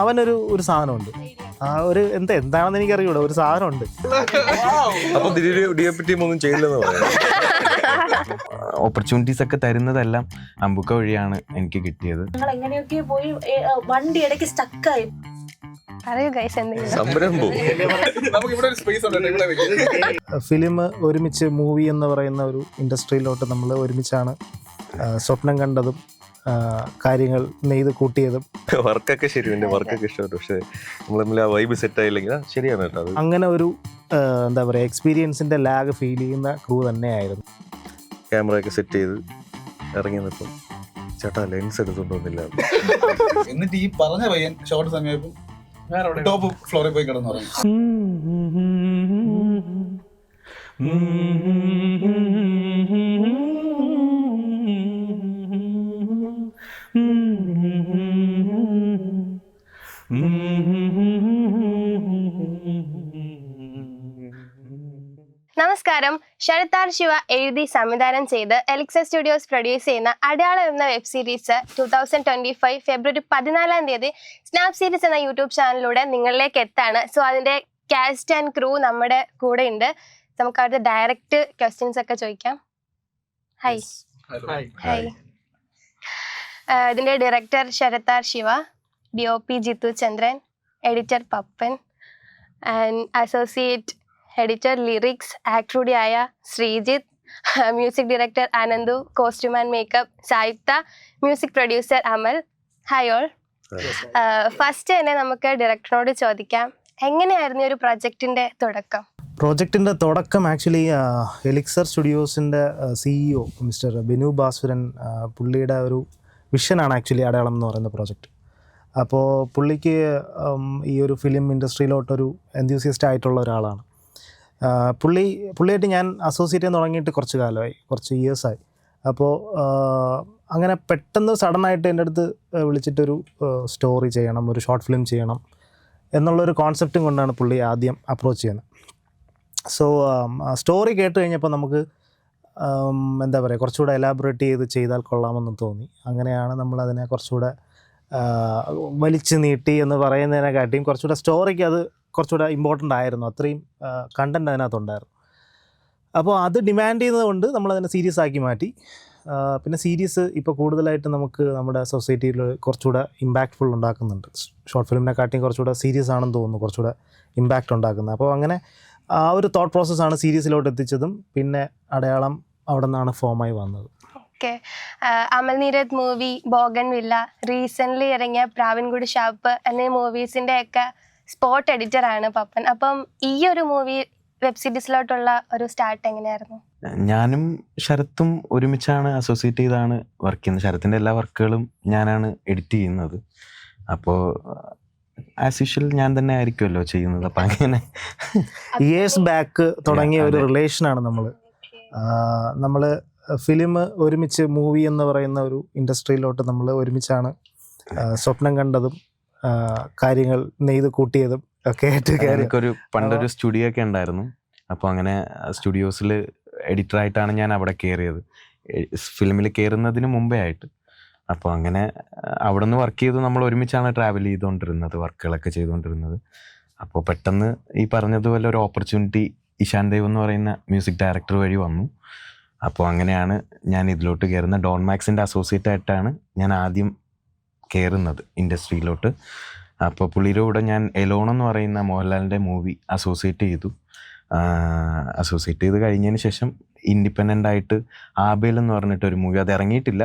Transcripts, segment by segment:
അവനൊരു സാധനമുണ്ട്, ആ ഒരു എന്താണെന്ന് എനിക്കറിയൂടാ, ഒരു സാധനമുണ്ട്. ഓപ്പർച്യൂണിറ്റീസ് ഒക്കെ തരുന്നതെല്ലാം അമ്പുക്ക വഴിയാണ് എനിക്ക് കിട്ടിയത്. എങ്ങനെയൊക്കെ പോയി വണ്ടി ഇടയ്ക്ക് സ്റ്റക്കായി. ഫിലിം ഒരുമിച്ച് മൂവി എന്ന് പറയുന്ന ഒരു ഇൻഡസ്ട്രിയിലോട്ട് നമ്മൾ ഒരുമിച്ചാണ് സ്വപ്നം കണ്ടതും കാര്യങ്ങൾ നെയ്ത് കൂട്ടിയതും. വർക്കൊക്കെ ശരിയുണ്ട്, വർക്കൊക്കെ ഇഷ്ടപ്പെട്ടു, പക്ഷെ നമ്മൾ തമ്മിൽ ആ വൈബ് സെറ്റ് ആയില്ലെങ്കിൽ ശരിയാണ് കേട്ടോ. അത് അങ്ങനെ ഒരു എന്താ പറയുക, എക്സ്പീരിയൻസിൻ്റെ ലാഗ് ഫീൽ ചെയ്യുന്ന ക്രൂ തന്നെയായിരുന്നു. ക്യാമറയൊക്കെ സെറ്റ് ചെയ്ത് ഇറങ്ങി നിൽക്കും, ചേട്ടാ ലെൻസ് എടുത്തോണ്ട് വന്നില്ല. എന്നിട്ട് ഈ പറഞ്ഞ പയ്യൻ ഷോർട്ട് സമയം ടോപ്പ് ഫ്ലോറിൽ പോയി കിടന്നു പറഞ്ഞു. നമസ്കാരം. ശരത് ആർ ശിവ എഴുതി സംവിധാനം ചെയ്ത് എലിക്സർ സ്റ്റുഡിയോസ് പ്രൊഡ്യൂസ് ചെയ്യുന്ന അടയാളം എന്ന വെബ് സീരീസ് 2025 ഫെബ്രുവരി 14 സ്നാപ് സീരീസ് എന്ന യൂട്യൂബ് ചാനലിലൂടെ നിങ്ങളിലേക്ക് എത്താണ്. സോ അതിന്റെ കാസ്റ്റ് ആൻഡ് ക്രൂ നമ്മുടെ കൂടെ ഉണ്ട്. നമുക്ക് അവരുടെ ഡയറക്റ്റ് ക്വസ്റ്റ്യൻസ് ഒക്കെ ചോദിക്കാം. ഹായ്. ഹായ്. ഇതിന്റെ director Sharath R Shiva, DOP Jithu Chandran, editor Pappan and associate editor lyrics actor കൂടിയായ Sreejith, music director Ananthu, costume and makeup Saitha, music producer Amal. Hi all. First തന്നെ നമുക്ക് ഡയറക്ടറിനോട് ചോദിക്കാം, എങ്ങനെയായിരുന്നു ഒരു പ്രൊജക്റ്റിന്റെ തുടക്കം? പ്രോജക്റ്റിൻ്റെ തുടക്കം ആക്ച്വലി എലിക്സർ സ്റ്റുഡിയോസിൻ്റെ CEO മിസ്റ്റർ ബിനു ഭാസ്വരൻ, പുള്ളിയുടെ ഒരു വിഷനാണ് ആക്ച്വലി അടയാളം എന്ന് പറയുന്ന പ്രോജക്റ്റ്. അപ്പോൾ പുള്ളിക്ക് ഈ ഒരു ഫിലിം ഇൻഡസ്ട്രിയിലോട്ടൊരു എൻതൂസിയസ്റ്റ് ആയിട്ടുള്ള ഒരാളാണ്. പുള്ളിയായിട്ട് ഞാൻ അസോസിയേറ്റ് ചെയ്യാൻ തുടങ്ങിയിട്ട് കുറച്ച് കാലമായി, കുറച്ച് ഇയേഴ്സായി. അപ്പോൾ അങ്ങനെ പെട്ടെന്ന് സഡനായിട്ട് എൻ്റെ അടുത്ത് വിളിച്ചിട്ടൊരു സ്റ്റോറി ചെയ്യണം, ഒരു ഷോർട്ട് ഫിലിം ചെയ്യണം എന്നുള്ളൊരു കോൺസെപ്റ്റും കൊണ്ടാണ് പുള്ളി ആദ്യം അപ്രോച്ച് ചെയ്യുന്നത്. സോ സ്റ്റോറി കേട്ട് കഴിഞ്ഞപ്പോൾ നമുക്ക് എന്താ പറയുക, കുറച്ചുകൂടെ എലാബറേറ്റ് ചെയ്ത് ചെയ്താൽ കൊള്ളാമെന്ന് തോന്നി. അങ്ങനെയാണ് നമ്മളതിനെ കുറച്ചുകൂടെ വലിച്ചു നീട്ടി എന്ന് പറയുന്നതിനെക്കാട്ടിയും കുറച്ചുകൂടെ സ്റ്റോറിക്ക് അത് കുറച്ചുകൂടെ ഇമ്പോർട്ടൻ്റ് ആയിരുന്നു, അത്രയും കണ്ടൻറ്റ് അതിനകത്തുണ്ടായിരുന്നു. അപ്പോൾ അത് ഡിമാൻഡ് ചെയ്യുന്നത് കൊണ്ട് നമ്മളതിനെ സീരീസ് ആക്കി മാറ്റി. പിന്നെ സീരീസ് ഇപ്പോൾ കൂടുതലായിട്ട് നമുക്ക് നമ്മുടെ സൊസൈറ്റിയിൽ കുറച്ചുകൂടെ ഇമ്പാക്റ്റ്ഫുൾ ഉണ്ടാക്കുന്നുണ്ട്. ഷോർട്ട് ഫിലിമിനെക്കാട്ടിയും കുറച്ചുകൂടെ സീരീസ് ആണെന്ന് തോന്നുന്നു, കുറച്ചുകൂടെ ഇമ്പാക്റ്റ് ഉണ്ടാക്കുന്നത്. അപ്പോൾ അങ്ങനെ ആ ഒരു തോട്ട് പ്രോസസ്സാണ് സീരീസിലോട്ട് എത്തിച്ചതും പിന്നെ അടയാളം അവിടെ നിന്നാണ് ഫോമായി വന്നത്. Okay. Amal Neerad movie, ബോഗൻ villa, recently ഇറങ്ങിയ പ്രാവിൻകുടി ഷാപ്പ് എന്നീ മൂവീസിൻ്റെ ഒക്കെ സ്പോട്ട് എഡിറ്ററാണ് പപ്പൻ. അപ്പം ഈ ഒരു മൂവി വെബ് സീരീസിലോട്ടുള്ള ഒരു സ്റ്റാർട്ട് എങ്ങനെയായിരുന്നു? ഞാനും ശരത്തും ഒരുമിച്ചാണ് അസോസിയേറ്റ് ചെയ്താണ് വർക്ക് ചെയ്യുന്നത്. ശരത്തിൻ്റെ എല്ലാ വർക്കുകളും ഞാനാണ് എഡിറ്റ് ചെയ്യുന്നത്. അപ്പോൾ ആസ് യൂഷ്വൽ ഞാൻ തന്നെ ആയിരിക്കുമല്ലോ ചെയ്യുന്നത്. അപ്പം അങ്ങനെ ഇയേഴ്സ് ബാക്ക് തുടങ്ങിയ ഒരു റിലേഷനാണ് നമ്മൾ ഫിലിം ഒരുമിച്ച് മൂവി എന്ന് പറയുന്ന ഒരു ഇൻഡസ്ട്രിയിലോട്ട് നമ്മൾ ഒരുമിച്ചാണ് സ്വപ്നം കണ്ടതും കാര്യങ്ങൾ നെയ്ത് കൂട്ടിയതും ഒക്കെ ആയിട്ട്. എനിക്കൊരു പണ്ടൊരു സ്റ്റുഡിയോ ഒക്കെ ഉണ്ടായിരുന്നു. അപ്പോൾ അങ്ങനെ സ്റ്റുഡിയോസിൽ എഡിറ്ററായിട്ടാണ് ഞാൻ അവിടെ കയറിയത്, ഫിലിമിൽ കയറുന്നതിന് മുമ്പേ ആയിട്ട്. അപ്പോൾ അങ്ങനെ അവിടെ നിന്ന് വർക്ക് ചെയ്ത് നമ്മൾ ഒരുമിച്ചാണ് ട്രാവൽ ചെയ്തുകൊണ്ടിരുന്നത്, വർക്കുകളൊക്കെ ചെയ്തുകൊണ്ടിരുന്നത്. അപ്പോൾ പെട്ടെന്ന് ഈ പറഞ്ഞതുപോലെ ഒരു ഓപ്പർച്യൂണിറ്റി ഇഷാൻ ദേവ് എന്ന് പറയുന്ന മ്യൂസിക് ഡയറക്ടർ വഴി വന്നു. അപ്പോൾ അങ്ങനെയാണ് ഞാൻ ഇതിലോട്ട് കയറുന്നത്. ഡോൺ മാക്സിൻ്റെ അസോസിയേറ്റ് ആയിട്ടാണ് ഞാൻ ആദ്യം കയറുന്നത് ഇൻഡസ്ട്രിയിലോട്ട്. അപ്പോൾ പുള്ളിയുടെ കൂടെ ഞാൻ എലോൺ എന്ന് പറയുന്ന മോഹൻലാലിൻ്റെ മൂവി അസോസിയേറ്റ് ചെയ്ത് കഴിഞ്ഞതിന് ശേഷം ഇൻഡിപെൻഡൻ്റ് ആയിട്ട് ആബേൽ എന്ന് പറഞ്ഞിട്ടൊരു മൂവി, അത് ഇറങ്ങിയിട്ടില്ല,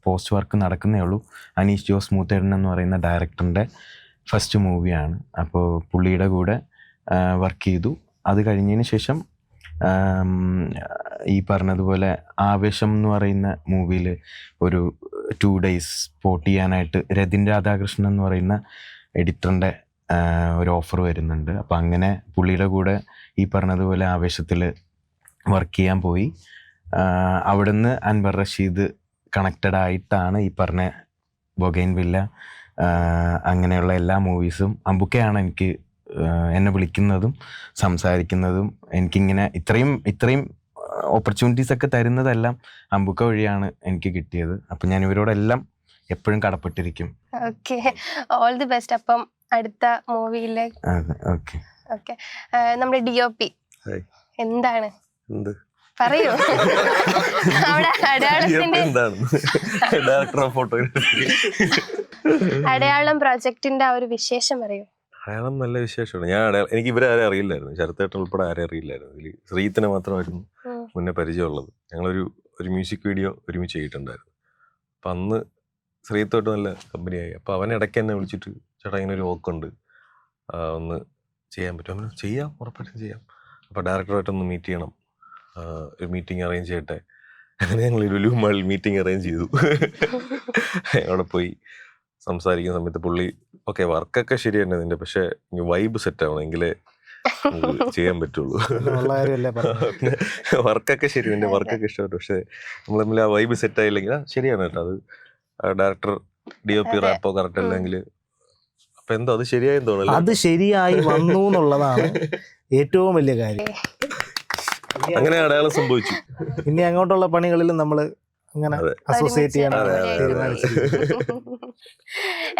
പോസ്റ്റ് വർക്ക് നടക്കുന്നേ ഉള്ളൂ. അനീഷ് ജോസ് മൂത്തേടൻ എന്ന് പറയുന്ന ഡയറക്ടറിൻ്റെ ഫസ്റ്റ് മൂവിയാണ്. അപ്പോൾ പുള്ളിയുടെ കൂടെ വർക്ക് ചെയ്തു. അത് കഴിഞ്ഞതിന് ശേഷം ഈ പറഞ്ഞതുപോലെ ആവേശം എന്ന് പറയുന്ന മൂവിയിൽ ഒരു 2 days സ്പോട്ട് ചെയ്യാനായിട്ട് രതിൻ രാധാകൃഷ്ണൻ എന്ന് പറയുന്ന എഡിറ്ററിൻ്റെ ഒരു ഓഫർ വരുന്നുണ്ട്. അപ്പോൾ അങ്ങനെ പുള്ളിയുടെ കൂടെ ഈ പറഞ്ഞതുപോലെ ആവേശത്തിൽ വർക്ക് ചെയ്യാൻ പോയി. അവിടുന്ന് അൻവർ റഷീദ് കണക്റ്റഡ് ആയിട്ടാണ് ഈ പറഞ്ഞ ബൊഗൈൻ വില്ല അങ്ങനെയുള്ള എല്ലാ മൂവീസും. അമ്പുക്കയാണ് എനിക്ക് എന്നെ വിളിക്കുന്നതും സംസാരിക്കുന്നതും. എനിക്കിങ്ങനെ ഇത്രയും ഓപ്പർച്യൂണിറ്റീസ് ഒക്കെ തരുന്നതെല്ലാം അമ്പുക്ക വഴിയാണ് എനിക്ക് കിട്ടിയത്. അപ്പം ഞാൻ ഇവരോടെല്ലാം എപ്പോഴും കടപ്പെട്ടിരിക്കും. Okay, all the best. അപ്പം അടുത്ത മൂവിയിലെ അതെ, ഓക്കെ. ഓക്കെ, നമ്മുടെ DOP ഹായ്. എന്താണ് എന്ത് പറയൂ? അവിടെ അടയാളത്തിന്റെ എന്താണ് ഡയറക്ടർ ഓഫ് ഫോട്ടോഗ്രാഫി അടയാളം പ്രോജക്റ്റിന്റെ ആ ഒരു വിശേഷം പറയൂ. അയാളും നല്ല വിശേഷമാണ്. എനിക്ക് ഇവരെ ആരെ അറിയില്ലായിരുന്നു, ശരത്തേട്ടൻ ഉൾപ്പെടെ ആരെ അറിയില്ലായിരുന്നു. ഇതിൽ ശ്രീത്തിനെ മാത്രമായിരുന്നു മുന്നേ പരിചയമുള്ളത്. ഞങ്ങളൊരു മ്യൂസിക് വീഡിയോ ഒരുമിച്ച് ചെയ്തിട്ടുണ്ടായിരുന്നു. അപ്പം അന്ന് ശ്രീത്തോട്ട് നല്ല കമ്പനിയായി. അപ്പോൾ അവൻ ഇടയ്ക്ക് എന്നെ വിളിച്ചിട്ട് ചേട്ടാ ഇങ്ങനെ ഒരു വോക്കുണ്ട്, ഒന്ന് ചെയ്യാൻ പറ്റും. അവന് ചെയ്യാം, ഉറപ്പായിട്ടും ചെയ്യാം. അപ്പോൾ ഡയറക്ടറായിട്ടൊന്ന് മീറ്റ് ചെയ്യണം, ഒരു മീറ്റിംഗ് അറേഞ്ച് ചെയ്യട്ടെ. അങ്ങനെ ഞങ്ങൾ ലുലു മാളിൽ മീറ്റിംഗ് അറേഞ്ച് ചെയ്തു. അവിടെ പോയി സംസാരിക്കുന്ന സമയത്ത് പുള്ളി ഓക്കെ വർക്കൊക്കെ ശരി തന്നെ നിന്റെ, പക്ഷെ വൈബ് സെറ്റ് ആവണം എങ്കിലേ ചെയ്യാൻ പറ്റുള്ളൂ. വർക്കൊക്കെ ശരി, നിന്റെ വർക്കൊക്കെ ഇഷ്ടപ്പെട്ടു, പക്ഷെ നമ്മൾ തമ്മിൽ ആ വൈബ് സെറ്റ് ആയില്ലെങ്കിൽ ശരിയാണ് കേട്ടോ. അത് ഡയറക്ടർ DOP റാപ്പോ കറക്റ്റ് അല്ലെങ്കിൽ അപ്പൊ എന്തോ അത് ശരിയായെന്ന് തോന്നുന്നു. അത് ശരിയായി വന്നു എന്നുള്ളതാണ് ഏറ്റവും വലിയ കാര്യം. അങ്ങനെ അടയാളം സംഭവിച്ചു. ഇനി അങ്ങോട്ടുള്ള പണികളിലും നമ്മൾ അങ്ങനെ അസോസിയേറ്റ് ചെയ്യാൻ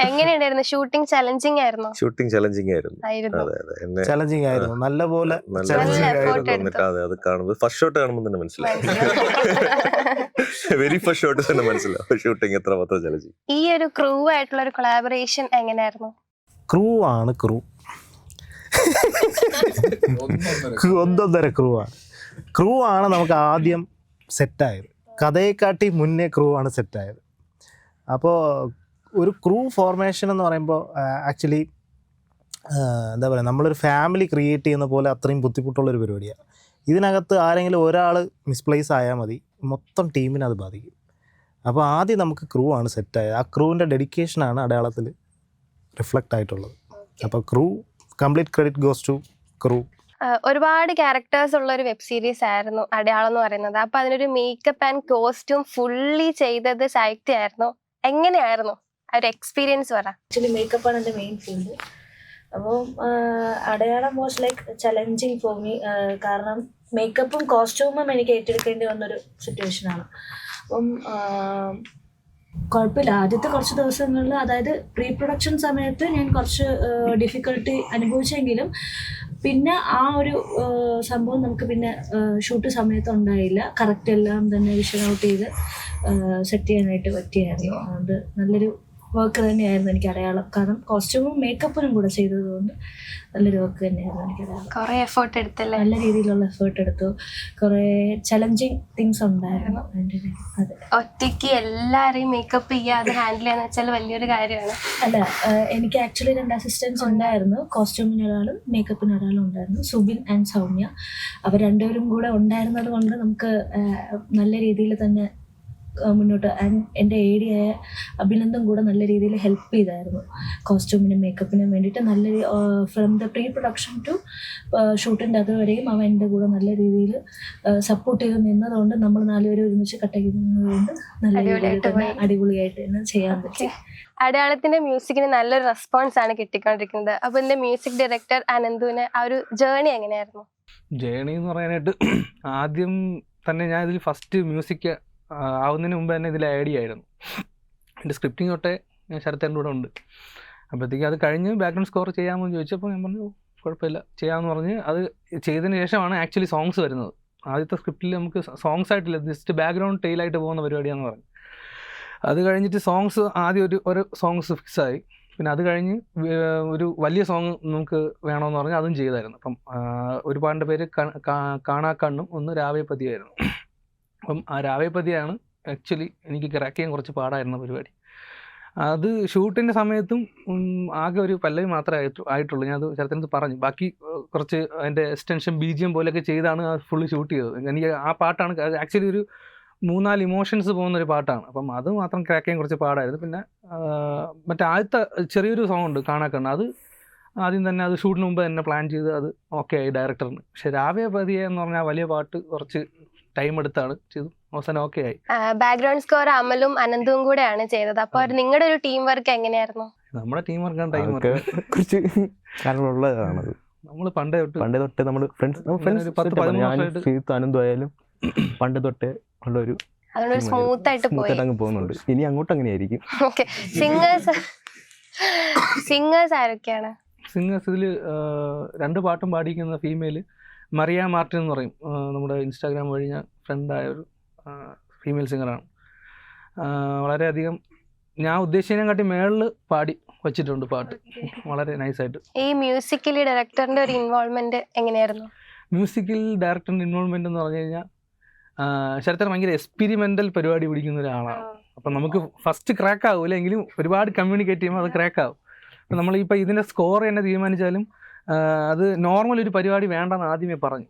എങ്ങനെയുണ്ടായിരുന്നു ഷൂട്ടിംഗ്? ചലഞ്ചിങ് ആയിരുന്നു. ഷൂട്ടിംഗ് ചലഞ്ചിങ് ആയിരുന്നു. അതെ അതെ, എന്നെ ചലഞ്ചിങ് ആയിരുന്നു, നല്ലപോലെ challenging ആയിരുന്നു. എന്നിട്ട് അത് കാണുമ്പോൾ ഫസ്റ്റ് ഷോട്ട് കാണുമ്പോൾ തന്നെ മനസ്സിലായി. വെരി ഫസ്റ്റ് ഷോട്ട് തന്നെ മനസ്സിലാവും ഷൂട്ടിംഗ് എത്ര മാത്രം ചലഞ്ചിങ്. ഈ ഒരു ക്രൂ ആയിട്ടുള്ള ഒരു കൊളാബറേഷൻ എങ്ങനെയായിരുന്നു? ക്രൂ ആണ്, ഒന്നൊന്നര ക്രൂ ആണ് നമുക്ക് ആദ്യം സെറ്റായത്. കഥയെക്കാട്ടി മുന്നേ ക്രൂ ആണ് സെറ്റായത്. അപ്പോൾ ഒരു ക്രൂ ഫോർമേഷൻ എന്ന് പറയുമ്പോൾ ആക്ച്വലി എന്താ പറയുക, നമ്മളൊരു ഫാമിലി ക്രിയേറ്റ് ചെയ്യുന്ന പോലെ അത്രയും ബുദ്ധിമുട്ടുള്ളൊരു പരിപാടിയാണ്. ഇതിനകത്ത് ആരെങ്കിലും ഒരാൾ മിസ്പ്ലേസ് ആയാൽ മതി, മൊത്തം ടീമിനെ അത് ബാധിക്കും. അപ്പോൾ ആദ്യം നമുക്ക് ക്രൂ ആണ് സെറ്റായത്. ആ ക്രൂവിൻ്റെ ഡെഡിക്കേഷനാണ് അടയാളത്തിൽ റിഫ്ലക്റ്റ് ആയിട്ടുള്ളത്. അപ്പോൾ crew complete credit goes to crew. ഒരുപാട് ക്യാരക്ടേഴ്സ് ഉള്ള ഒരു വെബ് സീരീസ് ആയിരുന്നു അടയാളം എന്ന് പറയുന്നത്. അപ്പൊ അതിനൊരു മേക്കപ്പ് ആൻഡ് കോസ്റ്റ്യൂം ഫുള്ളി ചെയ്തത് സാഹിത്യ ആയിരുന്നു. എങ്ങനെയായിരുന്നു ആ ഒരു എക്സ്പീരിയൻസ്? പറ. ആക്ച്വലി മേക്കപ്പ് ആണ് എൻ്റെ മെയിൻ ഫീൽഡ്. അപ്പോൾ അടയാളം was like challenging for me. കാരണം മേക്കപ്പും കോസ്റ്റ്യൂമും എനിക്ക് ഏറ്റെടുക്കേണ്ടി വന്നൊരു സിറ്റുവേഷനാണ്. അപ്പം കുഴപ്പമില്ല, ആദ്യത്തെ കുറച്ച് ദിവസങ്ങളിൽ, അതായത് പ്രീ പ്രൊഡക്ഷൻ സമയത്ത് ഞാൻ കുറച്ച് ഡിഫിക്കൽട്ടി അനുഭവിച്ചെങ്കിലും പിന്നെ ആ ഒരു സംഭവം നമുക്ക് പിന്നെ ഷൂട്ട് സമയത്ത് ഉണ്ടായില്ല. കറക്റ്റ് എല്ലാം തന്നെ വിഷൻ ഔട്ട് ചെയ്ത് സെറ്റ് ചെയ്യാനായിട്ട് പറ്റിയായിരുന്നു. അതുകൊണ്ട് നല്ലൊരു വർക്ക് തന്നെയായിരുന്നു എനിക്ക് അടയാളം. കാരണം കോസ്റ്റ്യൂമും മേക്കപ്പിനും കൂടെ ചെയ്തതുകൊണ്ട് നല്ലൊരു വർക്ക് തന്നെയായിരുന്നു എനിക്ക് അടയാളം. കുറേ എഫേർട്ട് എടുത്തല്ലേ? നല്ല രീതിയിലുള്ള എഫേർട്ട് എടുത്തു. കുറേ ചലഞ്ചിങ് തിങ്സ് ഉണ്ടായിരുന്നു അതിൻ്റെ. അതെ, ഒറ്റയ്ക്ക് എല്ലാവരെയും മേക്കപ്പ് ചെയ്യുക, അത് ഹാൻഡിൽ ചെയ്യാന്ന് വെച്ചാൽ വലിയൊരു കാര്യമാണ്. അല്ല, എനിക്ക് ആക്ച്വലി 2 അസിസ്റ്റൻസ് ഉണ്ടായിരുന്നു. കോസ്റ്റ്യൂമിന് ഒരാളും മേക്കപ്പിന് ഒരാളും ഉണ്ടായിരുന്നു, സുബിൻ ആൻഡ് സൗമ്യ. അവർ രണ്ടുപേരും കൂടെ ഉണ്ടായിരുന്നത് കൊണ്ട് നമുക്ക് നല്ല രീതിയിൽ തന്നെ മുന്നോട്ട്. എൻ്റെ ഏരിയയായ അഭിനന്ദൻ കൂടെ നല്ല രീതിയിൽ ഹെൽപ്പ് ചെയ്തായിരുന്നു കോസ്റ്റ്യൂമിനും മേക്കപ്പിനും വേണ്ടിയിട്ട്. നല്ല from the pre production to ഷൂട്ടിൻ്റെ അതുവരെയും അവൻ എൻ്റെ കൂടെ നല്ല രീതിയിൽ സപ്പോർട്ട് ചെയ്ത് നിന്നതുകൊണ്ട് നമ്മൾ 4 പേരും ഒരുമിച്ച് കട്ടയ്ക്കുന്നതുകൊണ്ട് നല്ല രീതിയിൽ തന്നെ അടിപൊളിയായിട്ട് തന്നെ ചെയ്യാൻ പറ്റി. അടയാളത്തിന്റെ മ്യൂസിക്കിന് നല്ലൊരു റെസ്പോൺസ് ആണ് കിട്ടിക്കൊണ്ടിരിക്കുന്നത്. അപ്പൊ എൻ്റെ മ്യൂസിക് ഡയറക്ടർ അനന്തുവിന് ആ ഒരു ജേണി എങ്ങനെയായിരുന്നു? ജേണി എന്ന് പറയാനായിട്ട് ആദ്യം തന്നെ ഞാൻ ഇതിൽ ഫസ്റ്റ് മ്യൂസിക് ആവുന്നതിന് മുമ്പ് തന്നെ ഇതിൽ ഐഡിയ ആയിരുന്നു. എൻ്റെ സ്ക്രിപ്റ്റിംഗ് തൊട്ടേ ഞാൻ ശരത്തേൻ്റെ കൂടെ ഉണ്ട്. അപ്പോഴത്തേക്ക് അത് കഴിഞ്ഞ് ബാക്ക്ഗ്രൗണ്ട് സ്കോർ ചെയ്യാമോ എന്ന് ചോദിച്ചപ്പോൾ ഞാൻ പറഞ്ഞു കുഴപ്പമില്ല ചെയ്യാമെന്ന് പറഞ്ഞ് അത് ചെയ്തതിന് ശേഷമാണ് ആക്ച്വലി സോങ്സ് വരുന്നത്. ആദ്യത്തെ സ്ക്രിപ്റ്റിൽ നമുക്ക് സോങ്സ് ആയിട്ടില്ല, ജസ്റ്റ് ബാക്ക്ഗ്രൗണ്ട് ടെയിലായിട്ട് പോകുന്ന പരിപാടിയാണെന്ന് പറഞ്ഞു. അത് കഴിഞ്ഞിട്ട് സോങ്സ് ആദ്യം ഒരു സോങ്സ് ഫിക്സായി. പിന്നെ അത് കഴിഞ്ഞ് ഒരു വലിയ സോങ് നമുക്ക് വേണമെന്ന് പറഞ്ഞാൽ അതും ചെയ്തായിരുന്നു. അപ്പം ഒരുപാട് പേര് കാണാക്കണ്ണും ഒന്ന് രാവേപ്പതിയായിരുന്നു. അപ്പം ആ രാവേപ്പതിയാണ് ആക്ച്വലി എനിക്ക് ക്രാക്ക് ചെയ്യാൻ കുറച്ച് പാടായിരുന്ന പരിപാടി. അത് ഷൂട്ടിൻ്റെ സമയത്തും ആകെ ഒരു പല്ലവി മാത്രമേ ആയിട്ടുള്ളൂ. ഞാൻ അത് ചിലത്തിനകത്ത് പറഞ്ഞു. ബാക്കി കുറച്ച് അതിൻ്റെ എക്സ്റ്റൻഷൻ BGM പോലെയൊക്കെ ചെയ്താണ് ആ ഫുള്ള് ഷൂട്ട് ചെയ്തത്. എനിക്ക് ആ പാട്ടാണ് ആക്ച്വലി ഒരു 3-4 ഇമോഷൻസ് പോകുന്നൊരു പാട്ടാണ്. അപ്പം അത് മാത്രം ക്രാക്ക് ചെയ്യാൻ കുറച്ച് പാടായിരുന്നു. പിന്നെ മറ്റേ ആദ്യത്തെ ചെറിയൊരു സോങ് ഉണ്ട് കാണാക്കണ്ണ്, അത് ആദ്യം തന്നെ അത് ഷൂട്ടിന് മുമ്പ് തന്നെ പ്ലാൻ ചെയ്ത് അത് ഓക്കെ ആയി ഡയറക്ടറിന്. പക്ഷെ രാവേപതിയെ എന്ന് പറഞ്ഞാൽ വലിയ പാട്ട് കുറച്ച് ടൈം എടുത്താണ് ചെയ്തു, അവസാനം ഓക്കെ ആയി. ബാക്ക്ഗ്രൗണ്ട് സ്കോർ അമലും അനന്തും കൂടെയാണ് ചെയ്തത്. അപ്പോൾ നിങ്ങളുടെ ഒരു ടീം വർക്ക് എങ്ങനെയായിരുന്നു? നമ്മുടെ ടീം വർക്കാണ് ടൈം വർക്ക് കുറച്ച് കാരണമുള്ളതാണത്. നമ്മൾ പണ്ടേ തൊട്ട് നമ്മൾ ഫ്രണ്ട്സ് 10-15 വർഷമായിട്ട് അനന്തും ആയാലും പണ്ട് തൊട്ടേ ഉള്ളൊരു അതുകൊണ്ട് ഒരു സ്മൂത്ത് ആയിട്ട് പോയി. അങ്ങ് പോകുന്നുണ്ട്. ഇനി അങ്ങോട്ട് അങ്ങനെയായിരിക്കും. ഓക്കെ, സിംഗേഴ്സ് ആരൊക്കെയാണ്? സിംഗേഴ്സ് ഇതിൽ 2 പാട്ടും പാടിക്കുന്ന ഫീമെയിൽ മറിയ മാർട്ടിൻ എന്ന് പറയും. നമ്മുടെ ഇൻസ്റ്റാഗ്രാം വഴി ഞാൻ ഫ്രണ്ടായ ഒരു ഫീമെയിൽ സിംഗറാണ്. വളരെയധികം ഞാൻ ഉദ്ദേശിച്ചതിനെക്കാട്ടി മേളിൽ പാടി വച്ചിട്ടുണ്ട് പാട്ട്, വളരെ നൈസായിട്ട്. ഈ മ്യൂസിക്കലി ഡയറക്ടറിന്റെ ഒരു ഇൻവോൾവ്മെന്റ് എങ്ങനെയായിരുന്നു? മ്യൂസിക്കൽ ഡയറക്ടറിൻ്റെ ഇൻവോൾവ്മെന്റ് എന്ന് പറഞ്ഞു കഴിഞ്ഞാൽ ശരത്തിന് ഭയങ്കര എക്സ്പെരിമെൻ്റൽ പരിപാടി പിടിക്കുന്ന ഒരാളാണ്. അപ്പം നമുക്ക് ഫസ്റ്റ് ക്രാക്ക് ആവില്ല, എങ്കിലും ഒരുപാട് കമ്മ്യൂണിക്കേറ്റ് ചെയ്യുമ്പോൾ അത് ക്രാക്ക് ആവും. അപ്പം നമ്മളിപ്പോൾ ഇതിൻ്റെ സ്കോർ തന്നെ തീരുമാനിച്ചാലും അത് നോർമൽ ഒരു പരിപാടി വേണ്ടെന്ന് ആദ്യമേ പറഞ്ഞു.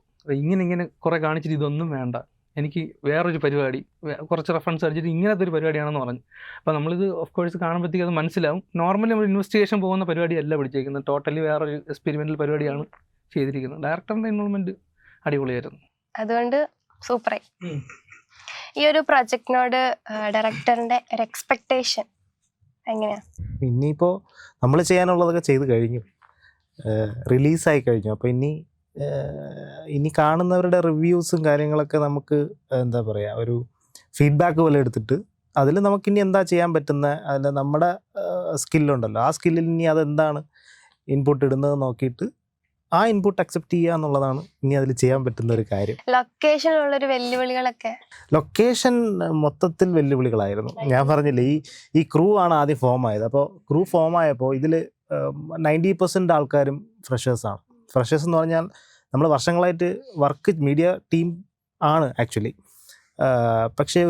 ഇങ്ങനെ കുറേ കാണിച്ചിട്ട് ഇതൊന്നും വേണ്ട, എനിക്ക് വേറൊരു പരിപാടി കുറച്ച് റെഫറൻസ് അടിച്ചിട്ട് ഇങ്ങനത്തെ ഒരു പരിപാടിയാണെന്ന് പറഞ്ഞു. അപ്പോൾ നമ്മളിത് ഓഫ് കോഴ്സ് കാണുമ്പോഴത്തേക്ക് അത് മനസ്സിലാവും. നോർമലി നമ്മൾ ഇൻവെസ്റ്റിഗേഷൻ പോകുന്ന പരിപാടിയല്ല പിടിച്ചേക്കുന്നത്, ടോട്ടലി വേറൊരു എക്സ്പെരിമെൻ്റൽ പരിപാടിയാണ് ചെയ്തിരിക്കുന്നത്. ഡയറക്ടറിൻ്റെ ഇൻവോൾവ്മെൻറ്റ് അടിപൊളിയായിരുന്നു. അതുകൊണ്ട് സൂപ്പറായി. ഈ ഒരു പ്രൊജക്ടിനോട് ഡയറക്ടറിന്റെ ഒരു എക്സ്പെക്ടേഷൻ എങ്ങനെയാ? ഇനിയിപ്പോൾ നമ്മൾ ചെയ്യാനുള്ളതൊക്കെ ചെയ്ത് കഴിഞ്ഞു, റിലീസായി കഴിഞ്ഞു. അപ്പോൾ ഇനി കാണുന്നവരുടെ റിവ്യൂസും കാര്യങ്ങളൊക്കെ നമുക്ക് എന്താ പറയുക, ഒരു ഫീഡ്ബാക്ക് പോലെ എടുത്തിട്ട് അതിൽ നമുക്കിനി എന്താ ചെയ്യാൻ പറ്റുന്നത്, അതിൽ നമ്മുടെ സ്കില്ലുണ്ടല്ലോ, ആ സ്കില്ലിൽ ഇനി അതെന്താണ് ഇൻപുട്ട് ഇടുന്നത് നോക്കിയിട്ട് ആ ഇൻപുട്ട് അക്സെപ്റ്റ് ചെയ്യുക എന്നുള്ളതാണ് ഇനി അതിൽ ചെയ്യാൻ പറ്റുന്ന ഒരു കാര്യം. ലൊക്കേഷനിലുള്ളൊരു വെല്ലുവിളികളൊക്കെ? ലൊക്കേഷൻ മൊത്തത്തിൽ വെല്ലുവിളികളായിരുന്നു. ഞാൻ പറഞ്ഞില്ലേ, ഈ ക്രൂ ആണ് ആദ്യം ഫോം ആയത്. അപ്പോൾ ക്രൂ ഫോം ആയപ്പോൾ ഇതിൽ 90% ആൾക്കാരും ഫ്രഷേഴ്സാണ്. ഫ്രഷേഴ്സ് എന്ന് പറഞ്ഞാൽ നമ്മൾ വർഷങ്ങളായിട്ട് വർക്ക് മീഡിയ ടീം ആണ് ആക്ച്വലി. പക്ഷേ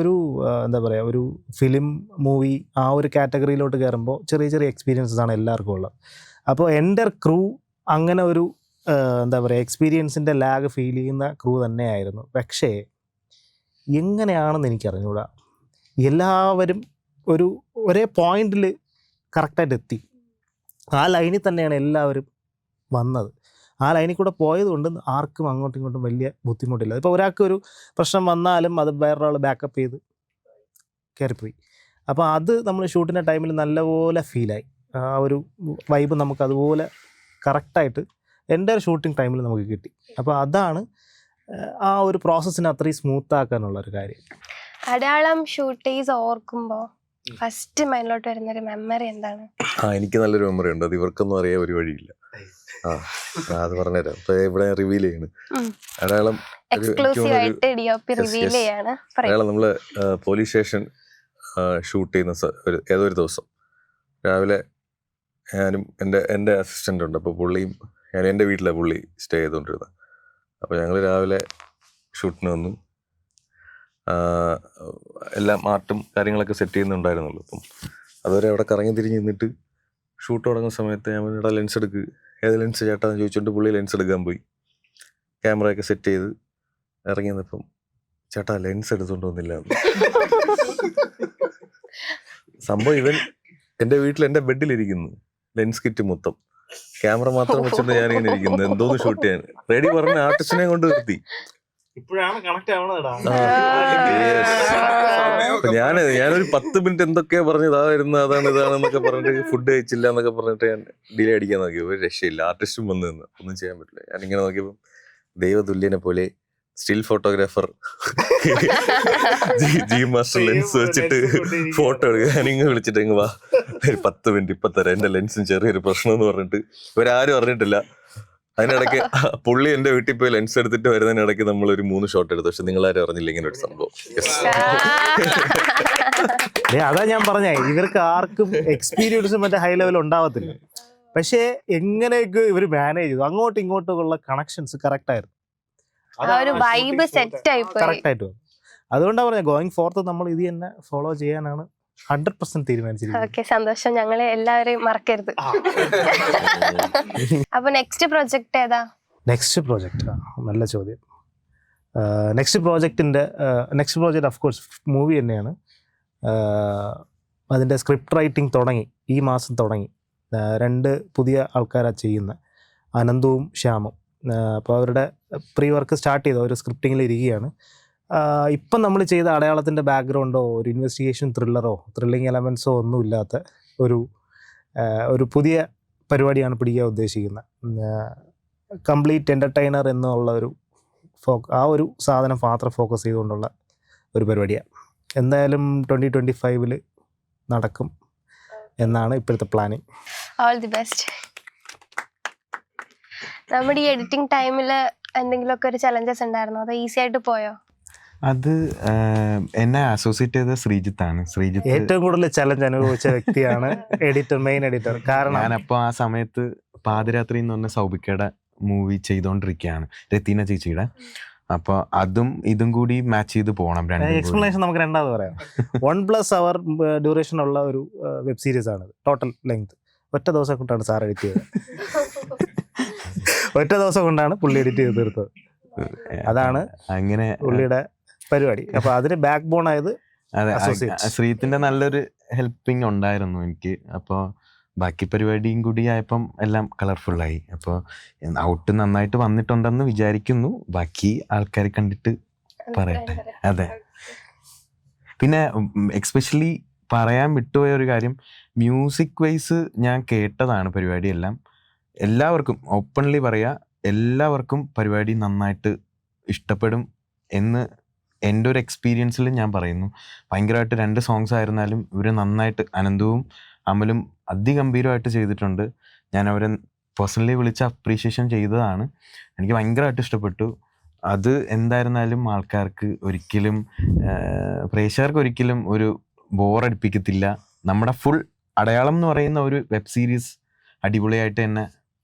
എന്താ പറയുക, ഒരു ഫിലിം മൂവി ആ ഒരു കാറ്റഗറിയിലോട്ട് കയറുമ്പോൾ ചെറിയ ചെറിയ എക്സ്പീരിയൻസസ് ആണ് എല്ലാവർക്കും ഉള്ളത്. അപ്പോൾ എൻ്റെ ക്രൂ അങ്ങനെ ഒരു എന്താ പറയുക, എക്സ്പീരിയൻസിൻ്റെ ലാഗ് ഫീൽ ചെയ്യുന്ന ക്രൂ തന്നെയായിരുന്നു. പക്ഷേ എങ്ങനെയാണെന്ന് എനിക്കറിഞ്ഞൂടാ, എല്ലാവരും ഒരേ പോയിന്റിൽ കറക്റ്റായിട്ട് എത്തി. ആ ലൈനിൽ തന്നെയാണ് എല്ലാവരും വന്നത്. ആ ലൈനിൽ കൂടെ പോയതുകൊണ്ട് ആർക്കും അങ്ങോട്ടും ഇങ്ങോട്ടും വലിയ ബുദ്ധിമുട്ടില്ല. ഇപ്പോൾ ഒരാൾക്ക് ഒരു പ്രശ്നം വന്നാലും അത് വേറൊരാൾ ബാക്കപ്പ് ചെയ്ത് കയറിപ്പോയി. അപ്പോൾ അത് നമ്മൾ ഷൂട്ടിൻ്റെ ടൈമിൽ നല്ലപോലെ ഫീലായി. ആ ഒരു വൈബ് നമുക്ക് അതുപോലെ കറക്റ്റായിട്ട് എൻ്റെ ഒരു ഷൂട്ടിംഗ് ടൈമിൽ നമുക്ക് കിട്ടി. അപ്പോൾ അതാണ് ആ ഒരു പ്രോസസ്സിനെ അത്രയും സ്മൂത്ത് ആക്കാനുള്ള ഒരു കാര്യം. അടയാളം ഷൂട്ടേഴ്സ് ഓർക്കുമ്പോൾ ഫസ്റ്റ് മൈൻഡിലോട്ട് വരുന്നൊരു മെമ്മറി എന്താണ്? എനിക്ക് നല്ലൊരു മെമ്മറി ഉണ്ട്, അത് ഇവർക്കൊന്നും അറിയാൻ ഒരു വഴിയില്ല. അത് പറഞ്ഞുതരാം. ഇപ്പൊ ഇവിടെ റിവീൽ ചെയ്യാണ് അടയാളം. എക്സ്ക്ലൂസീവ് ആയിട്ട് DOP റിവീൽ ചെയ്യാണ്. അടയാളം നമ്മള് പോലീസ് സ്റ്റേഷൻ ഷൂട്ട് ചെയ്യുന്ന ഏതോ ഒരു ദിവസം രാവിലെ ഞാനും എൻ്റെ അസിസ്റ്റൻ്റ് ഉണ്ട്. അപ്പോൾ പുള്ളിയും ഞാൻ എൻ്റെ വീട്ടിലാണ് പുള്ളി സ്റ്റേ ചെയ്തുകൊണ്ടിരുന്നത്. അപ്പോൾ ഞങ്ങൾ രാവിലെ ഷൂട്ടിന് വന്നു, എല്ലാം ആർട്ടും കാര്യങ്ങളൊക്കെ സെറ്റ് ചെയ്യുന്നുണ്ടായിരുന്നുള്ളൂ. അപ്പം അതുവരെ അവിടെ കറങ്ങി തിരിഞ്ഞ് നിന്നിട്ട് ഷൂട്ട് തുടങ്ങുന്ന സമയത്ത് ഞാൻ ഇവിടെ ലെൻസ് എടുക്ക്, ഏത് ലെൻസ് ചേട്ടാന്ന് ചോദിച്ചുകൊണ്ട് പുള്ളി ലെൻസ് എടുക്കാൻ പോയി. ക്യാമറയൊക്കെ സെറ്റ് ചെയ്ത് ഇറങ്ങി വന്നപ്പം ചേട്ടാ ലെൻസ് എടുത്തുകൊണ്ട് വന്നില്ല. സംഭവം ഇവൻ എൻ്റെ വീട്ടിൽ എൻ്റെ ബെഡിലിരിക്കുന്നു, ലെൻസ് കിറ്റ് മൊത്തം, ക്യാമറ മാത്രം വെച്ചിട്ട് ഞാനിങ്ങനെ ഇരിക്കുന്നത് എന്തോന്ന് ഷൂട്ട് ചെയ്യാൻ. റെഡി പറഞ്ഞ ആർട്ടിസ്റ്റിനെ കൊണ്ട് നിർത്തി. ഞാനൊരു 10 മിനിറ്റ് എന്തൊക്കെയാ പറഞ്ഞു, ഇതായിരുന്നു അതാണെന്നൊക്കെ പറഞ്ഞിട്ട് ഫുഡ് കഴിച്ചില്ല എന്നൊക്കെ പറഞ്ഞിട്ട് ഞാൻ ഡിലേ അടിക്കാൻ നോക്കി. ഒരു രക്ഷയില്ല, ആർട്ടിസ്റ്റും വന്നു നിന്ന് ഒന്നും ചെയ്യാൻ പറ്റില്ല. ഞാനിങ്ങനെ നോക്കിയപ്പോൾ ദൈവതുല്യനെ പോലെ still photographer G master lens വെച്ചിട്ട് ഫോട്ടോ എടുക്കുക. ഞാനിങ്ങ് വിളിച്ചിട്ട് ഇങ്ങ് വാ, 10 മിനിറ്റ് ഇപ്പൊ തരാം, എന്റെ ലെൻസിന് ചെറിയൊരു പ്രശ്നം എന്ന് പറഞ്ഞിട്ട് ഇവരാരും അറിഞ്ഞിട്ടില്ല. അതിനിടയ്ക്ക് പുള്ളി എന്റെ വീട്ടിൽ പോയി ലെൻസ് എടുത്തിട്ട് വരുന്നതിനിടയ്ക്ക് നമ്മൾ ഒരു 3 ഷോട്ട് എടുത്തു. പക്ഷെ നിങ്ങളാരും അറിഞ്ഞില്ല ഇങ്ങനെ ഒരു സംഭവം. അതാ ഞാൻ പറഞ്ഞേ, ഇവർക്ക് ആർക്കും എക്സ്പീരിയൻസ് മറ്റേ ഹൈ ലെവൽ ഉണ്ടാവത്തില്ല. പക്ഷേ എങ്ങനെയൊക്കെ ഇവർ മാനേജ് ചെയ്തു, അങ്ങോട്ടും ഇങ്ങോട്ടും ഉള്ള കണക്ഷൻസ് കറക്റ്റായിരുന്നു. കറക്റ്റായിട്ട് വന്നു. അതുകൊണ്ടാണ് പറഞ്ഞത് ഗോയിങ് ഫോർത്ത് നമ്മൾ ഇത് തന്നെ ഫോളോ ചെയ്യാനാണ് 100% തീരുമാനിച്ചിരിക്കുന്നത്. സന്തോഷം, ഞങ്ങളെ എല്ലാവരെയും മറക്കരുത്. അപ്പൊ നെക്സ്റ്റ് പ്രോജക്റ്റ് ഏതാ? നെക്സ്റ്റ് പ്രോജക്റ്റ് നല്ല ചോദ്യം. Next project of course movie തന്നെയാണ്. അതിൻ്റെ സ്ക്രിപ്റ്റ് റൈറ്റിംഗ് തുടങ്ങി, ഈ മാസം തുടങ്ങി. 2 പുതിയ ആൾക്കാരാണ് ചെയ്യുന്നത്, അനന്തുവും ശ്യാമും. അപ്പോൾ അവരുടെ പ്രീ വർക്ക് സ്റ്റാർട്ട് ചെയ്തു, അവർ സ്ക്രിപ്റ്റിങ്ങിൽ ഇരിക്കുകയാണ്. ഇപ്പം നമ്മൾ ചെയ്ത അടയാളത്തിൻ്റെ ബാക്ക്ഗ്രൗണ്ടോ ഒരു ഇൻവെസ്റ്റിഗേഷൻ ത്രില്ലിംഗ് എലമെൻസോ ഒന്നുമില്ലാത്ത ഒരു പുതിയ പരിപാടിയാണ് പിടിക്കാൻ ഉദ്ദേശിക്കുന്നത്. കംപ്ലീറ്റ് എൻ്റർടൈനർ എന്നുള്ള ആ ഒരു സാധനം മാത്രം ഫോക്കസ് ചെയ്തുകൊണ്ടുള്ള ഒരു പരിപാടിയാണ്. എന്തായാലും 2025 നടക്കും എന്നാണ് ഇപ്പോഴത്തെ പ്ലാനിങ്. All the best. നമ്മുടെ ഈ എഡിറ്റിംഗ് ടൈമിൽ എന്തെങ്കിലുമൊക്കെ ഒരു ചലഞ്ചസ് ഉണ്ടായിരുന്നോ, അതോ ഈസി ആയിട്ട് പോയോ? അത് എന്നെ അസോസിയേറ്റ് ചെയ്ത ശ്രീജിത്താണ്. ശ്രീജിത്ത് ഏറ്റവും കൂടുതൽ ചലഞ്ച് അനുഭവിച്ച വ്യക്തിയാണ് മെയിൻ എഡിറ്റർ. കാരണം ഞാനപ്പോൾ ആ സമയത്ത് പാതിരാത്രി എന്ന് പറഞ്ഞ സൗബിക്കയുടെ മൂവി ചെയ്തുകൊണ്ടിരിക്കുകയാണ്, രത്തീന ചേച്ചിയുടെ. അപ്പോൾ അതും ഇതും കൂടി മാച്ച് ചെയ്ത് പോകണം. എക്സ്പ്ലനേഷൻ നമുക്ക് രണ്ടാമത് പറയാം. 1+ hour ഡ്യൂറേഷൻ ഉള്ള ഒരു വെബ് സീരീസ് ആണ്. ടോട്ടൽ ലെങ്ത് ഒറ്റ ദിവസം കൊണ്ടാണ് സാർ എഡിറ്റ് ചെയ്തത്. ഒറ്റ ദിവസം കൊണ്ടാണ് പുള്ളി എഡിറ്റ് ചെയ്ത് തീർത്തത്. അതാണ് അങ്ങനെ പുള്ളിയുടെ പരിപാടി. അപ്പൊ അതിന് ബാക്ക് ബോൺ ആയത് അതെ, ശ്രീജിത്തിന്റെ നല്ലൊരു ഹെൽപ്പിംഗ് ഉണ്ടായിരുന്നു എനിക്ക്. അപ്പോൾ ബാക്കി പരിപാടിയും കൂടി ആയപ്പം എല്ലാം കളർഫുള്ളായി. അപ്പോൾ ഔട്ട് നന്നായിട്ട് വന്നിട്ടുണ്ടെന്ന് വിചാരിക്കുന്നു. ബാക്കി ആൾക്കാർ കണ്ടിട്ട് പറയട്ടെ. അതെ, പിന്നെ എക്സ്പെഷ്യലി പറയാൻ വിട്ടുപോയ ഒരു കാര്യം, മ്യൂസിക് വൈസ് ഞാൻ കേട്ടതാണ് പരിപാടിയെല്ലാം. എല്ലാവർക്കും ഓപ്പൺലി പറയാ, എല്ലാവർക്കും പരിപാടി നന്നായിട്ട് ഇഷ്ടപ്പെടും എന്ന് എൻ്റെ ഒരു എക്സ്പീരിയൻസിൽ ഞാൻ പറയുന്നു. ഭയങ്കരമായിട്ട് 2 സോങ്സ് ആയിരുന്നാലും ഇവർ നന്നായിട്ട്, അനന്തവും അമലും അതിഗംഭീരമായിട്ട് ചെയ്തിട്ടുണ്ട്. ഞാൻ അവരെ പേഴ്സണലി വിളിച്ച് അപ്രീഷിയേഷൻ ചെയ്തതാണ്. എനിക്ക് ഭയങ്കരമായിട്ട് ഇഷ്ടപ്പെട്ടു. അത് എന്തായിരുന്നാലും ആൾക്കാർക്ക് ഒരിക്കലും, പ്രേക്ഷകർക്ക് ഒരിക്കലും ഒരു ബോറടിപ്പിക്കത്തില്ല. നമ്മുടെ ഫുൾ അടയാളം എന്ന് പറയുന്ന ഒരു വെബ് സീരീസ് അടിപൊളിയായിട്ട് തന്നെ,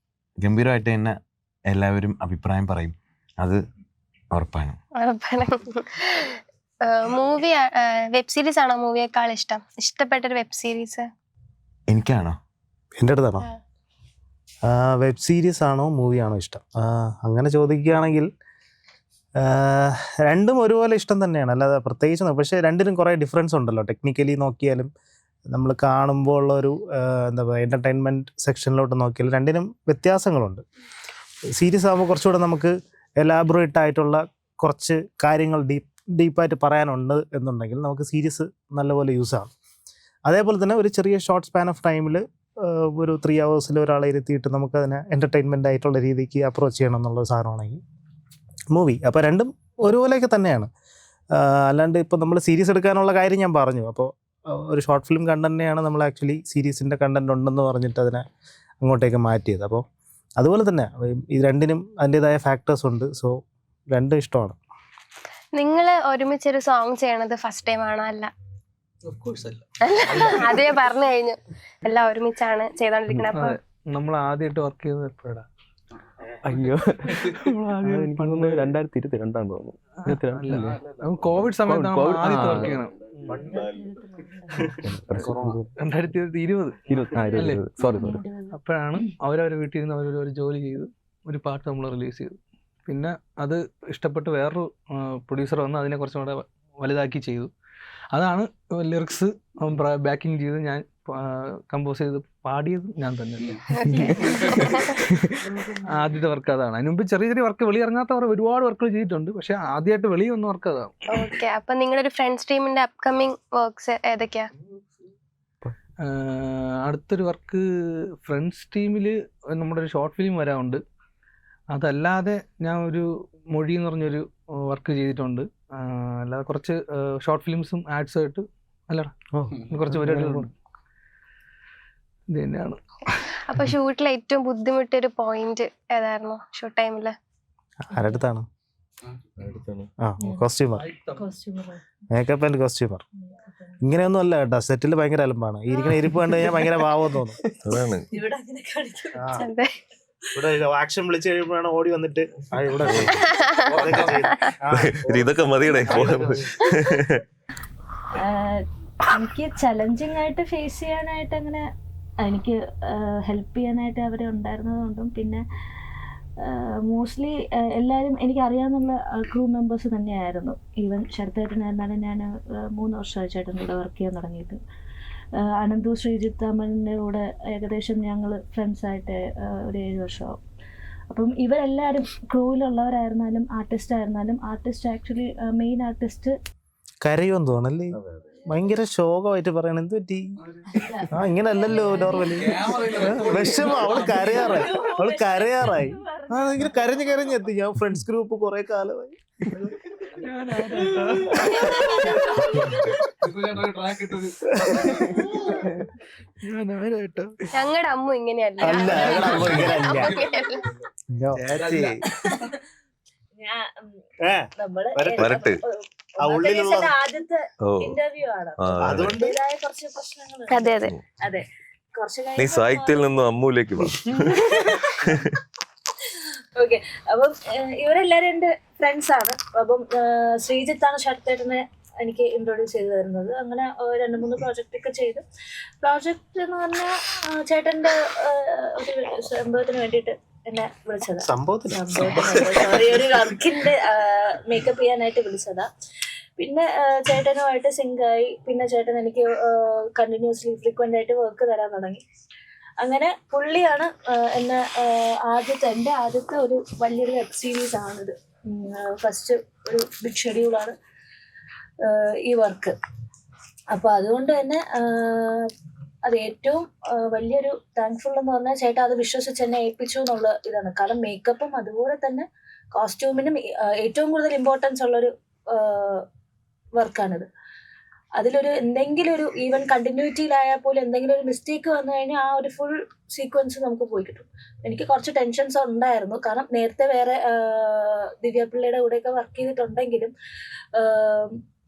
ഗംഭീരമായിട്ട് തന്നെ എല്ലാവരും അഭിപ്രായം പറയും. അത് ഉറപ്പാണ്. മൂവി വെബ് സീരീസ് ആണോ മൂവിയേക്കാൾ ഇഷ്ടപ്പെട്ടൊരു വെബ് സീരീസ്? എനിക്കാണോ? എൻ്റെ അടുത്താണോ? വെബ് സീരീസ് ആണോ മൂവിയാണോ ഇഷ്ടം? അങ്ങനെ ചോദിക്കുകയാണെങ്കിൽ രണ്ടും ഒരുപോലെ ഇഷ്ടം തന്നെയാണ്, അല്ലാതെ പ്രത്യേകിച്ച്. പക്ഷേ രണ്ടിനും കുറേ ഡിഫറൻസ് ഉണ്ടല്ലോ. ടെക്നിക്കലി നോക്കിയാലും നമ്മൾ കാണുമ്പോൾ ഉള്ളൊരു എന്താ പറയുക, എൻ്റർടൈൻമെൻറ്റ് സെക്ഷനിലോട്ട് നോക്കിയാലും രണ്ടിനും വ്യത്യാസങ്ങളുണ്ട്. സീരീസ് ആകുമ്പോൾ കുറച്ചുകൂടെ നമുക്ക് എലാബറേറ്റ് ആയിട്ടുള്ള കുറച്ച് കാര്യങ്ങൾ ഡീപ്പായിട്ട് പറയാനുണ്ട് എന്നുണ്ടെങ്കിൽ നമുക്ക് സീരീസ് നല്ലപോലെ യൂസാണ്. അതേപോലെ തന്നെ ഒരു ചെറിയ ഷോർട്ട് സ്പാൻ ഓഫ് ടൈമിൽ ഒരു 3 hours ഒരാളെ ഇരുത്തിയിട്ട് നമുക്കതിനെ എൻ്റർടൈൻമെൻ്റ് ആയിട്ടുള്ള രീതിക്ക് അപ്രോച്ച് ചെയ്യണം എന്നുള്ള സാധനമാണെങ്കിൽ മൂവി. അപ്പോൾ രണ്ടും ഒരുപോലെയൊക്കെ തന്നെയാണ്. അല്ലാണ്ട് ഇപ്പോൾ നമ്മൾ സീരീസ് എടുക്കാനുള്ള കാര്യം ഞാൻ പറഞ്ഞു. അപ്പോൾ ഒരു ഷോർട്ട് ഫിലിം കണ്ടന്റിനെയാണ് നമ്മൾ ആക്ച്വലി സീരീസിൻ്റെ കണ്ടന്റ് ഉണ്ടെന്ന് പറഞ്ഞിട്ട് അതിനെ അങ്ങോട്ടേക്ക് മാറ്റിയത്. അപ്പോൾ അതുപോലെ തന്നെ ഈ രണ്ടിനും അതിൻ്റെതായ ഫാക്ടേഴ്സ് ഉണ്ട്. സോ രണ്ടും ഇഷ്ടമാണ്. നിങ്ങൾ ഒരുമിച്ചൊരു സോങ് ചെയ്യണത് ഫസ്റ്റ് ടൈം ആണോ? അല്ല, അത് ഞാൻ പറഞ്ഞു കഴിഞ്ഞു. എല്ലാം ഒരുമിച്ചാണ് ചെയ്തോണ്ടിരിക്കുന്നത്. അപ്പൊ നമ്മൾ ആദ്യമായിട്ട് വർക്ക് ചെയ്തത് എപ്പോഴാ? അയ്യോ, 2022 തോന്നുന്നു. കോവിഡ് സമയത്താണ് ആദ്യത്തെ വർക്ക് ചെയ്യണം. 2020 സോറി. അപ്പോഴാണ് അവരവരെ വീട്ടിൽ നിന്ന് അവരൊരു ജോലി ചെയ്ത് ഒരു പാട്ട് നമ്മൾ റിലീസ് ചെയ്തു. പിന്നെ അത് ഇഷ്ടപ്പെട്ട് വേറൊരു പ്രൊഡ്യൂസർ വന്ന് അതിനെ കുറച്ചും കൂടെ വലുതാക്കി ചെയ്തു. അതാണ് ലിറിക്സ് ബാക്കിങ് ചെയ്ത് ഞാൻ കമ്പോസ് ചെയ്ത് പാടിയത് ഞാൻ തന്നെ. ആദ്യത്തെ വർക്ക് അതാണ്. അതിന് മുമ്പ് ചെറിയ ചെറിയ വർക്ക്, വെളിയിറങ്ങാത്ത ഒരുപാട് വർക്കുകൾ ചെയ്തിട്ടുണ്ട്. പക്ഷെ ആദ്യമായിട്ട് വെളിയിൽ വന്ന വർക്ക് അതാണ്. ഓക്കെ, അപ്പൊ നിങ്ങളുടെ ഫ്രണ്ട്സ് ടീമിന്റെ അപ്കമിങ് വർക്ക്സ് ഏതൊക്കെയാ? അടുത്തൊരു വർക്ക് ഫ്രണ്ട്സ് ടീമിൽ നമ്മുടെ ഒരു ഷോർട്ട് ഫിലിം വരാറുണ്ട്. അതല്ലാതെ ഞാൻ ഒരു മൊഴി എന്ന് പറഞ്ഞൊരു വർക്ക് ചെയ്തിട്ടുണ്ട്. അല്ലാതെ കുറച്ച് ഷോർട്ട് ഫിലിംസും ആഡ്സും ആയിട്ട് അല്ലടാ കുറച്ച് പരിപാടികളുണ്ട്. ഇത് തന്നെയാണ്. അപ്പൊ ഷൂട്ടിൽ ഏറ്റവും ബുദ്ധിമുട്ടൊരു പോയിന്റ് ഏതായിരുന്നു ഷൂട്ട് ടൈമില്? ആരടുത്താണ്? Costumer, makeup and costumer. ഇങ്ങനെയൊന്നും അല്ല കേട്ടോ, സെറ്റിൽ ഭയങ്കര അലമ്പാണ്. ഇരിക്കുന്ന ഇരിപ്പ് കണ്ടു കഴിഞ്ഞാൽ ഭയങ്കര ഭാവം തോന്നും. അതാണ് ഇവിടെ ആക്ഷൻ വിളിച്ചു കഴിയുമ്പോഴാണ് ഓടി വന്നിട്ട് ഇവിടെ ഇതൊക്കെ മതിയുടെ. എനിക്ക് ചലഞ്ചിങ് ആയിട്ട് ഫേസ് ചെയ്യാനായിട്ട് അങ്ങനെ എനിക്ക് ഹെൽപ്പ് ചെയ്യാനായിട്ട് അവർ ഉണ്ടായിരുന്നതുകൊണ്ടും പിന്നെ മോസ്റ്റ്ലി എല്ലാവരും എനിക്ക് അറിയാവുന്ന ക്രൂ മെമ്പേഴ്സ് തന്നെയായിരുന്നു. ഈവൻ ശരത്തേട്ടനായിരുന്നാലും ഞാൻ 3 വർഷമായി ചേട്ടൻ്റെ കൂടെ വർക്ക് ചെയ്യാൻ തുടങ്ങിയിട്ട്. അനന്തു, ശ്രീജിത്ത്, അമലിൻ്റെ കൂടെ ഏകദേശം ഞങ്ങൾ ഫ്രണ്ട്സായിട്ട് ഒരു 7 വർഷമാവും. അപ്പം ഇവരെല്ലാവരും ക്രൂവിലുള്ളവരായിരുന്നാലും ആർട്ടിസ്റ്റ് ആയിരുന്നാലും, ആർട്ടിസ്റ്റ് ആക്ച്വലി മെയിൻ ആർട്ടിസ്റ്റ് കരയുമെന്ന് തോന്നല്ലേ, ഭയങ്കര ശോകമായിട്ട് പറയണ എന്ത് പറ്റി? ഇങ്ങനെ അല്ലല്ലോ നോർമലി. വിഷമം, അവള് കരയാറായി. ഇങ്ങനെ കരഞ്ഞ് എത്തി. ഞാൻ ഫ്രണ്ട്സ് ഗ്രൂപ്പ് കുറെ കാലമായി. ട്രാക്ക് ഇട്ടത് ഞങ്ങളുടെ അമ്മ ഇങ്ങനെയല്ല. അല്ല, ഞങ്ങളുടെ അമ്മ ഇങ്ങനെയല്ല. അമ്മ ഇങ്ങനെയല്ല. നമ്മള് വരട്ടെ. ആ ഉള്ളിലുള്ള ആദ്യത്തെ ഓ ഇന്റർവ്യൂ ആണ്. ആ, അതുകൊണ്ട് അതിന്റേതായ കുറച്ച് പ്രശ്നങ്ങളുണ്ട്. അതെ അതെ. അതെ, കുറച്ച് നീ സാഹിത്യത്തിൽ നിന്നും അമ്മുവിലേക്ക് വാ. ഓക്കെ. അപ്പം ഇവരെല്ലാരും എന്റെ ഫ്രണ്ട്സ് ആണ്. അപ്പം ശ്രീജിത്താണ് ശരത്തേട്ടനെ എനിക്ക് ഇൻട്രൊഡ്യൂസ് ചെയ്തു തരുന്നത്. അങ്ങനെ 2-3 പ്രോജക്റ്റ് ഒക്കെ ചെയ്തു. പ്രോജക്റ്റ് എന്ന് പറഞ്ഞാൽ ചേട്ടന്റെ ഒരു സംഭവത്തിന് വേണ്ടിയിട്ട് എന്നെ വിളിച്ചതാ. സോറി, ഒരു വർക്കിന്റെ മേക്കപ്പ് ചെയ്യാനായിട്ട് വിളിച്ചതാ. പിന്നെ ചേട്ടനുമായിട്ട് സിങ്കായി. പിന്നെ ചേട്ടൻ എനിക്ക് കണ്ടിന്യൂസ്ലി ഫ്രീക്വന്റ് ആയിട്ട് വർക്ക് തരാൻ തുടങ്ങി. അങ്ങനെ പുള്ളിയാണ് എന്നെ എൻ്റെ ആദ്യത്തെ ഒരു വലിയൊരു വെബ് സീരീസ് ആണിത്. ഫസ്റ്റ് ഒരു ബിഗ് ഷെഡ്യൂളാണ് ഈ വർക്ക്. അപ്പോൾ അതുകൊണ്ട് തന്നെ അത് ഏറ്റവും വലിയൊരു താങ്ക്ഫുൾ എന്ന് പറഞ്ഞാൽ ചേട്ടാ അത് വിശ്വസിച്ച് എന്നെ ഏൽപ്പിച്ചു എന്നുള്ള ഇതാണ്. കാരണം മേക്കപ്പും അതുപോലെ തന്നെ കോസ്റ്റ്യൂമിനും ഏറ്റവും കൂടുതൽ ഇമ്പോർട്ടൻസ് ഉള്ളൊരു വർക്കാണിത്. അതിലൊരു എന്തെങ്കിലും ഒരു ഈവൻ കണ്ടിന്യൂറ്റിയിലായാൽ പോലും എന്തെങ്കിലും ഒരു മിസ്റ്റേക്ക് വന്നു കഴിഞ്ഞാൽ ആ ഒരു ഫുൾ സീക്വൻസ് നമുക്ക് പോയി കിട്ടും. എനിക്ക് കുറച്ച് ടെൻഷൻസ് ഉണ്ടായിരുന്നു. കാരണം നേരത്തെ വേറെ ദിവ്യപിള്ളയുടെ കൂടെയൊക്കെ വർക്ക് ചെയ്തിട്ടുണ്ടെങ്കിലും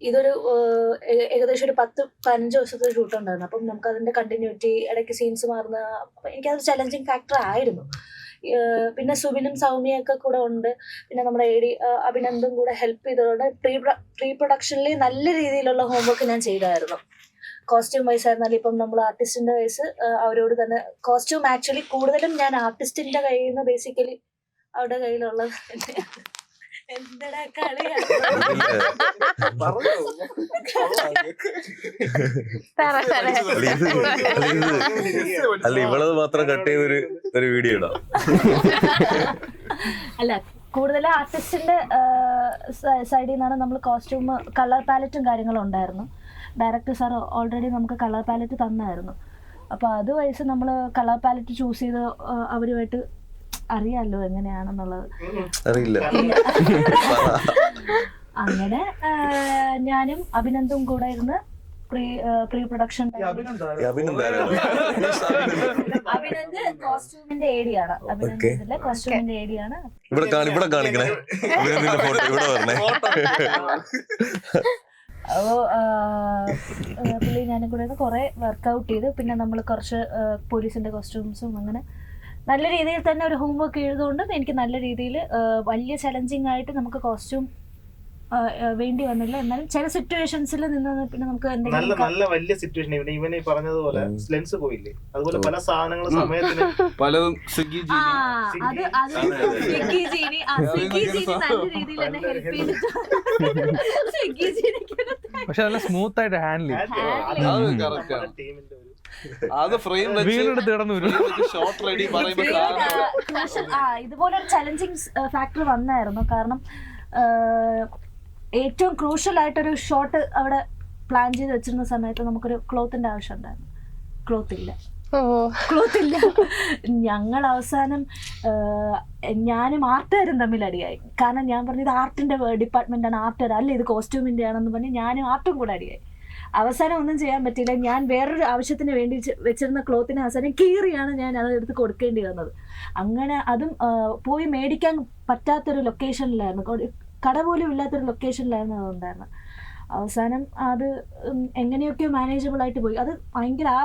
ഇതൊരു ഏകദേശം ഒരു 10-15 ദിവസത്തെ ഷൂട്ട് ഉണ്ടായിരുന്നു. അപ്പം നമുക്ക് അതിന്റെ കണ്ടിന്യൂറ്റി, ഇടയ്ക്ക് സീൻസ് മാറുന്ന, അപ്പം എനിക്കത് ചലഞ്ചിങ് ഫാക്ടർ ആയിരുന്നു. പിന്നെ സുബിനും സൗമ്യയൊക്കെ കൂടെ ഉണ്ട്. പിന്നെ നമ്മുടെ അഭിനന്ദും കൂടെ ഹെൽപ്പ് ചെയ്തതുകൊണ്ട് പ്രീ പ്രൊഡക്ഷനിൽ നല്ല രീതിയിലുള്ള ഹോംവർക്ക് ഞാൻ ചെയ്തായിരുന്നു. കോസ്റ്റ്യൂം വൈസ് ആയിരുന്നാലും ഇപ്പം നമ്മൾ ആർട്ടിസ്റ്റിന്റെ വൈസ് അവരോട് തന്നെ കോസ്റ്റ്യൂം ആക്ച്വലി കൂടുതലും ഞാൻ ആർട്ടിസ്റ്റിന്റെ കയ്യിൽ നിന്ന് ബേസിക്കലി അവരുടെ കയ്യിലുള്ളത് എന്തടാ കളിയാണ്. അല്ല, ഇവളത് മാത്രം കട്ട് ചെയ്തൊരു വീഡിയോ ഇടാം. അല്ല, കൂടുതൽ ആർട്ടിസ്റ്റിന്റെ സൈഡിൽ നിന്നാണ് നമ്മൾ കോസ്റ്റ്യൂം, കളർ പാലറ്റും കാര്യങ്ങളും ഉണ്ടായിരുന്നു. ഡയറക്ടർ സാർ ഓൾറെഡി നമുക്ക് കളർ പാലറ്റ് തന്നായിരുന്നു. അപ്പോൾ അത് വൈസ് നമ്മൾ കളർ പാലറ്റ് ചൂസ് ചെയ്ത് അവരുമായിട്ട് അറിയാമല്ലോ എങ്ങനെയാണെന്നുള്ളത്. അറിയില്ല. അങ്ങനെ ഞാനും അഭിനന്ദും കൂടെ ഇരുന്ന് പ്രീ പ്രൊഡക്ഷൻ അഭിനന്ദ് കോസ്റ്റ്യൂമിന്റെ ഏരിയാണ്. അഭിനന്ദിന്റെ കോസ്റ്റ്യൂമിന്റെ ഏരിയാണ്. ഇവിടെ കാണിക്കണേ. ഫോട്ടോ ഇവിടെ വരണേ. അപ്പോൾ പുള്ളി ഞാനും കൂടെ കുറെ വർക്കൗട്ട് ചെയ്ത് പിന്നെ നമ്മൾ കുറച്ച് പോലീസിന്റെ കോസ്റ്റ്യൂംസും അങ്ങനെ നല്ല രീതിയിൽ തന്നെ ഒരു ഹോംവർക്ക് ചെയ്തതുകൊണ്ട് എനിക്ക് നല്ല രീതിയിൽ വലിയ ചലഞ്ചിങ് ആയിട്ട് നമുക്ക് കോസ്റ്റ്യൂം വേണ്ടി വന്നില്ല. എന്നാലും ചില സിറ്റുവേഷൻസിൽ നിന്ന് പിന്നെ നമുക്ക് നല്ല വലിയ സിറ്റുവേഷൻ ഇവന് പറഞ്ഞതുപോലെ ലെൻസ് പോയില്ലേ, അതുപോലെ പല സാധനങ്ങളും സമയത്തിന് പലതും പക്ഷെ നല്ല സ്മൂത്ത് ആയിട്ട് ഹാൻഡിൽ ടീമിന്റെ ഒരു അത് ഫ്രെയിം വീടെടുത്ത് കിടന്നു ഷോട്ട് റെഡി പറയുമ്പോ ഇതുപോലൊരു ചലഞ്ചിങ് ഫാക്ടർ വന്നായിരുന്നു. കാരണം ഏറ്റവും ക്രൂഷ്യൽ ആയിട്ടൊരു ഷോട്ട് അവിടെ പ്ലാൻ ചെയ്ത് വെച്ചിരുന്ന സമയത്ത് നമുക്കൊരു ക്ലോത്തിന്റെ ആവശ്യം ഉണ്ടായിരുന്നു. ക്ലോത്ത് ഇല്ല. ഞങ്ങൾ അവസാനം ഞാനും ആർട്ടുകാരും തമ്മിൽ അടിയായി. കാരണം ഞാൻ പറഞ്ഞത് ആർട്ടിന്റെ ഡിപ്പാർട്ട്മെന്റ് ആണ്, ആർട്ടുകാർ അല്ല ഇത് കോസ്റ്റ്യൂമിന്റെ ആണെന്ന് പറഞ്ഞ് ഞാനും ആർട്ടും കൂടെ അടിയായി. അവസാനം ഒന്നും ചെയ്യാൻ പറ്റില്ല. ഞാൻ വേറൊരു ആവശ്യത്തിന് വേണ്ടി വെച്ചിരുന്ന ക്ലോത്തിന് അവസാനം കീറിയാണ് ഞാൻ അത് എടുത്ത് കൊടുക്കേണ്ടി വന്നത്. അങ്ങനെ അതും പോയി മേടിക്കാൻ പറ്റാത്തൊരു ലൊക്കേഷനിലായിരുന്നു, കട പോലും ഇല്ലാത്തൊരു ലൊക്കേഷനിലായിരുന്നു അതുണ്ടായിരുന്നത്. അവസാനം അത് എങ്ങനെയൊക്കെയോ മാനേജബിൾ ആയിട്ട് പോയി. അത് ഭയങ്കര ആ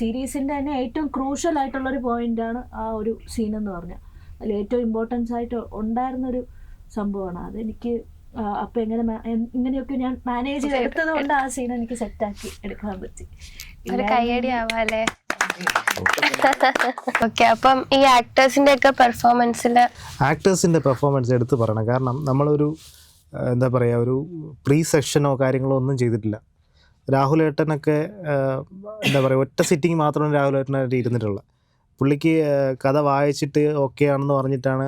സീരീസിൻ്റെ തന്നെ ഏറ്റവും ക്രൂഷ്യൽ ആയിട്ടുള്ളൊരു പോയിന്റാണ് ആ ഒരു സീൻ എന്ന് പറഞ്ഞാൽ. അതിൽ ഏറ്റവും ഇമ്പോർട്ടൻസ് ആയിട്ട് ഉണ്ടായിരുന്നൊരു സംഭവമാണ് അതെനിക്ക്. അപ്പം ഇങ്ങനെയൊക്കെ ഞാൻ മാനേജ് ചെയ്ത് എടുത്തത് കൊണ്ട് ആ സീൻ എനിക്ക് സെറ്റാക്കി എടുക്കാൻ പറ്റി. കയ്യടി ആവാല്ലേ. ഓക്കെ, അപ്പം ഈ ആക്ടേഴ്സിന്റെ പെർഫോമൻസ് എടുത്ത് പറയണം. കാരണം നമ്മളൊരു എന്താ പറയുക, ഒരു പ്രീ സെഷനോ കാര്യങ്ങളോ ഒന്നും ചെയ്തിട്ടില്ല. രാഹുലേട്ടനൊക്കെ എന്താ പറയുക, ഒറ്റ സിറ്റിംഗ് മാത്രമാണ് രാഹുലേട്ടനായിട്ട് ഇരുന്നിട്ടുള്ളത്. പുള്ളിക്ക് കഥ വായിച്ചിട്ട് ഓക്കെ ആണെന്ന് പറഞ്ഞിട്ടാണ്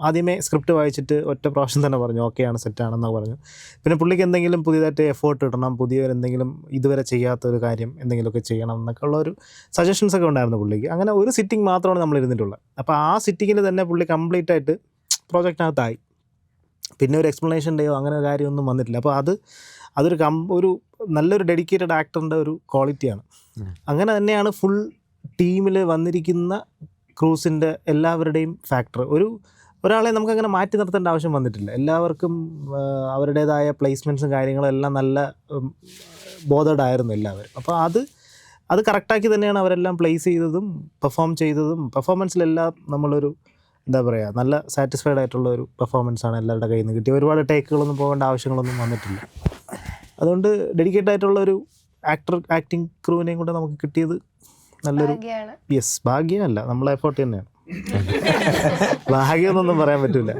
ആദ്യമേ സ്ക്രിപ്റ്റ് വായിച്ചിട്ട് ഒറ്റ പ്രാവശ്യം തന്നെ പറഞ്ഞു ഓക്കെയാണ്, സെറ്റാണെന്ന് പറഞ്ഞു. പിന്നെ പുള്ളിക്ക് എന്തെങ്കിലും പുതിയതായിട്ട് എഫേർട്ട് ഇടണം, പുതിയ എന്തെങ്കിലും ഇതുവരെ ചെയ്യാത്തൊരു കാര്യം എന്തെങ്കിലുമൊക്കെ ചെയ്യണം എന്നൊക്കെ ഉള്ളൊരു സജഷൻസൊക്കെ ഉണ്ടായിരുന്നു പുള്ളിക്ക്. അങ്ങനെ ഒരു സിറ്റിംഗ് മാത്രമാണ് നമ്മൾ ഇരുന്നിട്ടുള്ളത്. അപ്പോൾ ആ സിറ്റിങ്ങിൽ തന്നെ പുള്ളി കംപ്ലീറ്റ് ആയിട്ട് പ്രോജക്റ്റിനകത്തായി. പിന്നെ ഒരു എക്സ്പ്ലനേഷൻ ഡേയോ അങ്ങനെ കാര്യമൊന്നും വന്നിട്ടില്ല. അപ്പോൾ അതൊരു ഒരു നല്ലൊരു ഡെഡിക്കേറ്റഡ് ആക്ടറിൻ്റെ ഒരു ക്വാളിറ്റിയാണ്. അങ്ങനെ തന്നെയാണ് ഫുൾ ടീമിൽ വന്നിരിക്കുന്ന ക്രൂസിൻ്റെ എല്ലാവരുടെയും ഫാക്ടർ. ഒരാളെ നമുക്കങ്ങനെ മാറ്റി നിർത്തേണ്ട ആവശ്യം വന്നിട്ടില്ല. എല്ലാവർക്കും അവരുടേതായ പ്ലേസ്മെൻറ്റ്സും കാര്യങ്ങളും എല്ലാം നല്ല ബോധേഡായിരുന്നു എല്ലാവരും. അപ്പോൾ അത് കറക്റ്റാക്കി തന്നെയാണ് അവരെല്ലാം പ്ലേസ് ചെയ്തതും പെർഫോം ചെയ്തതും. പെർഫോമൻസിലെല്ലാം നമ്മളൊരു എന്താ പറയുക, നല്ല സാറ്റിസ്ഫൈഡ് ആയിട്ടുള്ള ഒരു പെർഫോമൻസാണ് എല്ലാവരുടെ കയ്യിൽ നിന്ന് കിട്ടിയത്. ഒരുപാട് ടേക്കുകളൊന്നും പോകേണ്ട ആവശ്യങ്ങളൊന്നും വന്നിട്ടില്ല. അതുകൊണ്ട് ഡെഡിക്കേറ്റഡ് ആയിട്ടുള്ള ഒരു ആക്ടിങ് ക്രൂവിനെയും കൂടെ നമുക്ക് കിട്ടിയത് നല്ലൊരു ഭാഗ്യമല്ല, നമ്മളെ എഫേർട്ട് തന്നെയാണ്. ഭാഗ്യമൊന്നും പറയാൻ പറ്റൂല.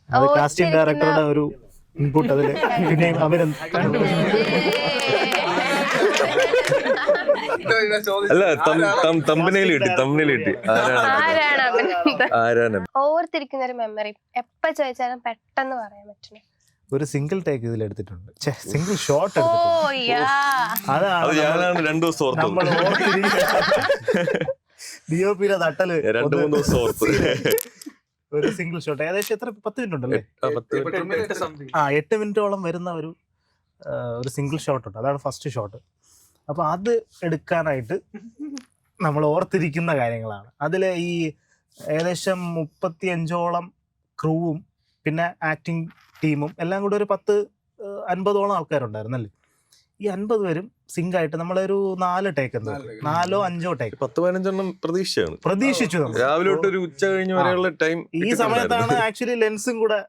അത് കാസ്റ്റിംഗ് ഡയറക്ടറുടെ ഒരു ഇൻപുട്ട് അതിൽ പിന്നെയും അല്ല തമ്പനയിൽ കിട്ടി ആരാണ് ഓർത്തിരിക്കുന്ന ഒരു മെമ്മറി എപ്പോ ചോദിച്ചാലും പെട്ടെന്ന് പറയാൻ പറ്റും. ഒരു സിംഗിൾ ടേക്ക് ഇതിൽ എടുത്തിട്ടുണ്ട്, സിംഗിൾ ഷോട്ട് അത് ഞാനാണ് 2 ദിവസം ഓർത്തത്. DOPയുടെ തട്ടല് 2-3 ദിവസം ഓർത്ത്. ഒരു സിംഗിൾ ഷോട്ട് ഏകദേശം എത്ര 10 മിനിറ്റ് ഉണ്ടല്ലേ? 8 മിനിറ്റോളം വരുന്ന ഒരു സിംഗിൾ ഷോട്ട് ഉണ്ട്. അതാണ് ഫസ്റ്റ് ഷോട്ട്. അപ്പോൾ അത് എടുക്കാനായിട്ട് നമ്മൾ ഓർത്തിരിക്കുന്ന കാര്യങ്ങളാണ്. അതിൽ ഈ ഏകദേശം 35ഓളം ക്രൂവും പിന്നെ ആക്ടിങ് ടീമും എല്ലാം കൂടെ ഒരു 50-ഓളം ആൾക്കാരുണ്ടായിരുന്നല്ലേ. ഈ 50 പേരും സിങ്കായിട്ട് നമ്മളൊരു 4 ടേക്ക് 4-5 ടേക്ക് 10-15 പ്രതീക്ഷിച്ചു നമ്മൾ. രാവിലെ തൊട്ട് ഒരു ഉച്ച കഴിഞ്ഞ് വരെയുള്ള ടൈം. ഈ സമയത്താണ് ആക്ച്വലി ലെൻസും കൂടെ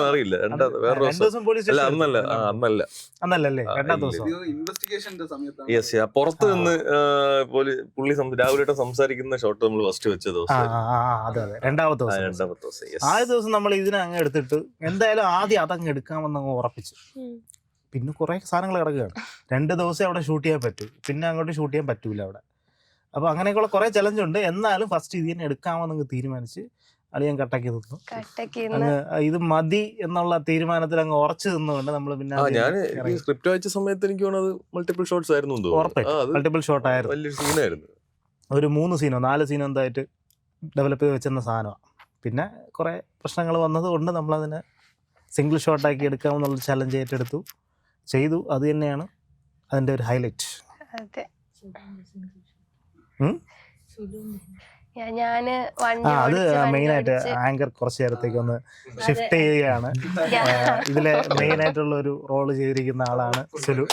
അറിയില്ല. പുറത്ത് നിന്ന് പുള്ളി രാവിലെ സംസാരിക്കുന്ന ഷോട്ട് നമ്മൾ ഫസ്റ്റ് വെച്ച ദിവസം. രണ്ടാമത്തെ ദിവസം ആദ്യ ദിവസം നമ്മൾ ഇതിനെ അങ്ങ് എടുത്തിട്ട് എന്തായാലും ആദ്യം അതങ്ങ് എടുക്കാമെന്ന് അങ്ങ് ഉറപ്പിച്ചു. പിന്നെ കുറെ സാധനങ്ങൾ കിടക്കുകയാണ്. 2 ദിവസം അവിടെ ഷൂട്ട് ചെയ്യാൻ പറ്റൂ, പിന്നെ അങ്ങോട്ട് ഷൂട്ട് ചെയ്യാൻ പറ്റൂല അവിടെ. അപ്പോൾ അങ്ങനെയൊക്കെയുള്ള കുറെ ചലഞ്ചുണ്ട്. എന്നാലും ഫസ്റ്റ് ഇത് തന്നെ എടുക്കാമെന്ന് തീരുമാനിച്ച് അളിയൻ കട്ടാക്കി നിന്നു. ഇത് മതി എന്നുള്ള തീരുമാനത്തിൽ അങ്ങ് ഉറച്ചു നിന്നുകൊണ്ട് നമ്മൾ പിന്നെ ഞാൻ സ്ക്രിപ്റ്റ് വായിച്ച സമയത്ത് എനിക്ക് തോന്നുന്നത് മൾട്ടിപ്പിൾ ഷോട്ട്സ് ആയിരുന്നു. മൾട്ടിപ്പിൾ ഷോട്ട് ആയിരുന്നു. ഒരു 3 സീനോ 4 സീനോ എന്തായിട്ട് ഡെവലപ്പ് ചെയ്ത് വെച്ചിരുന്ന സാധനമാണ്. പിന്നെ കുറേ പ്രശ്നങ്ങൾ വന്നത് കൊണ്ട് നമ്മളതിനെ സിംഗിൾ ഷോട്ടാക്കി എടുക്കാമെന്നുള്ള ചലഞ്ച് ഏറ്റെടുത്തു, ചെയ്തു. അത് തന്നെയാണ് അതിൻ്റെ ഒരു ഹൈലൈറ്റ്. അത് മെയിനായിട്ട് ആങ്കർ കുറച്ച് നേരത്തേക്ക് ഒന്ന് ഷിഫ്റ്റ് ചെയ്യുകയാണ്. ഇതിലെ മെയിൻ ആയിട്ടുള്ള ഒരു റോള് ചെയ്തിരിക്കുന്ന ആളാണ് സുലു.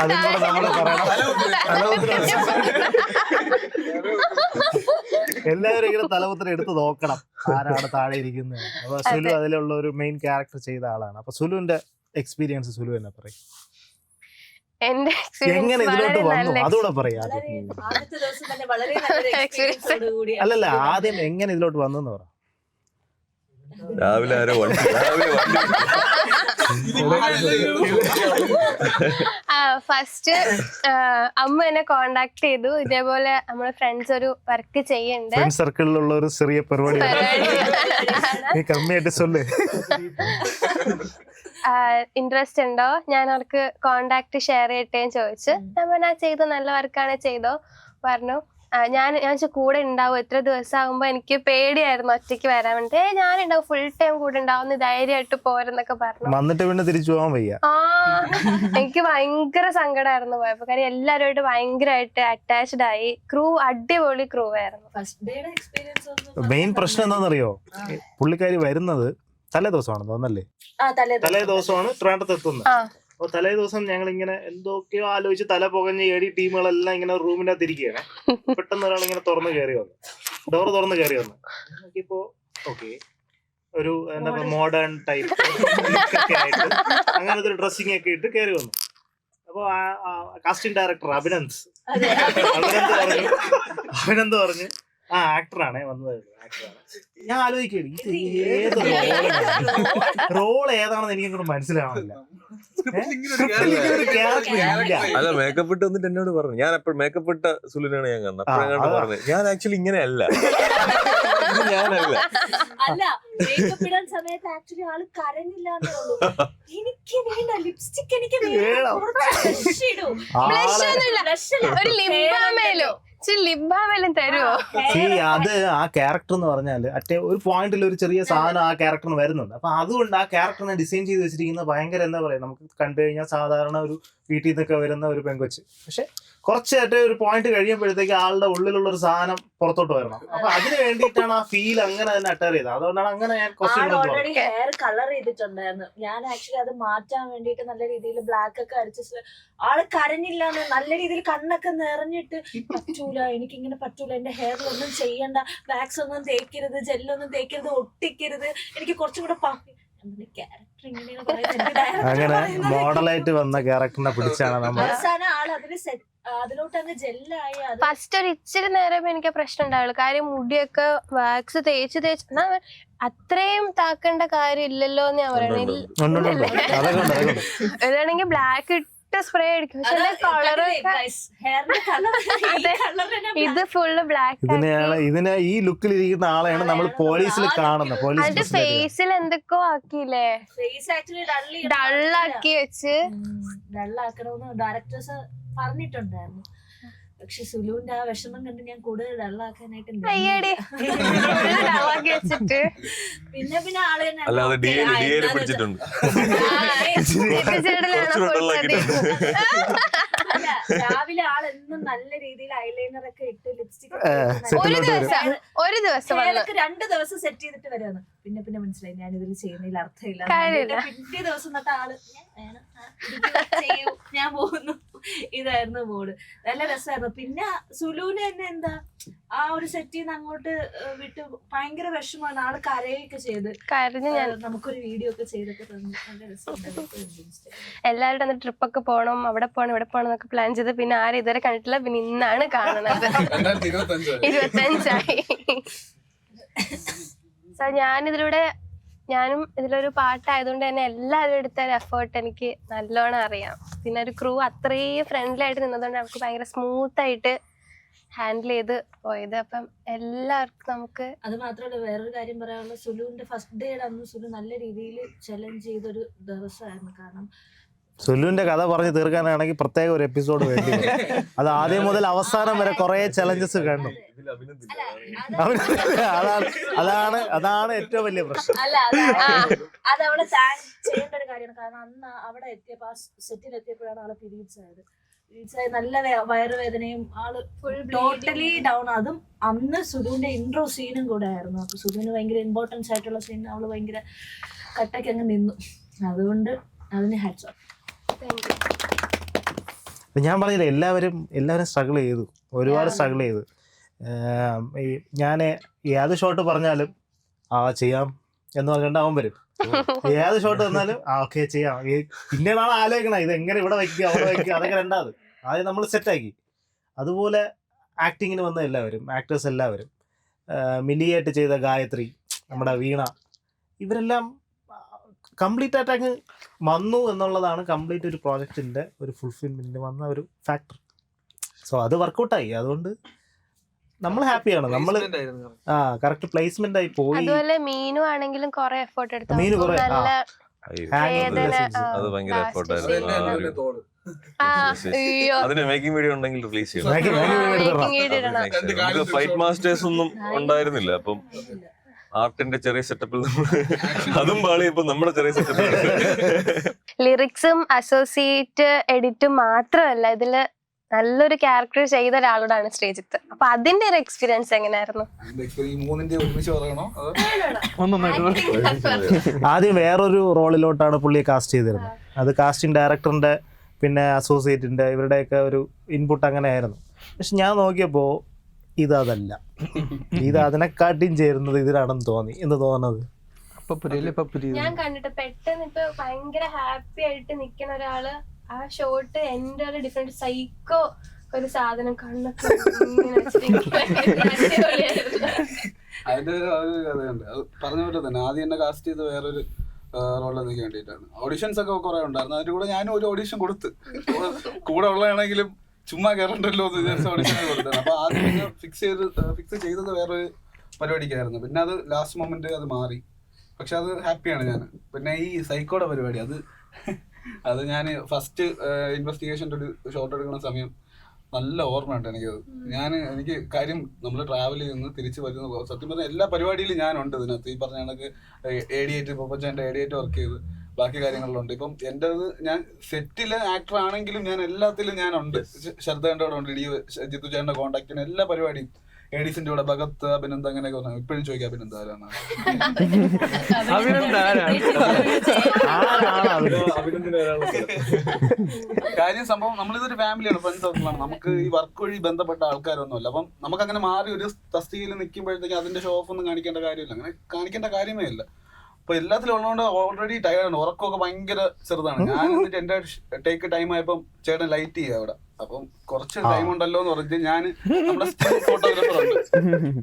അതും കൂടെ നമ്മൾ പറയണം. എല്ലാവരും ഇങ്ങനെ തലമുത്തരം എടുത്ത് നോക്കണം ആരാണ് താഴെ ഇരിക്കുന്നത്. അപ്പൊ സുലു അതിലുള്ള ഒരു മെയിൻ ക്യാരക്ടർ ചെയ്ത ആളാണ്. അപ്പൊ സുലുവിന്റെ എക്സ്പീരിയൻസ് സുലു തന്നെ പറയും. എങ്ങനെ ഇതിലോട്ട് വന്നു അതുകൂടെ പറയാം. അല്ലല്ല, ആദ്യം എങ്ങനെ ഇതിലോട്ട് വന്നു എന്ന് പറ. രാവിലെ ഫസ്റ്റ് അമ്മ എന്നെ കോണ്ടാക്ട് ചെയ്തു. ഇതേപോലെ നമ്മളെ ഫ്രണ്ട്സ് ഒരു വർക്ക് ചെയ്യണ്ട്, ഫ്രണ്ട് സർക്കിളിലുള്ള ഒരു ചെറിയ പരിപാടി. ഇൻട്രസ്റ്റ് ഉണ്ടോ, ഞാൻ അവർക്ക് കോണ്ടാക്ട് ഷെയർ ചെയ്യട്ടേന്ന് ചോദിച്ചു. ഞാൻ ചെയ്തു, നല്ല വർക്കാണ് ചെയ്തോ പറഞ്ഞു. ഞാൻ കൂടെ ഉണ്ടാവും. എത്ര ദിവസം ആകുമ്പോ എനിക്ക് പേടിയായിരുന്നു ഒറ്റയ്ക്ക് വരാൻ വേണ്ടി. ഞാനുണ്ടാവും, ഫുൾ ടൈം കൂടെ ഉണ്ടാവും, ധൈര്യമായിട്ട് പോരെന്നൊക്കെ പറഞ്ഞു. വന്നിട്ട് പിന്നെ തിരിച്ചു പോകാൻ വയ്യ. എനിക്ക് ഭയങ്കര സങ്കടമായിരുന്നു പോയപ്പോ. കാര്യം എല്ലാവരുമായിട്ട് ഭയങ്കരമായിട്ട് അറ്റാച്ച്ഡ് ആയി. ക്രൂ അടിപൊളി ക്രൂ ആയിരുന്നു. മെയിൻ പ്രശ്നം എന്താണെന്നറിയോ, പുള്ളിക്കാരി വരുന്നത് തലേ ദിവസമാണ് തോന്നല്ലേ? തലേ ദിവസമാണ് ട്രിവാൻഡ്രത്ത് എത്തുന്നത്. അപ്പോൾ തലേ ദിവസം ഞങ്ങൾ ഇങ്ങനെ എന്തൊക്കെയോ ആലോചിച്ച് തല പുകഞ്ഞ് ഏടി ടീമുകളെല്ലാം ഇങ്ങനെ റൂമിൻ്റെ അകത്ത് ഇരിക്കുകയാണ്. പെട്ടെന്ന് ഒരാൾ ഇങ്ങനെ തുറന്ന് കയറി വന്നു, ഡോറ് തുറന്ന് കയറി വന്നു. നോക്കിയപ്പോ ഓക്കെ ഒരു എന്താ പറയുക മോഡേൺ ടൈപ്പ് ഒക്കെ ആയിട്ട് അങ്ങനത്തെ ഒരു ഡ്രസ്സിങ് ഒക്കെ ഇട്ട് കയറി വന്നു. അപ്പോൾ കാസ്റ്റിംഗ് ഡയറക്ടർ അഭിനന്ദ് പറഞ്ഞു ആക്ടറാണേ വന്നത്. ഞാൻ ആലോചിക്കുകയാണ് ഇത് ഏത് റോൾ ഏതാണെന്ന് എനിക്കങ്ങോട്ട് മനസ്സിലാവണില്ല. അല്ല, മേക്കപ്പ് ഇട്ട് വന്നിട്ട് എന്നോട് പറഞ്ഞു. ഞാൻ എപ്പോഴും മേക്കപ്പ് ഇട്ട സുലുവിനാണ് ഞാൻ കണ്ടത്. അപ്പോഴാണ് പറഞ്ഞത് ഞാൻ ആക്ച്വലി ഇങ്ങനെയല്ല, ഞാനല്ല. അല്ല, മേക്കപ്പ് ഇടാൻ സമയത്ത് ആക്ച്വലി ആള് കരഞ്ഞില്ല. എനിക്ക് വേണ്ട ലിപ്സ്റ്റിക്, എനിക്ക് ഇച്ചിരി ലിബാമെല്ലാം തരുമോ? അത് ആ ക്യാരക്ടർ എന്ന് പറഞ്ഞാൽ ഒരു പോയിന്റിൽ ഒരു ചെറിയ സാധനം ആ ക്യാരക്ടറിന് വരുന്നുണ്ട്. അപ്പൊ അതുകൊണ്ട് ആ ക്യാരക്ടറിനെ ഡിസൈൻ ചെയ്ത് വെച്ചിരിക്കുന്ന ഭയങ്കര എന്താ പറയാ, നമുക്ക് കണ്ടു കഴിഞ്ഞാൽ സാധാരണ ഒരു വീട്ടിൽ നിന്നൊക്കെ വരുന്ന ഒരു പെങ്കൊച്ച്, പക്ഷെ കുറച്ചായിട്ട് ഒരു പോയിന്റ് കഴിയുമ്പോഴത്തേക്ക് ആളുടെ ഉള്ളിലുള്ള ഒരു സാധനം പുറത്തോട്ട് വരണം. അപ്പൊ അതിന് വേണ്ടിയിട്ടാണ് ആ ഫീൽ അങ്ങനെ തന്നെ അറ്റയർ ചെയ്തത്. അതുകൊണ്ടാണ് അങ്ങനെ ഞാൻ ഓൾറെഡി ഹെയർ കളർ ചെയ്തിട്ടുണ്ടായിരുന്നു. ഞാൻ ആക്ച്വലി അത് മാറ്റാൻ വേണ്ടിയിട്ട് നല്ല രീതിയിൽ ബ്ലാക്ക് ഒക്കെ അടിച്ച് ആള് കരഞ്ഞില്ലാന്ന്, നല്ല രീതിയിൽ കണ്ണൊക്കെ നിറഞ്ഞിട്ട് പറ്റൂല, എനിക്കിങ്ങനെ പറ്റൂല, എന്റെ ഹെയറിലൊന്നും ചെയ്യണ്ട, വാക്സ് ഒന്നും തേക്കരുത്, ജെല്ലൊന്നും തേക്കരുത്, ഒട്ടിക്കരുത്, എനിക്ക് കുറച്ചും കൂടെ ക്യാരക്ടർ അങ്ങനെ മോഡലായിട്ട് വന്ന ക്യാരക്ടറിനെ പിടിച്ചാണ് നമ്മൾ അവസാനം ആൾ അതിന് അതിലോട്ട് അങ്ങ് ജെല്ലായി. ഫസ്റ്റ് ഒരു ഇച്ചിരി നേരം എനിക്ക് പ്രശ്നം ഉണ്ടാവുള്ളൂ. കാര്യം മുടിയൊക്കെ വാക്സ് തേച്ച് എന്നാ അത്രയും താക്കേണ്ട കാര്യം ഇല്ലല്ലോ എന്ന് ഞാൻ പറയണെങ്കിൽ. ഇതാണെങ്കിൽ ബ്ലാക്ക് സ്പ്രേ അടിക്കും, പക്ഷെ കളറ് ഇത് ഫുള്ള് ബ്ലാക്ക്. ഇതിനെ ഈ ലുക്കിൽ ഇരിക്കുന്ന ആളെയാണ് നമ്മൾ പോലീസിൽ കാണുന്നത്. അതിന്റെ ഫേസിൽ എന്തൊക്കെയോ ആക്കിയില്ലേ, ഫേസ് ആക്ച്വലി ഡള്ളാക്കി വെച്ച്. ഡള്ളാക്കണമെന്ന് ഡയറക്ടേഴ്സ് പറഞ്ഞിട്ടുണ്ടായിരുന്നു. പക്ഷെ സുലുവിന്റെ ആ വിഷമം കണ്ട് ഞാൻ കൂടുതൽ ഡള്ളാക്കാനായിട്ട് വെച്ചിട്ട് പിന്നെ ആള് അല്ലാതെ പിടിച്ചിട്ടുണ്ട്. രാവിലെ ആളെന്നും നല്ല രീതിയിൽ ഐലൈനർ ഒക്കെ ഇട്ട് ലിപ്സ്റ്റിക് ഒരു ദിവസം 2 ദിവസം സെറ്റ് ചെയ്തിട്ട് വരുവാണ്. പിന്നെ മനസ്സിലായി ഞാൻ ഇതിൽ ചെയ്യുന്നതിൽ അർത്ഥമില്ല. പിറ്റേ ദിവസം തൊട്ട് ആള് ചെയ്യൂ, ഞാൻ പോകുന്നു, ഇതായിരുന്നു മോഡ്. നല്ല രസമായിരുന്നു. പിന്നെ സുലുവിന് തന്നെ എന്താ ആ ഒരു സെറ്റിൽ നിന്ന് അങ്ങോട്ട് വിട്ട് ഭയങ്കര വിഷമമാണ്. ആള് കരയൊക്കെ ചെയ്ത് നമുക്കൊരു വീഡിയോ ഒക്കെ ചെയ്തൊക്കെ തന്നു. നല്ല രസമുണ്ടായിരുന്നു. എല്ലാവരുടെ ട്രിപ്പൊക്കെ പോകണം, അവിടെ പോകണം, ഇവിടെ പോകണം എന്നൊക്കെ പ്ലാൻ ചെയ്ത് പിന്നെ ആരും ഇതുവരെ കണ്ടിട്ടില്ല. പിന്നെ ഇന്നാണ് കാണുന്നത്. 25ആയി. സോ ഞാനും ഇതിലൊരു പാട്ടായതുകൊണ്ട് തന്നെ എല്ലാവരും എടുത്ത ഒരു എഫേർട്ട് എനിക്ക് നല്ലോണം അറിയാം. പിന്നെ ഒരു ക്രൂ അത്രയും ഫ്രണ്ട്ലി ആയിട്ട് നിന്നതുകൊണ്ട് നമുക്ക് ഭയങ്കര സ്മൂത്ത് ആയിട്ട് ഹാൻഡിൽ ചെയ്ത് പോയത്. അപ്പം എല്ലാവർക്കും നമുക്ക് അത് മാത്രമല്ല വേറൊരു കാര്യം പറയാനുള്ളത്, സുലുവിന്റെ ഫസ്റ്റ് ഡേ അന്ന് സുലു നല്ല രീതിയിൽ ചലഞ്ച് ചെയ്തൊരു ദിവസമായിരുന്നു. കാരണം സുലുവിന്റെ കഥ പറഞ്ഞ് തീർക്കാനാണെങ്കിൽ പ്രത്യേക ഒരു എപ്പിസോഡ് വേണ്ടി വരും. അത് ആദ്യം മുതൽ അവസാനം വരെ കുറെ ചലഞ്ചസ് കണ്ടു. അതാണ് ഏറ്റവും വലിയ പ്രശ്നം. അത് അവിടെ താങ്ക് ചെയ്യേണ്ട ഒരു കാര്യമാണ്. കാരണം അന്ന് അവിടെ എത്തിയപ്പോ ആ സെറ്റിൽ എത്തിയപ്പോഴാണ് ആള് പീരീഡ്സ് ആയത്. നല്ല വയറുവേദനയും ആള് ടോട്ടലി ഡൗൺ. അതും അന്ന് സുലുവിന്റെ ഇൻട്രോ സീനും കൂടെ ആയിരുന്നു. അപ്പൊ സുലുവിന് ഭയങ്കര ഇമ്പോർട്ടൻസ് ആയിട്ടുള്ള സീൻ അവള് ഭയങ്കര കട്ടയ്ക്ക് അങ്ങ് നിന്നു. അതുകൊണ്ട് അതിന് ഹാറ്റ്സ് ഓഫ്. ഞാൻ പറഞ്ഞില്ല, എല്ലാവരും സ്ട്രഗിൾ ചെയ്തു, ഒരുപാട് സ്ട്രഗിൾ ചെയ്തു. ഞാൻ ഏത് ഷോട്ട് പറഞ്ഞാലും ചെയ്യാം എന്ന് പറഞ്ഞിട്ട് അവൻ വരും. ഏത് ഷോട്ട് വന്നാലും ഓക്കെ ചെയ്യാം. പിന്നീടാണ് ആലോചിക്കണം ഇത് എങ്ങനെ ഇവിടെ വയ്ക്കുക അവിടെ വയ്ക്കുക, അതൊക്കെ രണ്ടാമത് ആദ്യം നമ്മൾ സെറ്റാക്കി. അതുപോലെ ആക്ടിങ്ങിന് വന്ന എല്ലാവരും, ആക്ടേഴ്സ് എല്ലാവരും, മിലിയായിട്ട് ചെയ്ത ഗായത്രി, നമ്മുടെ വീണ, ഇവരെല്ലാം കംപ്ലീറ്റ് ആയിട്ട് അങ്ങ് വന്നു എന്നുള്ളതാണ് കംപ്ലീറ്റ് ഒരു പ്രോജക്റ്റിൻ്റെ ഒരു ഫുൾഫിൽമെൻറ്റിന് വന്ന ഒരു ഫാക്ടർ. സോ അത് വർക്കൗട്ടായി. അതുകൊണ്ട് നമ്മൾ ഹാപ്പിയാണ്. നമ്മൾ കറക്റ്റ് പ്ലേസ്മെന്റ് ആയി പോയി. അതുപോലെ മീനു ആണെങ്കിലും കുറെ എഫേർട്ട് എടുത്തു. മീനു കുറെ അത് ഭയങ്കര എഫേർട്ടായിരുന്നു. അതിന് മേക്കിംഗ് വീഡിയോ ഉണ്ടെങ്കിൽ റിലീസ് ചെയ്യണം. ഫൈറ്റ് മാസ്റ്റേഴ്സ് ഒന്നും ഉണ്ടായിരുന്നില്ല. അപ്പം ആർട്ടിന്റെ ചെറിയ സെറ്റപ്പിൽ അതും പാളി. ഇപ്പൊ നമ്മുടെ ചെറിയ സെറ്റപ്പിൽ ലിറിക്സും അസോസിയേറ്റ് എഡിറ്റും മാത്രമല്ല, ഇതില് നല്ലൊരു ക്യാരക്ടർ ചെയ്ത ഒരാളോടാണ് ശ്രീജിത്ത്. അപ്പൊ അതിന്റെ ഒരു എക്സ്പീരിയൻസ് എങ്ങനെയായിരുന്നു? ആദ്യം വേറൊരു റോളിലോട്ടാണ് പുള്ളിയെ കാസ്റ്റ് ചെയ്തിരുന്നത്. അത് കാസ്റ്റിംഗ് ഡയറക്ടറിന്റെ പിന്നെ അസോസിയേറ്റിന്റെ ഇവരുടെയൊക്കെ ഒരു ഇൻപുട്ട് അങ്ങനെയായിരുന്നു. പക്ഷെ ഞാൻ നോക്കിയപ്പോൾ ഇതല്ല, ഇത് അതിനെക്കാട്ടിയും ചേരുന്നത് ഇതിലാണെന്ന് തോന്നുന്നത്. ഞാൻ കണ്ടിട്ട് പെട്ടെന്ന് ഇപ്പൊ ഭയങ്കര ഹാപ്പി ആയിട്ട് നിക്കുന്ന ഒരാള് ആ ഷോട്ട് എന്റെ ഒരു ഡിഫറെന്റ് സൈക്കോ ഒരു സാധനം കണ്ണൊക്കെ അതിന്റെ ഒരു കഥയുണ്ട്. അത് പറഞ്ഞ പോലെ തന്നെ ആദ്യം എന്നെ കാസ്റ്റ് ചെയ്ത് വേറൊരു റോളിലേക്ക് വേണ്ടിയിട്ടാണ്. ഓഡിഷൻസ് ഒക്കെ കുറെ ഉണ്ടായിരുന്നു. അതിന്റെ കൂടെ ഞാനും ഒരു ഓഡിഷൻ കൊടുത്ത്, കൂടെ ഉള്ളതാണെങ്കിലും ചുമ്മാ കയറണ്ടല്ലോ എന്ന് വിചാരിച്ച ഓഡിഷൻ കൊടുത്തത്. അപ്പൊ ആദ്യം ഫിക്സ് ചെയ്തത് വേറൊരു പരിപാടിക്കായിരുന്നു. പിന്നെ അത് ലാസ്റ്റ് മൊമെന്റ് അത് മാറി. പക്ഷെ അത് ഹാപ്പിയാണ് ഞാൻ. പിന്നെ ഈ സൈക്കോടെ പരിപാടി അത് ഞാൻ ഫസ്റ്റ് ഇൻവെസ്റ്റിഗേഷൻ്റെ ഒരു ഷോട്ട് എടുക്കുന്ന സമയം നല്ല ഓർമ്മയുണ്ട് എനിക്കത്. എനിക്ക് കാര്യം നമ്മൾ ട്രാവൽ ചെയ്യുന്നു തിരിച്ചു വരുന്ന സത്യം പറഞ്ഞാൽ എല്ലാ പരിപാടിയിലും ഞാനുണ്ട് ഇതിനകത്ത്. ഈ പറഞ്ഞ കണക്ക് AD8 പൊപ്പച്ചേൻ്റെ AD8 വർക്ക് ചെയ്ത് ബാക്കി കാര്യങ്ങളിലുണ്ട്. ഇപ്പം എൻ്റെ ഞാൻ സെറ്റിലെ ആക്ടർ ആണെങ്കിലും ഞാൻ എല്ലാത്തിലും ഞാനുണ്ട്. ശരത്തേൻ്റെ കൂടെ ഉണ്ട്, ജിത്തു ചേട്ടൻ്റെ കോണ്ടാക്ടിന് എല്ലാ പരിപാടിയും. ഏഡീസിന്റെ കൂടെ ഭഗത്ത്, അഭിനന്ദ, അങ്ങനെയൊക്കെ പറഞ്ഞു. ഇപ്പോഴും ചോദിക്കാം അഭിനന്ദ ആരാണ്. കാര്യം സംഭവം നമ്മളിതൊരു ഫാമിലിയാണ്, ഫ്രണ്ട്സ് സർക്കിളാണ്. നമുക്ക് ഈ വർക്ക് വഴി ബന്ധപ്പെട്ട ആൾക്കാരൊന്നുമല്ല. അപ്പം നമുക്ക് അങ്ങനെ മാറി ഒരു തസ്തികയിൽ നിൽക്കുമ്പോഴത്തേക്ക് അതിന്റെ ഷോ ഓഫ് ഒന്നും കാണിക്കേണ്ട കാര്യമില്ല, അങ്ങനെ കാണിക്കേണ്ട കാര്യമേ ഇല്ല. അപ്പൊ എല്ലാത്തിലും ഉള്ളതുകൊണ്ട് ഓൾറെഡി ടയർഡാണ്, ഉറക്കമൊക്കെ ഭയങ്കര ചെറുതാണ്. ഞാൻ എന്നിട്ട് എന്റെ ടേക്ക് ടൈം ആയപ്പം ചേട്ടൻ ലൈറ്റ് ചെയ്യുക അവിടെ. അപ്പം കുറച്ച് ടൈം ഉണ്ടല്ലോ എന്ന് പറഞ്ഞിട്ട് ഞാൻ നമ്മുടെ സ്റ്റിൽ ഫോട്ടോഗ്രാഫർ ഉണ്ട്,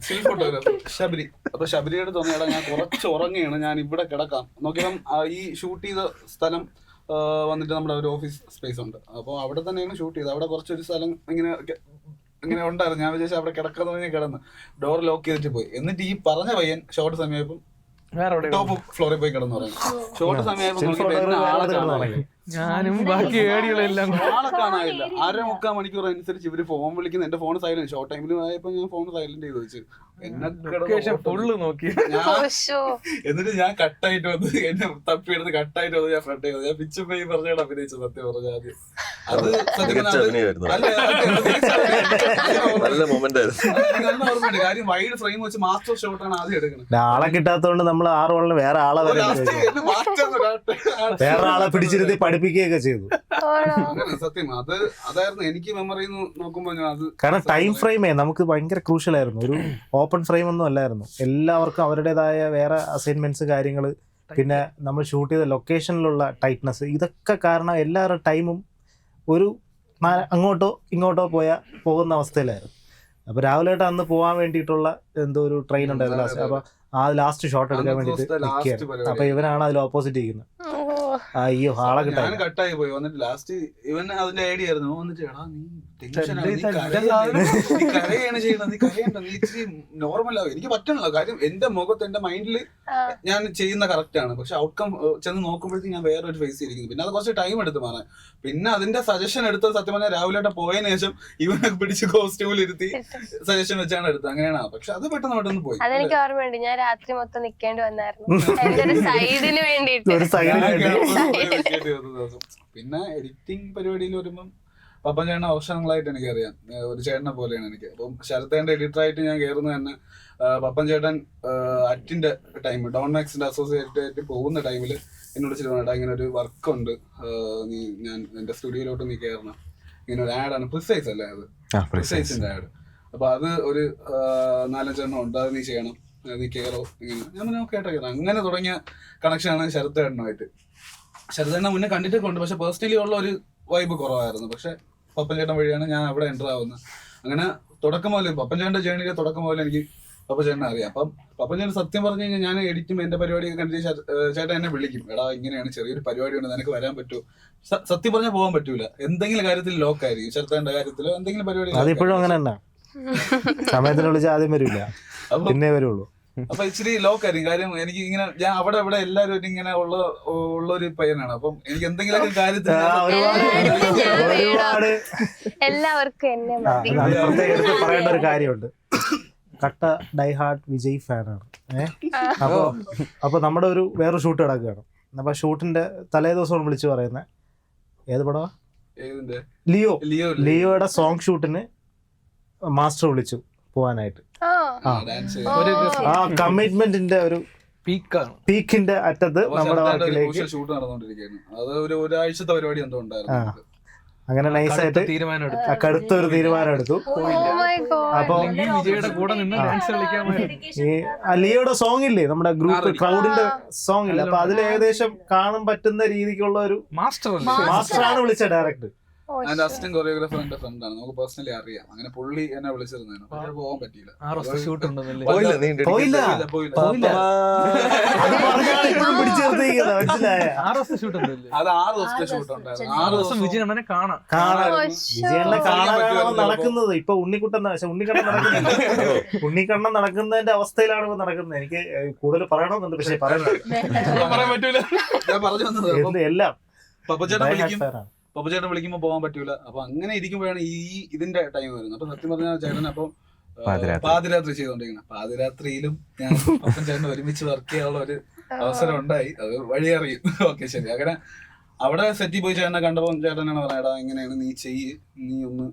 സ്റ്റിൽ ഫോട്ടോഗ്രാഫർ ശബരി. അപ്പൊ ശബരിയോട് തോന്നിയാടാ ഞാൻ കുറച്ച് ഉറങ്ങിയാണ്, ഞാൻ ഇവിടെ കിടക്കാം നോക്കിയപ്പം ഈ ഷൂട്ട് ചെയ്ത സ്ഥലം വന്നിട്ട് നമ്മുടെ ഒരു ഓഫീസ് സ്പേസ് ഉണ്ട്. അപ്പോൾ അവിടെ തന്നെയാണ് ഷൂട്ട് ചെയ്തത്. അവിടെ കുറച്ചൊരു സ്ഥലം ഇങ്ങനെ ഉണ്ടായിരുന്നു. ഞാൻ വിചാരിച്ചു അവിടെ കിടക്കാന്ന് പറഞ്ഞാൽ കിടന്ന് ഡോർ ലോക്ക് ചെയ്തിട്ട് പോയി. എന്നിട്ട് ഈ പറഞ്ഞ പയ്യൻ ഷോർട്ട് സമയപ്പം ടോപ്പ് ഫ്ലോറിൽ പോയി കിടന്നു പറഞ്ഞു. ഷോർട്ട് സമയമായപ്പോൾ ഞാനും ബാക്കി ഏടികളെല്ലാം ആളെ കാണാനില്ല. 1.25 മണിക്കൂർ അനുസരിച്ച് ഇവര് ഫോൺ വിളിക്കുന്ന. എന്റെ ഫോൺ സൈലന്റ്, ഷോർട്ട് ടൈമിൽ ആയപ്പോ ഞാൻ ഫോൺ സൈലന്റ് ചെയ്ത് വെച്ചു. ഫുള്ള് നോക്കി. എന്നിട്ട് ഞാൻ കട്ടായിട്ട് വന്ന് എന്നെ തപ്പിയെടുത്ത് കട്ടായിട്ട് വന്ന് ഞാൻ ഫ്രണ്ട് ചെയ്തത്. ഞാൻ പിച്ച് പോയി പറഞ്ഞാണ് അഭിനയിച്ചത്. സത്യം പറഞ്ഞാൽ ആദ്യം അത് നല്ല മൊമെന്റ് ആയിരുന്നു. നല്ല ഓർമ്മയുണ്ട്. കാര്യം വൈഡ് ഫ്രെയിം വെച്ച് മാസ്റ്റർ ഷോട്ടാണ് ആദ്യം എടുക്കുന്നത്. ആളെ കിട്ടാത്തതുകൊണ്ട് നമ്മൾ 6 കൊല്ലം വേറെ ആളെ വേറെ ആളെ പിടിച്ചിരുത്തി പഠിപ്പിക്കുകയൊക്കെ ചെയ്തു. അങ്ങനെ സത്യം അതായിരുന്നു എനിക്ക് മെമ്മറി നോക്കുമ്പോ ഞാൻ അത്. കാരണം ടൈം ഫ്രെയിമേ നമുക്ക് ഭയങ്കര ക്രൂഷ്യൽ ആയിരുന്നു. ഒരു ഓപ്പൺ ഫ്രെയിം ഒന്നും അല്ലായിരുന്നു. എല്ലാവർക്കും അവരുടേതായ വേറെ അസൈൻമെന്റ്സ്, കാര്യങ്ങൾ, പിന്നെ നമ്മൾ ഷൂട്ട് ചെയ്ത ലൊക്കേഷനിലുള്ള ടൈറ്റ്നസ്, ഇതൊക്കെ കാരണം എല്ലാവരുടെ ടൈമും ഒരു അങ്ങോട്ടോ ഇങ്ങോട്ടോ പോകുന്ന അവസ്ഥയിലായിരുന്നു. അപ്പോൾ രാവിലെ അന്ന് പോകാൻ വേണ്ടിയിട്ടുള്ള എന്തോ ഒരു ട്രെയിൻ ഉണ്ടായിരുന്നു ലാസ്റ്റ്. അപ്പോൾ ആ ലാസ്റ്റ് ഷോട്ട് എടുക്കാൻ വേണ്ടിയിട്ട് നിൽക്കുകയാണ്. അപ്പോൾ ഇവനാണ് അതിൽ ഓപ്പോസിറ്റ് ഇരിക്കുന്നത്. അയ്യോ ആളെ കിട്ടാൻ ഞാൻ കട്ടായി പോയി. വന്നിട്ട് ലാസ്റ്റ് ഇവൻ അതിന്റെ ഐഡിയ ആയിരുന്നു. വന്നിട്ട് എടാ നീ കരയാണ് ചെയ്യണത്, നീ കരയണ്ട, നീ ഇച്ചിരി നോർമലാവും. എനിക്ക് പറ്റണല്ലോ. കാര്യം എന്റെ മുഖത്ത് എന്റെ മൈൻഡിൽ ഞാൻ ചെയ്യുന്ന കറക്റ്റ് ആണ്. പക്ഷെ ഔട്ട്കം ചെന്ന് നോക്കുമ്പോഴത്തേക്ക് ഞാൻ വേറൊരു ഫേസ് ഇരിക്കുന്നു. പിന്നെ അത് കുറച്ച് ടൈം എടുത്ത് മാറാൻ. പിന്നെ അതിന്റെ സജഷൻ എടുത്തത് സത്യം പറഞ്ഞാൽ രാവിലെ പോയതിനു ശേഷം ഇവനൊക്കെ പിടിച്ച് കോസ്റ്റ്യൂമിൽ ഇരുത്തി സജഷൻ വെച്ചാണ് എടുത്തത്. അങ്ങനെയാണ്. പക്ഷെ അത് പെട്ടെന്ന് പോയി. അതെനിക്ക് ഓർമ്മയുണ്ട്. ഞാൻ രാത്രി മൊത്തം നിൽക്കേണ്ടി വന്നായിരുന്നു സൈഡിന് വേണ്ടിട്ട്. പിന്നെ എഡിറ്റിംഗ് പരിപാടിയിൽ വരുമ്പം പപ്പൻ ചേട്ടനെ വർഷങ്ങളായിട്ട് എനിക്കറിയാം. ഒരു ചേട്ടനെ പോലെയാണ് എനിക്ക്. അപ്പം ശരത്തേന്റെ എഡിറ്ററായിട്ട് ഞാൻ കയറുന്നത് തന്നെ പപ്പൻ ചേട്ടൻ അറ്റിന്റെ ടൈം, ഡോൺ മാക്സിന്റെ അസോസിയേറ്റ് ആയിട്ട് പോകുന്ന ടൈമിൽ എന്നോട് ചിലവാണ് ഇങ്ങനെ ഒരു വർക്കുണ്ട്, ഞാൻ എന്റെ സ്റ്റുഡിയോയിലോട്ട് നീ കയറണം, ഇങ്ങനെ ഒരു ആഡാണ്, പ്രിസൈസ് അല്ലേ അത്, പ്രിസൈസിന്റെ ആഡ്. അപ്പൊ അത് ഒരു 4-5 എണ്ണം ഉണ്ട്, അത് നീ ചെയ്യണം, നീ കയറോ ഇങ്ങനെ. ഞാൻ കേട്ടോ കയറാം. അങ്ങനെ തുടങ്ങിയ കണക്ഷനാണ് ശരത്തേട്ടനുമായിട്ട്. ശരത്തേട്ടനെ മുന്നേ കണ്ടിട്ടൊക്കെ ഉണ്ട്, പക്ഷെ പേഴ്സണലി ഉള്ള ഒരു വൈബ് കുറവായിരുന്നു. പക്ഷെ പപ്പൻ ചേട്ടൻ വഴിയാണ് ഞാൻ അവിടെ എൻ്റർ ആവുന്നത്. അങ്ങനെ തുടക്കം മുതൽ പപ്പൻ ചേട്ടൻ്റെ ജേണിയിലെ തുടക്കം മുതൽ എനിക്ക് പപ്പൻ ചേട്ടനെ അറിയാം. അപ്പം പപ്പൻ ചേട്ടൻ സത്യം പറഞ്ഞു കഴിഞ്ഞാൽ ഞാൻ എഡിറ്റും എൻ്റെ പരിപാടിയൊക്കെ കണ്ടിട്ട് ചേട്ടൻ എന്നെ വിളിക്കും, എടാ ഇങ്ങനെയാണ് ചെറിയൊരു പരിപാടി ഉണ്ട്, നിനക്ക് വരാൻ പറ്റുമോ? സത്യം പറഞ്ഞാൽ പോകാൻ പറ്റൂല, എന്തെങ്കിലും കാര്യത്തിൽ ലോക്കായിരിക്കും. ശരത്തേൻ്റെ കാര്യത്തിലോ എന്തെങ്കിലും പരിപാടി അതിപ്പോഴും അങ്ങനെ തന്നെ. സമയത്തിന് വിളിച്ചാൽ ആദ്യം വരില്ല, പിന്നെ വരുള്ളൂ. അപ്പൊ ഇച്ചിരി ലോക്കായിരിക്കും. കാര്യം എനിക്ക് ഇങ്ങനെ ഞാൻ അവിടെ എല്ലാവരും ഇങ്ങനെ ഉള്ളൊരു പയ്യനാണ്. അപ്പം എനിക്ക് എന്തെങ്കിലും കാര്യത്തിൽ എല്ലാവർക്കും പറയേണ്ട ഒരു കാര്യമുണ്ട്. കട്ട ഡൈഹാർഡ് വിജയ് ഫാനാണ്. അപ്പൊ നമ്മുടെ വേറൊരു ഷൂട്ട് കിടക്കുകയാണ്. അപ്പൊ ഷൂട്ടിന്റെ തലേ ദിവസമാണ് വിളിച്ചു പറയുന്നത്. ഏത് പടവാ? ലിയോയുടെ സോങ് ഷൂട്ടിന് മാസ്റ്റർ വിളിച്ചു പോവാനായിട്ട്. ആ കമ്മിറ്റ്മെന്റിന്റെ ഒരു പീക്കിന്റെ അറ്റത്ത് നമ്മുടെ വർക്കിലേക്ക് ഷൂട്ട് നടന്നുകൊണ്ടിരിക്കുകയാണ്. അത് ഒരാഴ്ചത്തെ പരിപാടി എന്തോ ഉണ്ടായിരുന്നു. അങ്ങനെ നൈസായിട്ട് കടുത്തൊരു തീരുമാനം എടുത്തു. അപ്പൊ ഈ ലിയോയുടെ സോങ് ഇല്ലേ, നമ്മുടെ ഗ്രൂപ്പ് ക്രൗഡിന്റെ സോങ് ഇല്ലേ, അപ്പൊ അതിൽ ഏകദേശം കാണാൻ പറ്റുന്ന രീതിക്കുള്ള ഒരു മാസ്റ്ററാണ് വിളിച്ച ഡയറക്ടർ. എന്റെ അസിസ്റ്റന്റ് കൊറിയോഗ്രാഫർ എന്റെ ഫ്രണ്ടാണ്, നമുക്ക് പേഴ്സണലി അറിയാം. അങ്ങനെ പുള്ളി എന്നെ വിളിച്ചിരുന്നു, പക്ഷെ പോകാൻ പറ്റിയില്ല. അത് 6 ദിവസത്തെ ഷൂട്ട് ഉണ്ടായിരുന്നു. 6 ദിവസം വിജയണ്ണനെ കാണാനാണ് നടക്കുന്നത്. ഇപ്പൊ ഉണ്ണിക്കണ്ണൻ നടക്കുന്നതിന്റെ അവസ്ഥയിലാണ് ഇപ്പൊ നടക്കുന്നത്. എനിക്ക് കൂടുതൽ പറയണമെന്നുണ്ട്, പക്ഷെ പറയാൻ പറ്റൂല. ഞാൻ പറഞ്ഞു വന്നത് എല്ലാം പപ്പച്ചേട്ടൻ വിളിക്കും, പപ്പുചേട്ടൻ വിളിക്കുമ്പോൾ പോകാൻ പറ്റൂല. അപ്പൊ അങ്ങനെ ഇരിക്കുമ്പോഴാണ് ഇതിന്റെ ടൈം വരുന്നത്. അപ്പൊ സത്യം പറഞ്ഞാൽ ചേട്ടൻ അപ്പം പാതിരാത്രി ചെയ്തോണ്ടിരിക്കണം. പാതിരാത്രിയിലും ഞാൻ പപ്പൻ ചേട്ടൻ ഒരുമിച്ച് വർക്ക് ചെയ്യാനുള്ള ഒരു അവസരം ഉണ്ടായി. അത് വഴി അറിയും. ഓക്കെ ശരി. അങ്ങനെ അവിടെ സെറ്റിൽ പോയി ചേട്ടനെ കണ്ടപ്പോൾ ചേട്ടനാണ് പറയടാ ഇങ്ങനെയാണ് നീ ചെയ്യ്, നീ ഒന്ന്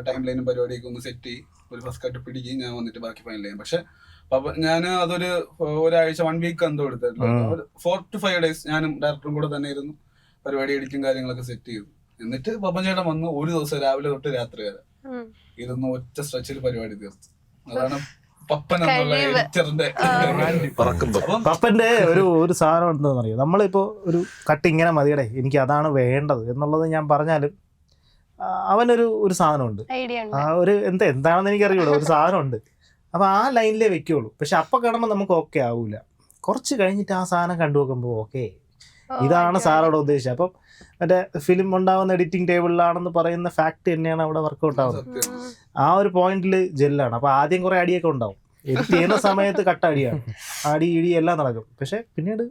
ടൈം ലൈനും പരിപാടിയൊക്കെ ഒന്ന് സെറ്റ് ചെയ്യും, ഒരു ഫസ്റ്റ് കട്ട് പിടിക്കും, ഞാൻ വന്നിട്ട് ബാക്കി ഫൈനൽ ചെയ്യും. പക്ഷെ ഞാൻ അതൊരു ഒരാഴ്ച 1 വീക്ക് എന്തോ എടുത്തിട്ടില്ല. 4 to 5 days ഞാനും ഡയറക്ടറും കൂടെ തന്നെ ഇരുന്നു പരിപാടി എഡിറ്റും കാര്യങ്ങളൊക്കെ സെറ്റ് ചെയ്തു. എന്നിട്ട് പപ്പൻ ചേട്ടൻ വന്ന് ഒരു ദിവസം രാവിലെ തൊട്ട് രാത്രി വരെ ഇരുന്ന് ഒറ്റ സ്ട്രെച്ചിൽ പരിപാടി തീർത്തു. അതാണ് പപ്പൻ എന്നുള്ള എഡിറ്ററിന്റെ പപ്പന്റെ ഒരു സാധനം ഉണ്ടെന്ന് അറിയാം. നമ്മളിപ്പോ ഒരു കട്ട് ഇങ്ങനെ മതിയടേ എനിക്ക് അതാണ് വേണ്ടത് എന്നുള്ളത് ഞാൻ പറഞ്ഞാലും അവനൊരു സാധനമുണ്ട്. ആ ഒരു എന്താണെന്ന് എനിക്കറിയുള്ളൂ. ഒരു സാധനമുണ്ട്. അപ്പൊ ആ ലൈനിലേ വെക്കുള്ളൂ. പക്ഷെ അപ്പൊ കാണുമ്പോൾ നമുക്ക് ഓക്കെ ആവൂല. കുറച്ച് കഴിഞ്ഞിട്ട് ആ സാധനം കണ്ടു നോക്കുമ്പോൾ ഓക്കെ ഇതാണ് സാറോട് ഉദ്ദേശിച്ചത്. അപ്പം മറ്റേ ഫിലിം ഉണ്ടാവുന്ന എഡിറ്റിംഗ് ടേബിളിലാണെന്ന് പറയുന്ന ഫാക്ട് തന്നെയാണ് അവിടെ വർക്കൗട്ട് ആവുന്നത്. ആ ഒരു പോയിന്റിൽ ജെല്ലാണ്. അപ്പൊ ആദ്യം കുറെ അടിയൊക്കെ ഉണ്ടാവും. എഡിറ്റ് ചെയ്യുന്ന സമയത്ത് കട്ട അടിയാണ്, അടി ഇടി എല്ലാം നടക്കും. പക്ഷെ പിന്നീട്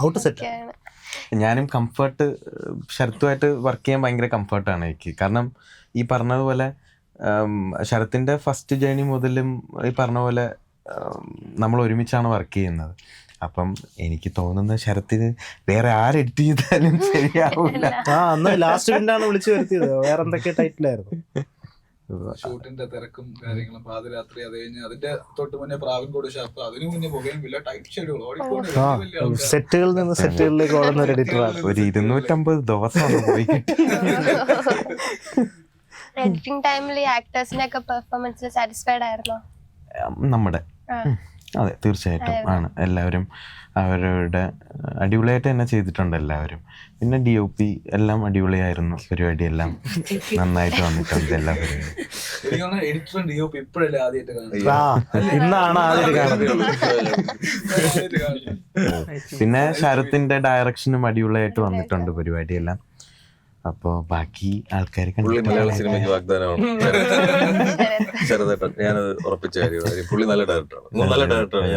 ഔട്ട് സെറ്റ്. ഞാനും കംഫർട്ട് ശരത്തുമായിട്ട് വർക്ക് ചെയ്യാൻ ഭയങ്കര കംഫർട്ടാണ് എനിക്ക്. കാരണം ഈ പറഞ്ഞതുപോലെ ശരത്തിൻ്റെ ഫസ്റ്റ് ജേണി മുതലും ഈ പറഞ്ഞ പോലെ നമ്മൾ ഒരുമിച്ചാണ് വർക്ക് ചെയ്യുന്നത്. അപ്പം എനിക്ക് തോന്നുന്നത് ശരത്തിന് വേറെ ആര് എഡിറ്റ് ചെയ്താലും ശരിയാവില്ല. അന്ന് ലാസ്റ്റ് മിനിറ്റാണ് വിളിച്ചു വരുത്തിയത്. വേറെ എന്തൊക്കെ ടൈറ്റിലായിരുന്നു. ഷൂട്ടിന്റെ തിരക്കും കാര്യങ്ങളും പാതിരാത്രി, അത് കഴിഞ്ഞ് അതിന്റെ തൊട്ട് മുന്നേ പ്രാവിൻകോട് ഷാപ്പ്, അതിനു മുന്നേ പുകയുമില്ല, ടൈറ്റ് ഷെഡ്യൂൾ, സെറ്റുകളിൽ നിന്ന് സെറ്റുകളിലേക്ക് ഓടുന്ന ഒരു എഡിറ്ററാണ്. ഒരു 250 ദിവസം പോയി കിട്ടി. എഡിറ്റിംഗ് ടൈമിൽ ആക്ടേഴ്സിന്റെ ഒക്കെ പെർഫോമൻസിൽ സാറ്റിസ്ഫൈഡ് ആയിരുന്നോ? നമ്മുടെ അതെ തീർച്ചയായിട്ടും ആണ്. എല്ലാവരും അവരുടെ അടിപൊളിയായിട്ട് തന്നെ ചെയ്തിട്ടുണ്ട് എല്ലാവരും. പിന്നെ DOP എല്ലാം അടിപൊളിയായിരുന്നു. പരിപാടി എല്ലാം നന്നായിട്ട് വന്നിട്ടുണ്ട് എല്ലാ പരിപാടിയും. എഡിറ്ററും DOP ഇപ്പോഴല്ലേ ആദ്യമായിട്ട് ഇന്നാണ് ആദ്യമായിട്ട് കാണുന്നത്. പിന്നെ ശരത്തിന്റെ ഡയറക്ഷനും അടിപൊളിയായിട്ട് വന്നിട്ടുണ്ട് പരിപാടിയെല്ലാം. അപ്പൊ ബാക്കി ആൾക്കാർ മലയാള സിനിമയ്ക്ക് വാഗ്ദാനമാണ് ശരതേട്ടൻ. ഞാനത് ഉറപ്പിച്ച കാര്യമാണ്. പുള്ളി നല്ല ഡയറക്ടറാണ്. നല്ല ഡയറക്ടറാണ്.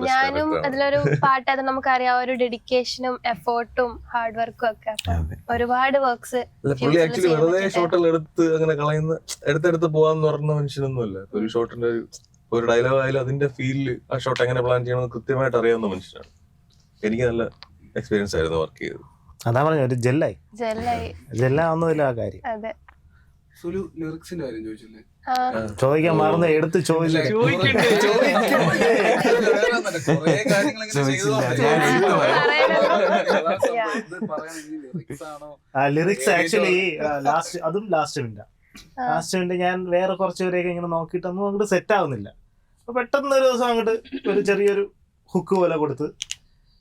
ഞാനും അതിലൊരു പാട്ട്, അത് നമുക്കറിയാം, ഒരു ഡെഡിക്കേഷനും എഫേർട്ടും ഹാർഡ് വർക്കും ഒക്കെ. ഒരുപാട് വർക്ക്സ് പുള്ളി ആക്ച്വലി വെറുതെ ഷോട്ടുകൾ എടുത്ത് അങ്ങനെ എടുത്തെടുത്ത് പോവാന്ന് പറഞ്ഞ മനുഷ്യനൊന്നുമല്ല. ഒരു ഷോട്ടിന്റെ ഒരു ഡയലോഗ് ആയാലും അതിന്റെ ഫീലില് ആ ഷോട്ട് എങ്ങനെ പ്ലാൻ ചെയ്യണമെന്ന് കൃത്യമായിട്ട് അറിയാവുന്ന മനുഷ്യനാണ്. എനിക്ക് നല്ല എക്സ്പീരിയൻസ് ആയിരുന്നു വർക്ക് ചെയ്തത്. അതാ പറഞ്ഞ ഒരു ജെല്ലാവുന്നതില്ല ആ കാര്യം. സുലു ലിറിക്സിന്റെ കാര്യം ചോദിച്ചില്ലേ? ചോദിക്കാൻ മറന്ന് എടുത്ത് ചോദിച്ചു. ലിറിക്സ് ആക്ച്വലി ലാസ്റ്റ് മിനിറ്റ് ഞാൻ വേറെ കുറച്ചുപേരെയൊക്കെ ഇങ്ങനെ നോക്കിയിട്ടൊന്നും അങ്ങോട്ട് സെറ്റ് ആവുന്നില്ല. അപ്പൊ പെട്ടെന്ന് ഒരു ദിവസം അങ്ങോട്ട് ഒരു ചെറിയൊരു ഹുക്ക് പോലെ കൊടുത്ത്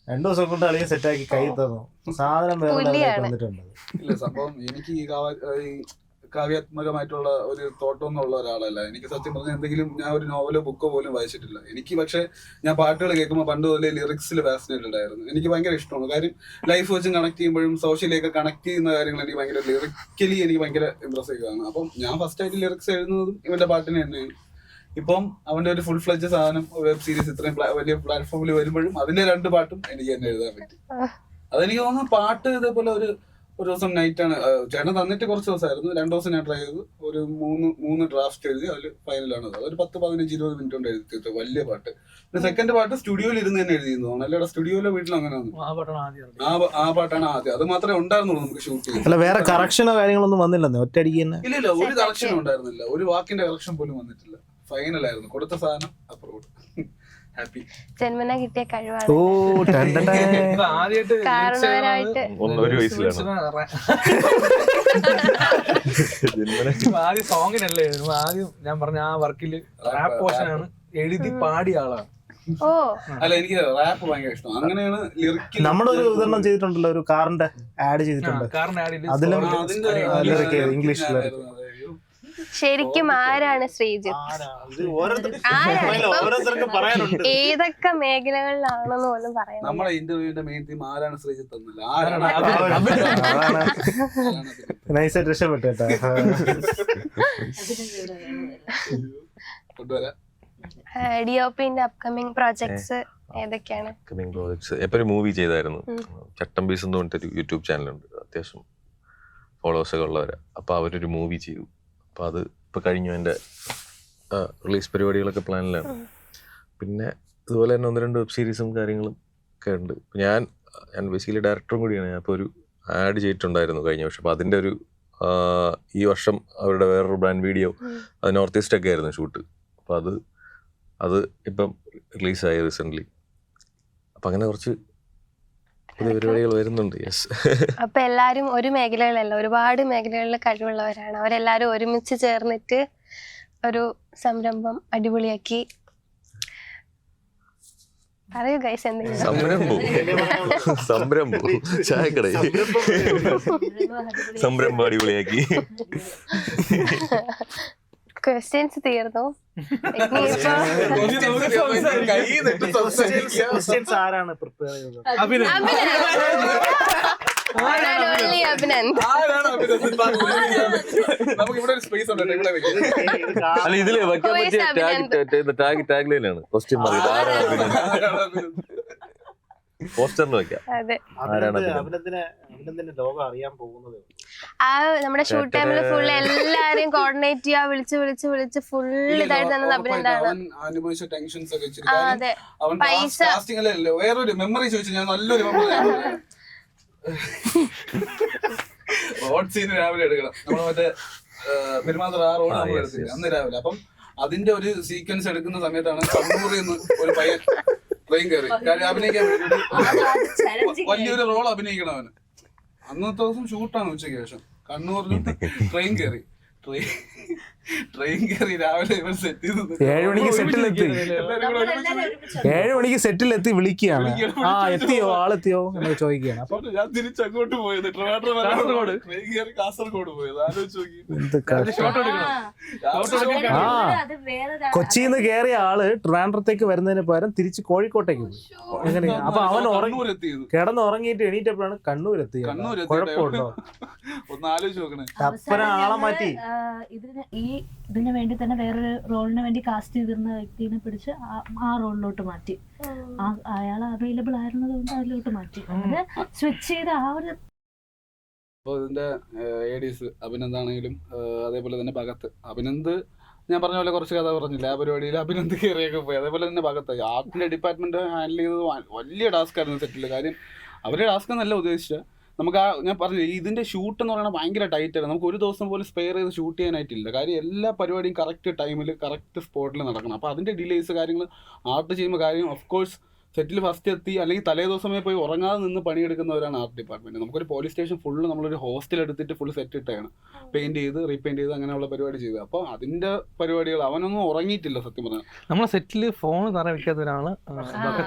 2 ദിവസം കൊണ്ട് അല്ലെങ്കിൽ സെറ്റാക്കി കൈ തന്നു. സാധനം വേറെ വന്നിട്ടുണ്ട്. ഇല്ല, സംഭവം എനിക്ക് ഈ കാവ്യാത്മകമായിട്ടുള്ള ഒരു തോട്ടമൊന്നും ഉള്ള ഒരാളല്ല. എനിക്ക് സത്യം പറഞ്ഞാൽ എന്തെങ്കിലും ഞാൻ ഒരു നോവലോ ബുക്കോ പോലും വായിച്ചിട്ടില്ല. എനിക്ക് പക്ഷെ ഞാൻ പാട്ടുകൾ കേൾക്കുമ്പോൾ പണ്ട് മുതലേ ലിറിക്സിൽ ഫാസിനേറ്റഡ് ആയിരുന്നു. എനിക്ക് ഭയങ്കര ഇഷ്ടമാണ്. കാര്യം ലൈഫ് വെച്ച് കണക്ട് ചെയ്യുമ്പോഴും സോഷ്യലിയൊക്കെ കണക്ട് ചെയ്യുന്ന കാര്യങ്ങൾ എനിക്ക് ഭയങ്കര ലിറിക്കലി എനിക്ക് ഭയങ്കര ഇംപ്രസീവ് ആണ്. അപ്പം ഞാൻ ഫസ്റ്റ് ആയിട്ട് ലിറിക്സ് എഴുതുന്നതും ഇവന്റെ പാട്ടിന് തന്നെയാണ്. ഇപ്പം അവന്റെ ഒരു ഫുൾ ഫ്ലെഡ്ജ് സാധനം വെബ് സീരീസ് ഇത്രയും വലിയ പ്ലാറ്റ്ഫോമിൽ വരുമ്പോഴും അതിലെ 2 പാട്ടും എനിക്ക് തന്നെ എഴുതാൻ പറ്റി. അതെനിക്ക് തോന്നുന്നു പാട്ട് ഇതേപോലെ ഒരു ദിവസം നൈറ്റാണ് ചേട്ടൻ തന്നിട്ട് കുറച്ച് ദിവസമായിരുന്നു. 2 ദിവസം ഞാൻ ട്രൈ ചെയ്തു. ഒരു 3 ഡ്രാഫ്റ്റ് എഴുതി. അതിൽ ഫൈനലാണ് ഒരു 10-15-20 മിനിറ്റ് കൊണ്ട് എഴുതി. വലിയ പാട്ട്. പിന്നെ സെക്കൻഡ് പാട്ട് സ്റ്റുഡിയോയിൽ ഇരുന്ന് തന്നെ എഴുതിയിരുന്നു. അല്ലാതെ സ്റ്റുഡിയോയിലെ വീട്ടിൽ അങ്ങനെ വന്നു. ആ പാട്ടാണ് ആദ്യം. അത് മാത്രമേ ഉണ്ടായിരുന്നുള്ളൂ നമുക്ക് ഷൂട്ട് ചെയ്യാൻ. അല്ല, വേറെ കറക്ഷനോ കാര്യങ്ങളൊന്നും വന്നില്ലെന്നേ? ഒറ്റയടിക്ക് തന്നെ? ഇല്ല, ഒരു കറക്ഷനും ഉണ്ടായിരുന്നില്ല. ഒരു വാക്കിന്റെ കറക്ഷൻ പോലും വന്നിട്ടില്ല. ഫൈനലായിരുന്നു. കൊടുത്ത സാധനം അപ്രൂവ്. ഹാപ്പി. ജന്മന കിട്ടിയ കഴിവാണ്. ഒരു വയസ്സിലാണ് ആദ്യം സോങ്ങിനല്ലേ ആദ്യം ഞാൻ പറഞ്ഞ ആ വർക്കില് റാപ്പ് പോർഷനാണ് എഴുതി പാടിയ ആളാണ്. അല്ല, എനിക്ക് റാപ്പ് ഭയങ്കര ഇഷ്ടമാണ്. അങ്ങനെയാണ് ലിറിക്കിൽ നമ്മളൊരു ഉദാഹരണം ചെയ്തിട്ടുണ്ടല്ലോ, ഒരു കാറിന്റെ ആഡ് ചെയ്തിട്ടുണ്ട്. അതിലും ഇംഗ്ലീഷിൽ. ശരിക്കും ആരാണ് ശ്രീജിത്ത്? ഏതൊക്കെ മേഖലകളിലാണെന്ന് പോലും പറയാം. നമ്മളെ ഇന്റർവ്യൂവിന്റെ മെയിൻ തീം ആരാണ് ശ്രീജിത്ത് എന്നല്ല, നൈസായിട്ട് രക്ഷപ്പെട്ടു കേട്ടോ. DOPന്റെ അപ്കമിങ് പ്രോജക്ട്സ് ഏതൊക്കെയാണ്? അപ്കമിങ് പ്രോജക്ട്സ് എപ്പോൾ ഒരു മൂവി ചെയ്തായിരുന്നു, ചട്ടമ്പീസ് എന്ന് പറഞ്ഞിട്ടൊരു യൂട്യൂബ് ചാനലുണ്ട്, അത്യാവശ്യം ഫോളോവേഴ്സൊക്കെ ഉള്ളവരാ. അപ്പോൾ അവരൊരു മൂവി ചെയ്തു. അപ്പോൾ അത് ഇപ്പോൾ കഴിഞ്ഞു, എൻ്റെ റിലീസ് പരിപാടികളൊക്കെ പ്ലാനിലാണ്. പിന്നെ ഇതുപോലെ തന്നെ 1-2 വെബ് സീരീസും കാര്യങ്ങളും ഒക്കെ ഉണ്ട്. ഞാൻ ബേസിക്കലി ഡയറക്ടറും കൂടിയാണ്. ഞാൻ ഇപ്പോൾ ഒരു ആഡ് ചെയ്തിട്ടുണ്ടായിരുന്നു കഴിഞ്ഞ വർഷം. അപ്പോൾ അതിൻ്റെ ഒരു ഈ വർഷം അവരുടെ വേറൊരു ബ്രാൻഡ് വീഡിയോ അത് നോർത്ത് ഈസ്റ്റ് ഒക്കെ ആയിരുന്നു ഷൂട്ട്. അപ്പോൾ അത് ഇപ്പം റിലീസായി റീസെൻ്റ്ലി. അപ്പം അങ്ങനെ കുറച്ച് പുതിയ പരിപാടികൾ വരുന്നുണ്ട്. യെസ്. അപ്പൊ എല്ലാരും ഒരു മേഖലകളിലല്ല, ഒരുപാട് മേഖലകളിൽ കഴിവുള്ളവരാണ്. അവരെല്ലാരും ഒരുമിച്ച് ചേർന്നിട്ട് ഒരു സംരംഭം അടിപൊളിയാക്കി. പറയൂ ഗൈസ് എന്തെങ്കിലും. സംരംഭം ചായക്കട സംരംഭം അടിപൊളിയാക്കി. ക്വസ്റ്റ്യൻസ് തീർന്നു. ആരാണ് പ്രിപ്പയർ ചെയ്തത്? അഭിനന്ദ്. അല്ല, ഇതില് വെക്കാൻ പറ്റിയ ടാഗ് ലൈനാണ് ക്വസ്റ്റ്യൻ പോസ്റ്ററിൽ വെക്കാം. അഭിനന്ദിന്റെ ലോകം അറിയാൻ പോകുന്നത്. നമ്മുടെ ഷൂട്ട് ടൈമിൽ ഫുൾ എല്ലാരെയും കോർഡിനേറ്റ് ചെയ്യാ, വിളിച്ച് ഫുൾ ഇതായിട്ട് തന്നത് അഭിനന്ദാണ്. അനുഭവിച്ച ടെൻഷൻസ് ഒക്കെ ഇച്ചിരി. അതെ, അവൻ പൈസ കാസ്റ്റിംഗിലല്ലോ വേറൊരു മെമ്മറി ചോദിച്ചു. ഞാൻ നല്ലൊരു മെമ്മറി റോഡ് സീൻ രാവിലെ എടുക്കണം. നമ്മൾ മറ്റേ പെരുമാത്ര ആ റോഡ് നമ്മൾ എടുത്തില്ല അന്ന് രാവിലെ. അപ്പം അതിന്റെ ഒരു സീക്വൻസ് എടുക്കുന്ന സമയത്താണ് കണ്ണൂരിൽ നിന്ന് ഒരു പയ്യൻ ട്രെയിൻ കയറി. കാര്യം അഭിനയിക്കാൻ വേണ്ടിട്ട് വലിയൊരു റോൾ അഭിനയിക്കണം അവന്. അന്നത്തെ ദിവസം ഷൂട്ടാണ് ഉച്ചയ്ക്ക് ശേഷം. കണ്ണൂരിൽ ട്രെയിൻ കയറി രാവിലെ ഇവർ സെറ്റ് ചെയ്ത് 7 മണിക്ക് സെറ്റിലെത്തി വിളിക്കുകയാണ്. ആ എത്തിയോ, ആളെത്തിയോ എന്നൊക്കെ ചോദിക്കുകയാണ്. അപ്പൊ ഞാൻ തിരിച്ചങ്ങോട്ട് പോയത് കാസർഗോഡ് ട്രെയിൻ കയറി കാസർഗോഡ് പോയത്. ആലോചിച്ച് നോക്കി. കൊച്ചിയിൽ നിന്ന് കയറിയ ആള് ട്രിവാൻഡ്രത്തേക്ക് വരുന്നതിന് പകരം തിരിച്ച് കോഴിക്കോട്ടേക്ക് പോയി. എങ്ങനെയാ? അപ്പൊ അവൻ കിടന്നുറങ്ങിയിട്ട് എണീറ്റപ്പോഴാണ് കണ്ണൂർ എത്തിയത്. കുഴപ്പമുണ്ടോ? ഒന്ന് ആലോചിച്ച് നോക്കണേ. അപ്പന ആളെ മാറ്റി. ഇതിന് വേണ്ടി തന്നെ വേറൊരു റോളിന് വേണ്ടി കാസ്റ്റ് ചെയ്തിരുന്ന വ്യക്തിനെ പിടിച്ച് ആ റോളിലോട്ട് മാറ്റി. അയാൾ അവൈലബിൾ ആയിരുന്നത് കൊണ്ട് അതിലോട്ട് മാറ്റി. അങ്ങനെ സ്വിച്ച് ചെയ്ത് ആ ഒരു. അപ്പോൾ ഇതിന്റെ ADs അഭിനന്ദാണെങ്കിലും അതേപോലെ തന്നെ ഭഗത്ത്. അഭിനന്ദ് ഞാൻ പറഞ്ഞ പോലെ കുറച്ച് കഥ പറഞ്ഞില്ല. ആ പരിപാടിയിൽ അഭിനന്ദ് കയറിയൊക്കെ പോയി. അതേപോലെ തന്നെ ഭഗത്ത് ആർട്ടിന്റെ ഡിപ്പാർട്ട്മെന്റ് ഹാൻഡിൽ ചെയ്തത് വലിയ ടാസ്ക് ആയിരുന്നു സെറ്റിൽ. കാര്യം അവരുടെ ടാസ്ക് എന്നല്ല ഉദ്ദേശിച്ച. നമുക്ക് ഞാൻ പറഞ്ഞു ഇതിൻ്റെ ഷൂട്ട് എന്ന് പറയുന്നത് ഭയങ്കര ടൈറ്റാണ്. നമുക്ക് ഒരു ദിവസം പോലും സ്പെയർ ചെയ്ത് ഷൂട്ട് ചെയ്യാനായിട്ടില്ല. കാര്യം എല്ലാ പരിപാടിയും കറക്റ്റ് ടൈമിൽ കറക്റ്റ് സ്പോട്ടിൽ നടക്കണം. അപ്പോൾ അതിൻ്റെ ഡിലേസ് കാര്യങ്ങൾ ആർട്ട് ചെയ്യുമ്പോൾ കാര്യം ഓഫ് കോഴ്സ് സെറ്റിൽ ഫസ്റ്റ് എത്തി അല്ലെങ്കിൽ തലേ ദിവസമേ പോയി ഉറങ്ങാതെ നിന്ന് പണിയെടുക്കുന്നവരാണ് ആർട്ട് ഡിപ്പാർട്ട്മെന്റ്. നമുക്കൊരു പോലീസ് സ്റ്റേഷൻ ഫുള്ള് നമ്മളൊരു ഹോസ്റ്റൽ എടുത്തിട്ട് ഫുൾ സെറ്റ് ഇട്ടാണ് പെയിന്റ് ചെയ്ത് റീപെയിന്റ് ചെയ്ത് അങ്ങനെയുള്ള പരിപാടി ചെയ്തത്. അപ്പോൾ അതിന്റെ പരിപാടികൾ അവനൊന്നും ഉറങ്ങിയിട്ടില്ല സത്യം പറഞ്ഞാൽ. നമ്മളെ സെറ്റില് ഫോൺ തറ വെക്കാത്ത ഒരാള്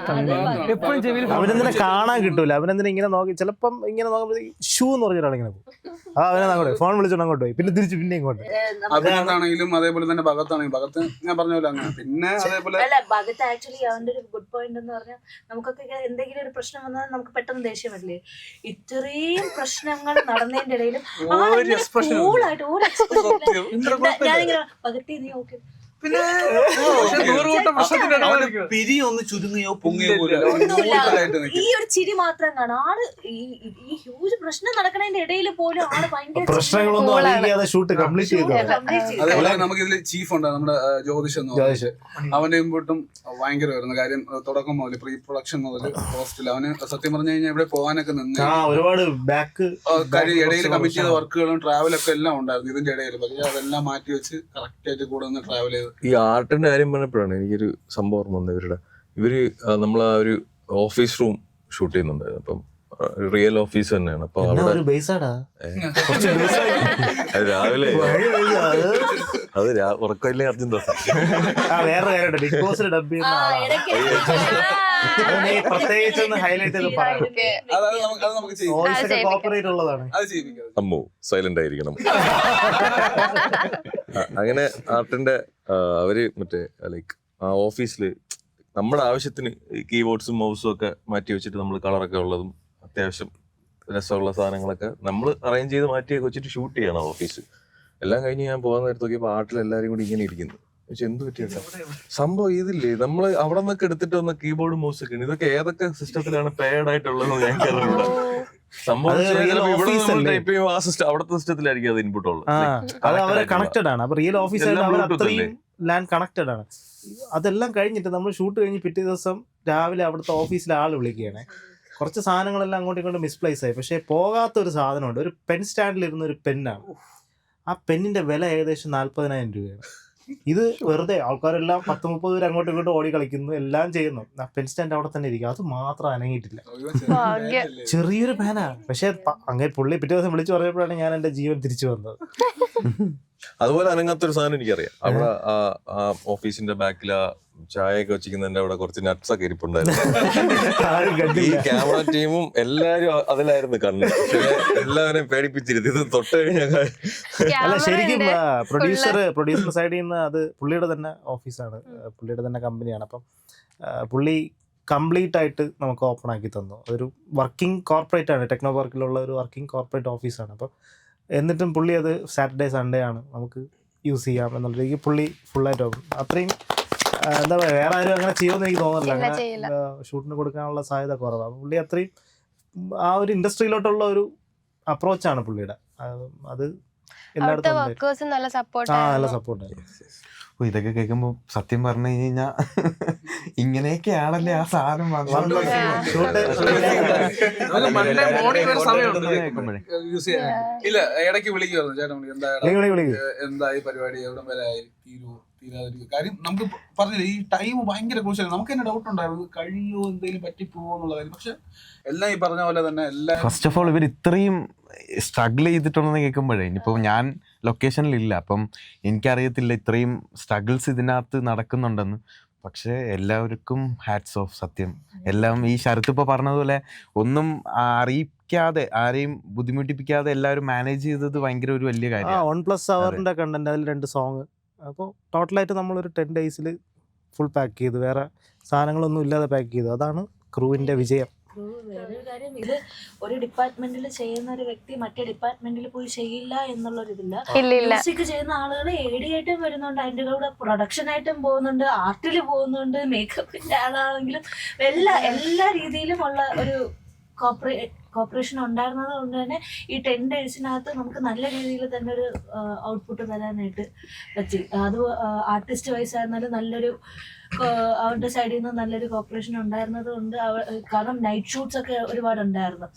എപ്പോഴും അവനെന്തിനെ കാണാൻ കിട്ടൂല. അവനെന്തിനെ ഇങ്ങനെ നോക്കി ചിലപ്പം ഇങ്ങനെ നോക്കുമ്പോഴത്തേക്ക് ഷൂ എന്ന് പറഞ്ഞ ഒരാളിങ്ങനെ പോകും. അവനെ അങ്ങോട്ട് ഫോൺ വിളിച്ചോണ്ട് അങ്ങോട്ട് പോയി. പിന്നെ തിരിച്ച് പിന്നെ ഇങ്ങോട്ട്. അഭിനന്ദാണെങ്കിലും അതേപോലെ തന്നെ ഭഗത്താണെങ്കിലും ഭഗത്ത് ഞാൻ പറഞ്ഞ പോലെ അങ്ങനെ. പിന്നെ അതേപോലെ ഭഗത്ത് ആക്ച്വലി അവന്റെ ഒരു ഗുഡ് പോയിന്റ് എന്ന് പറഞ്ഞാൽ നമുക്കൊക്കെ എന്തെങ്കിലും ഒരു പ്രശ്നം വന്നാൽ നമുക്ക് പെട്ടെന്ന് ദേഷ്യം വരില്ലേ? ഇത്രയും പ്രശ്നങ്ങൾ നടന്നതിന്റെ ഇടയിലും കൂളായിട്ട് ഒരു എക്സ്പ്രഷൻ ഞാനിങ്ങനെ പകത്തി നീ ഓക്കെ പിരിയൊന്ന് ചുരുങ്ങിയോ ഈ ഒരു ചിരി മാത്രം കാണാം. ആള് ഈ ഹ്യൂജ് പ്രശ്നം നടക്കുന്നതിന്റെ ഇടയിൽ പോലും ആള് ഭയങ്കര പ്രശ്നങ്ങളൊന്നും അറിയാതെ ഷൂട്ട് കംപ്ലീറ്റ് ചെയ്തു. അതേപോലെ നമുക്ക് ഇതിൽ ചീഫ് ഉണ്ട് നമ്മുടെ ജ്യോതിഷ് എന്ന് പറഞ്ഞിട്ട്. അവന്റെ ഇൻപുട്ടും ഭയങ്കരമായിരുന്നു. കാര്യം തുടക്കം മുതൽ പ്രീ പ്രൊഡക്ഷൻ മുതൽ പോസ്റ്റിൽ അവന് സത്യം പറഞ്ഞു കഴിഞ്ഞാൽ ഇവിടെ പോകാനൊക്കെ നിന്ന് ഒരുപാട് ബാക്ക് കാര്യം ഇടയിൽ കമ്മിറ്റ് ചെയ്ത വർക്കുകളും ട്രാവലൊക്കെ എല്ലാം ഉണ്ടായിരുന്നു ഇതിന്റെ ഇടയിൽ. പക്ഷേ അതെല്ലാം മാറ്റി വെച്ച് കറക്റ്റ് ആയിട്ട് കൂടെ നിന്ന് ട്രാവൽ ചെയ്ത്. ഈ ആർട്ടിന്റെ കാര്യം പറഞ്ഞപ്പോഴാണ് എനിക്കൊരു സംഭവം ഓർമ്മ വന്നത്. ഇവര് നമ്മൾ ആ ഒരു ഓഫീസ് റൂം ഷൂട്ട് ചെയ്യുന്നുണ്ടായിരുന്നു. അപ്പം റിയൽ ഓഫീസ് തന്നെയാണ്. അപ്പൊ അവിടെ രാവിലെ അത് ഉറക്കമില്ലേ അർജുൻ ദാസ് വേറെ കാര്യമുണ്ട്. ബിഗ് ബോസിൽ ഡബ് പ്രത്യേകിച്ചൊന്ന് ഹൈലൈറ്റ് ചെയ്ത് കോപ്പറേറ്റ് ഉള്ളതാണ്. അമ്മു സൈലന്റ് ആയിരിക്കണം. അങ്ങനെ ആർട്ടിന്റെ അവര് മറ്റേ ലൈക്ക് ആ ഓഫീസില് നമ്മുടെ ആവശ്യത്തിന് കീബോർഡ്സും മൗസും ഒക്കെ മാറ്റി വെച്ചിട്ട് നമ്മൾ കളറൊക്കെ ഉള്ളതും അത്യാവശ്യം രസമുള്ള സാധനങ്ങളൊക്കെ നമ്മൾ അറേഞ്ച് ചെയ്ത് മാറ്റിയൊക്കെ വെച്ചിട്ട് ഷൂട്ട് ചെയ്യണം ഓഫീസ്. എല്ലാം കഴിഞ്ഞ് ഞാൻ പോകാൻ നേരത്ത് നോക്കിയപ്പോൾ ആർട്ടിൽ എല്ലാവരും കൂടി ഇങ്ങനെ ഇരിക്കുന്നു. പക്ഷെ എന്ത് പറ്റിയ സംഭവം ഇതില്ലേ നമ്മള് അവിടെ നിന്നൊക്കെ എടുത്തിട്ട് വന്ന കീബോർഡ് മൗസ് ഒക്കെ ഇതൊക്കെ ഏതൊക്കെ സിസ്റ്റത്തിലാണ് പേഡ് ആയിട്ടുള്ളത് ഞങ്ങൾക്ക് അറിയില്ല. സംഭവം അത് real office അല്ലേ? ടൈപ്പ് ചെയ്യുമ്പോൾ ആ സിസ്റ്റം അവിടുത്തെ സിസ്റ്റത്തിലായിരിക്കും അത് ഇൻപുട്ട് ഉള്ളത്. അത് അവരെ കണക്റ്റഡ് ആണ്. അപ്പൊ റിയൽ ഓഫീസായിട്ട് എല്ലാം അവർ Bluetooth അത്രയും ലാൻഡ് കണക്റ്റഡ് ആണ്. അതെല്ലാം കഴിഞ്ഞിട്ട് നമ്മൾ ഷൂട്ട് കഴിഞ്ഞ് പിറ്റേ ദിവസം രാവിലെ അവിടുത്തെ ഓഫീസിലെ ആൾ വിളിക്കുകയാണ്. കുറച്ച് സാധനങ്ങളെല്ലാം അങ്ങോട്ടും ഇങ്ങോട്ടും മിസ്പ്ലേസ് ആയി. പക്ഷേ പോകാത്ത ഒരു സാധനമുണ്ട്. ഒരു പെൻ സ്റ്റാൻഡിലിരുന്ന ഒരു പെന്നാണ്. ആ പെന്നിന്റെ വില ഏകദേശം 40,000 രൂപയാണ്. ഇത് വെറുതെ ആൾക്കാരെല്ലാം 10-30 പേര് അങ്ങോട്ടും ഇങ്ങോട്ടും ഓടി കളിക്കുന്നു, എല്ലാം ചെയ്യുന്നു. ആ പെൻ സ്റ്റാൻഡ് അവിടെ തന്നെ ഇരിക്കും. അത് മാത്രം അനങ്ങിയിട്ടില്ല. ചെറിയൊരു പേനാ. പക്ഷെ അങ്ങനെ പുള്ളി പിറ്റേ ദിവസം വിളിച്ചു പറഞ്ഞപ്പോഴാണ് ഞാൻ എന്റെ ജീവൻ തിരിച്ചു വന്നത്. അതുപോലെ അനങ്ങാത്തൊരു സാധനം എനിക്കറിയാം. അവിടെ ആ ഓഫീസിന്റെ ബാക്കിൽ ആ ചായയൊക്കെ വെച്ചിരിക്കുന്നതിന്റെ അവിടെ കുറച്ച് നട്ട്സ് ഒക്കെ ഇരിപ്പുണ്ടായിരുന്നു. ഈ ക്യാമറ ടീമും എല്ലാരും അതിലായിരുന്നു കണ്ണ്. പക്ഷേ എല്ലാവരെയും പേടിപ്പിച്ചിരുന്നു. ഇത് തൊട്ട് കഴിഞ്ഞാൽ അല്ല, ശരിക്കും പ്രൊഡ്യൂസർ സൈഡിൽ നിന്ന് അത് പുള്ളിയുടെ തന്നെ ഓഫീസാണ്, പുള്ളിയുടെ തന്നെ കമ്പനിയാണ്. അപ്പം പുള്ളി കംപ്ലീറ്റ് ആയിട്ട് നമുക്ക് ഓപ്പൺ ആക്കി തന്നു. ഒരു വർക്കിംഗ് കോർപ്പറേറ്റ് ആണ്, ടെക്നോ പാർക്കിലുള്ള ഒരു വർക്കിംഗ് കോർപ്പറേറ്റ് ഓഫീസാണ്. അപ്പം എന്നിട്ടും പുള്ളി അത് സാറ്റർഡേ സൺഡേ ആണ് നമുക്ക് യൂസ് ചെയ്യാം എന്നുള്ള രീതിക്ക് പുള്ളി ഫുള്ളായിട്ട് ഓപ്പൺ. അത്രയും എന്താ പറയുക, വേറെ ആരും അങ്ങനെ ചെയ്യുമെന്ന് എനിക്ക് തോന്നുന്നില്ല. അങ്ങനെ ഷൂട്ടിന് കൊടുക്കാനുള്ള സാധ്യത കുറവാണ്. പുള്ളി അത്രയും ആ ഒരു ഇൻഡസ്ട്രിയിലോട്ടുള്ള ഒരു അപ്രോച്ചാണ് പുള്ളിയുടെ. അത് എല്ലായിടത്തും നല്ല നല്ല സപ്പോർട്ടായിരുന്നു. ഇതൊക്കെ കേൾക്കുമ്പോ സത്യം പറഞ്ഞു കഴിഞ്ഞാൽ ഇങ്ങനെയൊക്കെയാണല്ലേ ആ സാധനം ഇല്ല, ഇടയ്ക്ക് വിളിക്കുമായിരുന്നു ചേട്ടൻ, എന്തായി പരിപാടി, എവിടെ വരെ ആയി, തീരാതിരിക്കും. കാര്യം നമുക്ക് പറഞ്ഞില്ല, ഈ ടൈം ഭയങ്കര ക്രൂഷ്യലാണ്. നമുക്ക് തന്നെ ഡൗട്ട് ഉണ്ടായിരുന്നു കഴിയോ, എന്തെങ്കിലും പറ്റിപ്പോവോ എന്നുള്ള കാര്യം. പക്ഷെ എല്ലാം ഈ പറഞ്ഞ പോലെ തന്നെ എല്ലാം ഫസ്റ്റ് ഓഫ് ഓൾ ഇവർ ഇത്രയും സ്ട്രഗിൾ ചെയ്തിട്ടുണ്ടെന്ന് കേൾക്കുമ്പോഴേ, ഇനിയിപ്പോൾ ഞാൻ ലൊക്കേഷനിലില്ല, അപ്പം എനിക്കറിയത്തില്ല ഇത്രയും സ്ട്രഗിൾസ് ഇതിനകത്ത് നടക്കുന്നുണ്ടെന്ന്. പക്ഷേ എല്ലാവർക്കും ഹാറ്റ്സ് ഓഫ്. സത്യം എല്ലാം ഈ ശരത്ത് ഇപ്പോൾ പറഞ്ഞതുപോലെ ഒന്നും അറിയിക്കാതെ, ആരെയും ബുദ്ധിമുട്ടിപ്പിക്കാതെ എല്ലാവരും മാനേജ് ചെയ്തത് ഭയങ്കര ഒരു വലിയ കാര്യമാണ്. 1+ അവറിന്റെ കണ്ടന്റ്, അതിൽ 2 സോങ്. അപ്പോൾ ടോട്ടലായിട്ട് നമ്മളൊരു 10 days ഫുൾ പാക്ക് ചെയ്തു, വേറെ സാധനങ്ങളൊന്നും ഇല്ലാതെ പാക്ക് ചെയ്തു. അതാണ് ക്രൂവിന്റെ വിജയം. വേറൊരു കാര്യം, ഇത് ഒരു ഡിപ്പാർട്ട്മെന്റിൽ ചെയ്യുന്ന ഒരു വ്യക്തി മറ്റേ ഡിപ്പാർട്ട്മെന്റിൽ പോയി ചെയ്യില്ല എന്നുള്ളൊരിതില്ല. മ്യൂസിക് ചെയ്യുന്ന ആളുകൾ AD ആയിട്ടും വരുന്നുണ്ട്, അതിൻ്റെ കൂടെ പ്രൊഡക്ഷൻ ആയിട്ടും പോകുന്നുണ്ട്, ആർട്ടിൽ പോകുന്നുണ്ട്, മേക്കപ്പിന്റെ ആളാണെങ്കിലും എല്ലാ രീതിയിലും ഉള്ള ഒരു കോപ്പറേഷൻ ഉണ്ടായിരുന്നത് കൊണ്ട് തന്നെ ഈ 10 daysനകത്ത് നമുക്ക് നല്ല രീതിയിൽ തന്നെ ഒരു ഔട്ട്പുട്ട് തരാനായിട്ട് പറ്റി. അത് ആർട്ടിസ്റ്റ് വൈസ് ആയിരുന്നാലും നല്ലൊരു അവരുടെ സൈഡിൽ നിന്ന് നല്ലൊരു കോപ്പറേഷൻ ഉണ്ടായിരുന്നത് കൊണ്ട് കാരണം നൈറ്റ് ഷൂട്ട്സ് ഒക്കെ ഒരുപാടുണ്ടായിരുന്നു.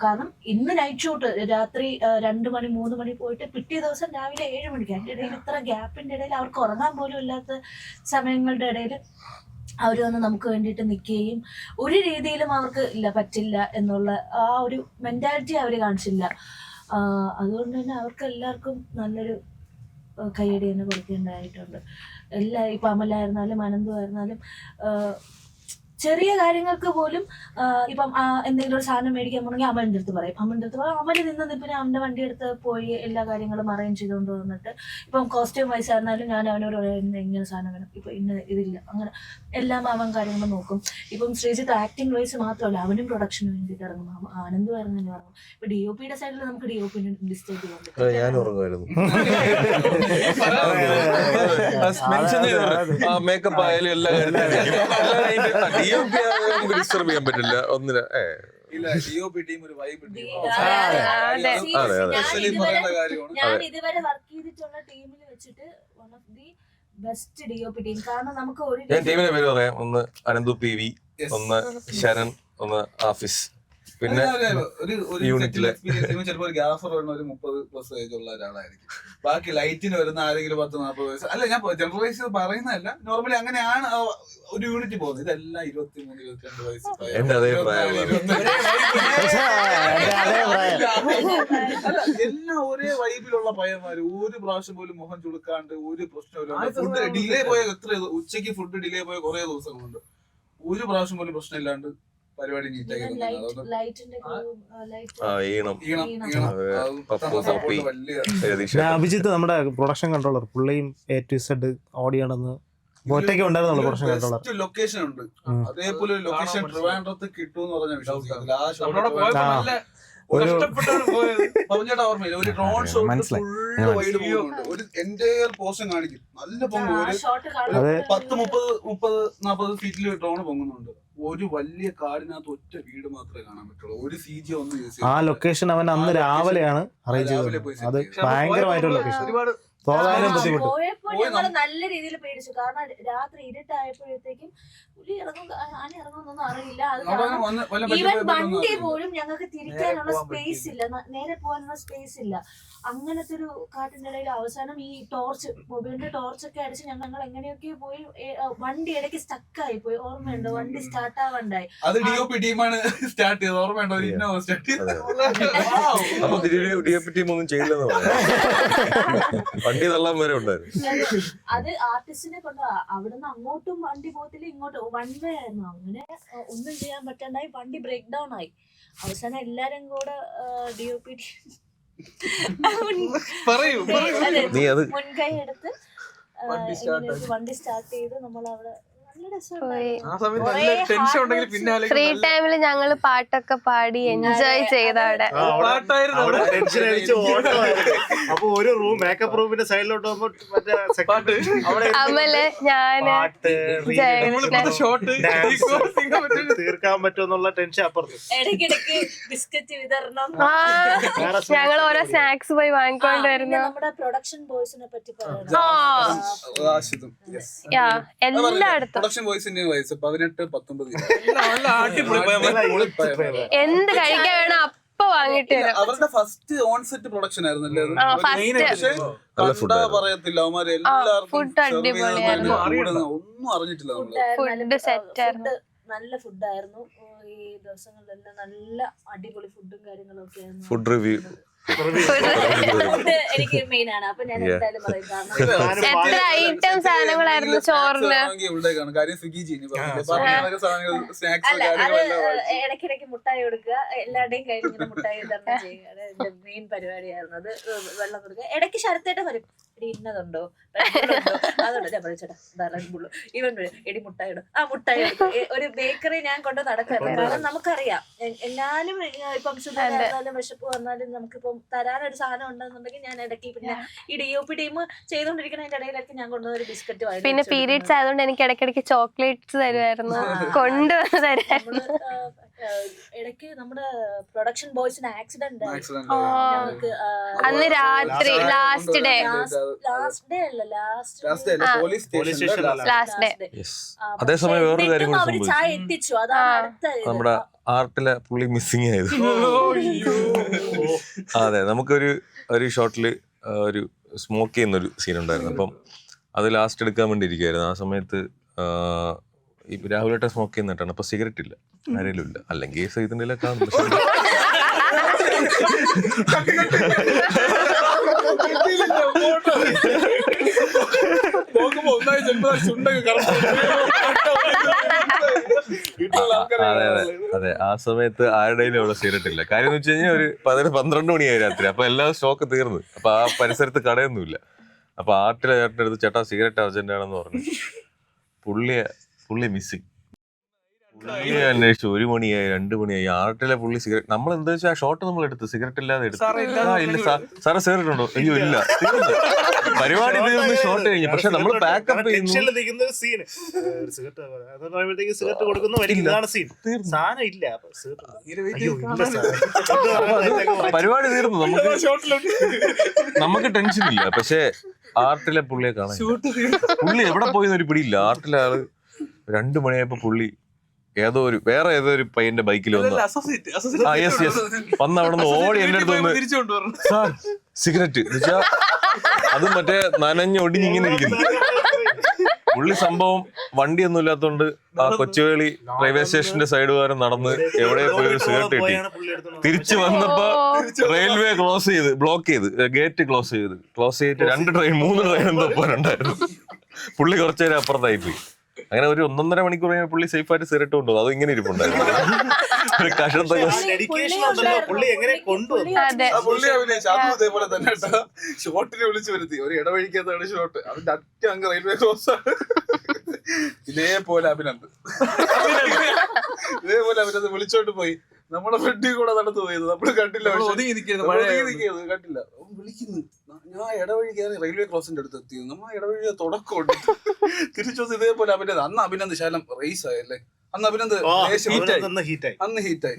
കാരണം ഇന്ന് നൈറ്റ് ഷൂട്ട് രാത്രി 2 മണി 3 മണി പോയിട്ട് പിറ്റേ ദിവസം രാവിലെ 7 മണിക്ക്. അതിൻ്റെ ഇടയിൽ ഇത്ര ഗ്യാപ്പിൻ്റെ ഇടയിൽ അവർക്ക് ഉറങ്ങാൻ പോലും ഇല്ലാത്ത സമയങ്ങളുടെ ഇടയിൽ അവർ വന്ന് നമുക്ക് വേണ്ടിയിട്ട് നിൽക്കുകയും ഒരു രീതിയിലും അവർക്ക് പറ്റില്ല എന്നുള്ള ആ ഒരു മെൻറ്റാലിറ്റി അവർ കാണിച്ചില്ല. അതുകൊണ്ട് തന്നെ അവർക്ക് എല്ലാവർക്കും നല്ലൊരു കയ്യടി തന്നെ കൊടുക്കേണ്ടതായിട്ടുണ്ട്. ഇപ്പം അമലായിരുന്നാലും അനന്തു ആയിരുന്നാലും ചെറിയ കാര്യങ്ങൾക്ക് പോലും ഇപ്പം എന്തെങ്കിലും ഒരു സാധനം മേടിക്കാൻ പോകണമെങ്കിൽ അമലിൻ്റെ അടുത്ത് പറയും. അമൽ നിന്ന് നിപ്പിനെ അവൻ്റെ വണ്ടി എടുത്ത് പോയി എല്ലാ കാര്യങ്ങളും അറേഞ്ച് ചെയ്തുകൊണ്ട് വന്നിട്ട്, ഇപ്പം കോസ്റ്റ്യൂം വൈസ് ആയിരുന്നാലും ഞാൻ അവനോട് പറയുന്നത് ഇങ്ങനെ സാധനം വേണം, ഇപ്പം ഇന്ന ഇതില്ല, അങ്ങനെ എല്ലാം അവൻ കാര്യങ്ങൾ നോക്കും. ഇപ്പം ശ്രീജിത്ത് ആക്ടിങ് വൈസ് മാത്രമല്ല, അവനും പ്രൊഡക്ഷന് വേണ്ടിയിട്ട് ഇറങ്ങും. ആനന്ദും ആയിരുന്നു ഇറങ്ങും. ഇപ്പം DOPയുടെ സൈഡിൽ നമുക്ക് DOPനെ ഡിസ്റ്റേബ് ചെയ്യാൻ പറ്റും. ഞാൻ ഉറങ്ങുമായിരുന്നു. മേക്കപ്പ് ആയാലും എല്ലാ കാര്യത്തിലും ഡിസ്റ്റർബ് ചെയ്യാൻ പറ്റില്ല. ഒന്നിന് ഞാൻ ഇതുവരെ വർക്ക് ചെയ്തിട്ടുള്ള ടീമിൽ വെച്ചിട്ട് one of the best DOP team. കാരണം നമുക്ക് ഞാൻ ടീമിന്റെ പേര് പറയാം. ഒന്ന് അനന്തു PV, ഒന്ന് ശരൺ, ഒന്ന് ആഫീസ്, പിന്നെ യൂണിറ്റിലെ ചിലപ്പോൾ ഒരു ഗ്യാഫർ വരുന്ന ഒരു 30+ ഏജ് ഉള്ള ഒരാളായിരിക്കും. ബാക്കി ലൈറ്റിന് വരുന്ന ആരെങ്കിലും 10-40 വയസ്സ്. അല്ല, ഞാൻ ജനറലൈസ് ചെയ്ത് പറയുന്നതല്ല, നോർമലി അങ്ങനെയാണ് ഒരു യൂണിറ്റ് പോകുന്നത്. ഇതെല്ലാം 23-22 വയസ്സ്. എല്ലാം ഒരേ വൈബിലുള്ള പയ്യന്മാര്. ഒരു പ്രാവശ്യം പോലും മുഖം ചുളുക്കാണ്ട് ഒരു പ്രശ്നമില്ല. ഫുഡ് ഡിലേ പോയ ഉച്ചയ്ക്ക് ഫുഡ് ഡിലേ പോയ കുറെ ദിവസങ്ങളുണ്ട്. ഒരു പ്രാവശ്യം പോലും പ്രശ്നമില്ലാണ്ട് പരിപാടി അഭിജിത്ത് നമ്മുടെ പ്രൊഡക്ഷൻ കൺട്രോളർ, പുള്ളിയും A to Z ഓടിയാണെന്ന് ഒറ്റയ്ക്ക് ഉണ്ടായിരുന്നുള്ളൂ പ്രൊഡക്ഷൻ കൺട്രോളർ. ലൊക്കേഷൻ ഉണ്ട്, അതേപോലെ ഒരു ലൊക്കേഷൻ ട്രിവാൻഡ്രത്ത് കിട്ടുമെന്ന് പറഞ്ഞ വിശ്വാസം. കഷ്ടപ്പെട്ടാണ് പോയത്. പവൻചേട്ടാ ഓർമ്മയില്ല, ഒരു ഡ്രോൺ ഷോട്ട് മനസ്സിലായി. ഫുള്ള് വൈഡ് പോകുന്നുണ്ട്, ഒരു എൻ്റെയർ പോർഷൻ കാണിക്കും, നല്ല പൊങ്ങും. ഒരു ഷോട്ട് 10-30-40 ഫീറ്റിൽ ഡ്രോൺ പൊങ്ങുന്നുണ്ട്. ഒരു വലിയ കാടിനകത്ത് ഒറ്റ വീട് മാത്രമേ കാണാൻ പറ്റുള്ളൂ, ഒരു CG ഒന്നും യൂസ് ആ ലൊക്കേഷൻ അവൻ അന്ന് രാവിലെയാണ് അറേഞ്ച് രാവിലെ ചെയ്തത്. പോയി അത് set ചെയ്തു. ഭയങ്കരമായിട്ടുള്ള ലൊക്കേഷൻ. ഒരുപാട് പോകാനും ബുദ്ധിമുട്ട്. പോയപ്പോ ഞങ്ങള് നല്ല രീതിയിൽ പേടിച്ചു. കാരണം രാത്രി ഇരുട്ടായപ്പോഴത്തേക്കും പുലി ആന ഇറങ്ങുന്നൊന്നും അറിയില്ല. അത് കാരണം ഈവൻ വണ്ടി പോലും ഞങ്ങൾക്ക് തിരിക്കാനുള്ള സ്പേസ് ഇല്ല, നേരെ പോകാനുള്ള സ്പേസ് ഇല്ല. അങ്ങനത്തെ ഒരു കാട്ടിന്റെ ഇടയിൽ അവസാനം ഈ ടോർച്ച്, മൊബൈലിന്റെ ടോർച്ചൊക്കെ അടിച്ച് ഞങ്ങൾ എങ്ങനെയൊക്കെ പോയി. വണ്ടി ഇടയ്ക്ക് സ്റ്റക്കായി പോയി, ഓർമ്മയുണ്ട്? വണ്ടി സ്റ്റാർട്ട് ആവണ്ടായി. അത് DOP ടീമാണ് സ്റ്റാർട്ട് ചെയ്തത്, ഓർമ്മയുണ്ടോ? ഒരു ഇന്നോവ സ്റ്റാർട്ട് ചെയ്തത്. അപ്പൊ DOP ടീം ഒന്നും ചെയ്യില്ലെന്ന് പറയാം, വണ്ടി തള്ളാൻ വരെ ഉണ്ടായിരുന്നു. അത് ആർട്ടിസ്റ്റിനെ കൊണ്ട് അവിടുന്ന് അങ്ങോട്ടും വണ്ടി പോകത്തില്ല, ഇങ്ങോട്ടും വൺ വേ ആയിരുന്നു. അങ്ങനെ ഒന്നും ചെയ്യാൻ പറ്റാണ്ടായി, വണ്ടി ബ്രേക്ക് ഡൗൺ ആയി. അവസാനം എല്ലാരും കൂടെ DOP നീ അത് മുൻകൈ എടുത്ത് വണ്ടി സ്റ്റാർട്ട് ചെയ്ത് നമ്മൾ അവിടെ നല്ല രസമുണ്ടായിരുന്നു. ഫ്രീ ടൈമിൽ ഞങ്ങള് പാട്ടൊക്കെ പാടി എൻജോയ് ചെയ്ത അവിടെ. ടെൻഷൻ അടിച്ച് ഓട്ടമായിരുന്നു. അപ്പൊ ഒരു റൂം, മേക്കപ്പ് റൂമിന്റെ സൈഡിലോട്ട് അമല്, ഞാന്, തീർക്കാൻ പറ്റുമെന്നുള്ള ടെൻഷൻ അപ്പുറത്ത്. ഇടയ്ക്കിടയ്ക്ക് ബിസ്ക്കറ്റ് വിതരണം. ഞങ്ങൾ ഓരോ സ്നാക്സ് പോയി വാങ്ങിക്കൊണ്ട് വരുന്നു. നമ്മുടെ പ്രൊഡക്ഷൻ ബോയ്സിനെ പറ്റി പറയണം. എല്ലായിടത്തും പ്രൊഡക്ഷൻ ബോയ്സിന്റെ വയസ്സ് 18-19. എന്ത് കഴിക്കാൻ വേണം അപ്പൊ വാങ്ങിട്ട് വരാം. അവരുടെ ഫസ്റ്റ് ഓൺ സെറ്റ് പ്രൊഡക്ഷൻ ആയിരുന്നല്ലേ അത്? ഫസ്റ്റ് കണ്ടാ പറയത്തില്ല, അവന്മാര് എല്ലാവർക്കും ഫുഡ് അടിപൊളിയായിരുന്നു. ഒന്നും അറിഞ്ഞിട്ടില്ല നമ്മള്. ഫുഡ് സെറ്റ് ആയിരുന്നു, നല്ല ഫുഡായിരുന്നു. ഈ ദിവസങ്ങളിലെല്ലാം നല്ല അടിപൊളി ഫുഡും കാര്യങ്ങളും ഒക്കെ ആയിരുന്നു. ഫുഡ് റിവ്യൂ ഫുഡ് എനിക്ക് മെയിൻ ആണ്, അപ്പൊ ഞാൻ എന്തായാലും പറയും. കാരണം എത്ര ഐറ്റം സാധനങ്ങളായിരുന്നു ചോറിന്. കാര്യം സ്വിഗ്ഗി അല്ല, അത് ഇടയ്ക്കിടയ്ക്ക് മുട്ടായി കൊടുക്കുക, എല്ലാവരുടെയും കയ്യിൽ ഇങ്ങനെ മുട്ടായി വിതരണം ചെയ്യുക. അത് എന്റെ മെയിൻ പരിപാടിയായിരുന്നു. അത് വെള്ളം കൊടുക്കുക. ഇടയ്ക്ക് ശരത്തേട്ട വരും, എടി ഇന്നതുണ്ടോ, അതുണ്ടോ, ഞാൻ പഠിച്ചേട്ടാ റെഡ്ബുള്ളു, ഇവൻ എടി മുട്ടായി ഇടും, ആ മുട്ടായി എടുക്കും. ഒരു ബേക്കറി ഞാൻ കൊണ്ട് നടക്കായിരുന്നു. കാരണം നമുക്കറിയാം, എന്നാലും ഇപ്പം ശുദ്ധം വിശപ്പ് വന്നാലും നമുക്കിപ്പം തരാനൊരു സാധനം ഉണ്ടെന്നുണ്ടെങ്കിൽ ഞാൻ ഇടയ്ക്ക് പിന്നെ ഈ DOP ടീം ചെയ്തോണ്ടിരിക്കുന്നതിന്റെ ഇടയിലൊക്കെ ഞാൻ കൊണ്ടുവന്ന ഒരു ബിസ്ക്കറ്റ് വാങ്ങി. പിന്നെ പീരീഡ്സ് ആയതുകൊണ്ട് എനിക്ക് ഇടയ്ക്കിടയ്ക്ക് ചോക്ലേറ്റ്സ് തരുമായിരുന്നു, കൊണ്ടുവന്ന് തരുമായിരുന്നു. ഇടയ്ക്ക് നമ്മുടെ പ്രൊഡക്ഷൻ ബോയ്സിന് ആക്സിഡന്റ് അന്ന് രാത്രി ലാസ്റ്റ് ഡേ അതേസമയം വേറൊരു കാര്യം കൂടി അവര് സംഭവിച്ചു. ചായ എത്തിച്ചു. അതാണ് അടുത്ത നമ്മുടെ ആർട്ടിലെ പുള്ളി മിസ്സിങ് ആയത്. അതെ, നമുക്കൊരു ഷോട്ടില് ഒരു സ്മോക്ക് ചെയ്യുന്നൊരു സീൻ ഉണ്ടായിരുന്നു. അപ്പം അത് ലാസ്റ്റ് എടുക്കാൻ വേണ്ടി ഇരിക്കുവായിരുന്നു. ആ സമയത്ത് ഈ രാഹുലേട്ട സ്മോക്ക് ചെയ്യുന്നിട്ടാണ്. അപ്പൊ സിഗരറ്റ് ഇല്ല, ആരെങ്കിലും ഇല്ല, അല്ലെങ്കിൽ ഇതിന്റെ കാണും. അതെ, ആ സമയത്ത് ആരുടെയും അവിടെ സിഗരറ്റ് ഇല്ല. കാര്യം എന്ന് വെച്ച് കഴിഞ്ഞാൽ ഒരു 12 മണിയായി രാത്രി. അപ്പൊ എല്ലാ സ്റ്റോക്ക് തീർന്നു. അപ്പൊ ആ പരിസരത്ത് കടയൊന്നുമില്ല. അപ്പൊ ആർട്ടിലെ ചേട്ടൻ്റെ അടുത്ത് ചേട്ടാ സിഗരറ്റ് അർജന്റ് ആണെന്ന് പറഞ്ഞു. പുള്ളി മിസ്സിങ്. പുള്ളി അന്വേഷിച്ചു, 1 മണിയായി 2 മണിയായി. ആർട്ടിലെ പുള്ളി സിഗരറ്റ്, നമ്മൾ എന്താ വെച്ചാൽ ആ ഷോട്ട് നമ്മൾ എടുത്ത് സിഗരറ്റ് ഇല്ലാതെ എടുത്തു. ഇല്ല സാറേ സിഗരറ്റ് ഉണ്ടോ? അയ്യോ ഇല്ല, തീർന്നു പരിപാടി, തീർന്ന് ഷോട്ട് കഴിഞ്ഞു. പക്ഷെ നമ്മൾ ബാക്കപ്പ് ചെയ്യുന്നു. പരിപാടി തീർന്നു, നമുക്ക് ടെൻഷൻ ഇല്ല. പക്ഷെ ആർട്ടിലെ പുള്ളിയെ കാണാൻ, പുള്ളി എവിടെ പോയെന്നൊരു പിടിയില്ല. ആർട്ടിലെ ആള് 2 മണിയായപ്പോ പുള്ളി വേറെ ഏതോ ഒരു പയ്യന്റെ ബൈക്കിൽ വന്ന് അവിടെ നിന്ന് ഓടി എന്റെ അടുത്ത് വന്ന് സാർ സിഗരറ്റ് വെച്ചാ അത് മറ്റേ നനഞ്ഞൊടിഞ്ഞിങ്ങനെ ഇരിക്കുന്നു. പുള്ളി സംഭവം വണ്ടിയൊന്നും ഇല്ലാത്തോണ്ട് ആ കൊച്ചുവേളി റെയിൽവേ സ്റ്റേഷന്റെ സൈഡ് വരെ നടന്ന് എവിടെ പോയി ഒരു സിഗരറ്റ് കിട്ടി. തിരിച്ചു വന്നപ്പോ റെയിൽവേ ബ്ലോക്ക് ചെയ്ത് ഗേറ്റ് ക്ലോസ് ചെയ്ത് 2 ട്രെയിൻ 3 ട്രെയിൻ എന്തോ പോലുണ്ടായിരുന്നു. പുള്ളി കുറച്ചുനേരം അപ്പുറത്തായി പോയി. അങ്ങനെ ഒരു 1.5 മണിക്കൂർ കഴിഞ്ഞാൽ പുള്ളി സേഫ് ആയിട്ട് സിഗരറ്റ് കൊണ്ടുപോകും. അത് ഇങ്ങനെ ഇരിപ്പുണ്ടായിരുന്നു. അതേപോലെ തന്നെ ഷോട്ടിനെ വിളിച്ചു വരുത്തി. ഒരു ഇടവഴിക്കാത്താണ് ഷോട്ട്, അതിന്റെ അറ്റ റെയിൽവേ ക്രോസ് ആണ്. ഇതേപോലെ അഭിനന്ദ് വിളിച്ചോണ്ട് പോയി. നമ്മുടെ ഫ്രണ്ടിൽ കൂടെ നടന്നു പോയത് നമ്മൾ കണ്ടില്ല. ഒതുങ്ങി നിൽക്കുന്നത് കണ്ടില്ല. വിളിക്കുന്നു, ഞാൻ ഇടവഴി കയറി റെയിൽവേ ക്രോസിന്റെ അടുത്ത് എത്തി. നമ്മൾ ഇടവഴിയുടെ തുടക്കമുണ്ട്. തിരിച്ചു ഇതേപോലെ അഭിനന്ദ. അന്ന് അഭിനന്ദ ശാലം റേസ് ആയല്ലേ? അന്ന് അഭിനന്ദ ഹീറ്റായി. അന്ന് ഹീറ്റായി.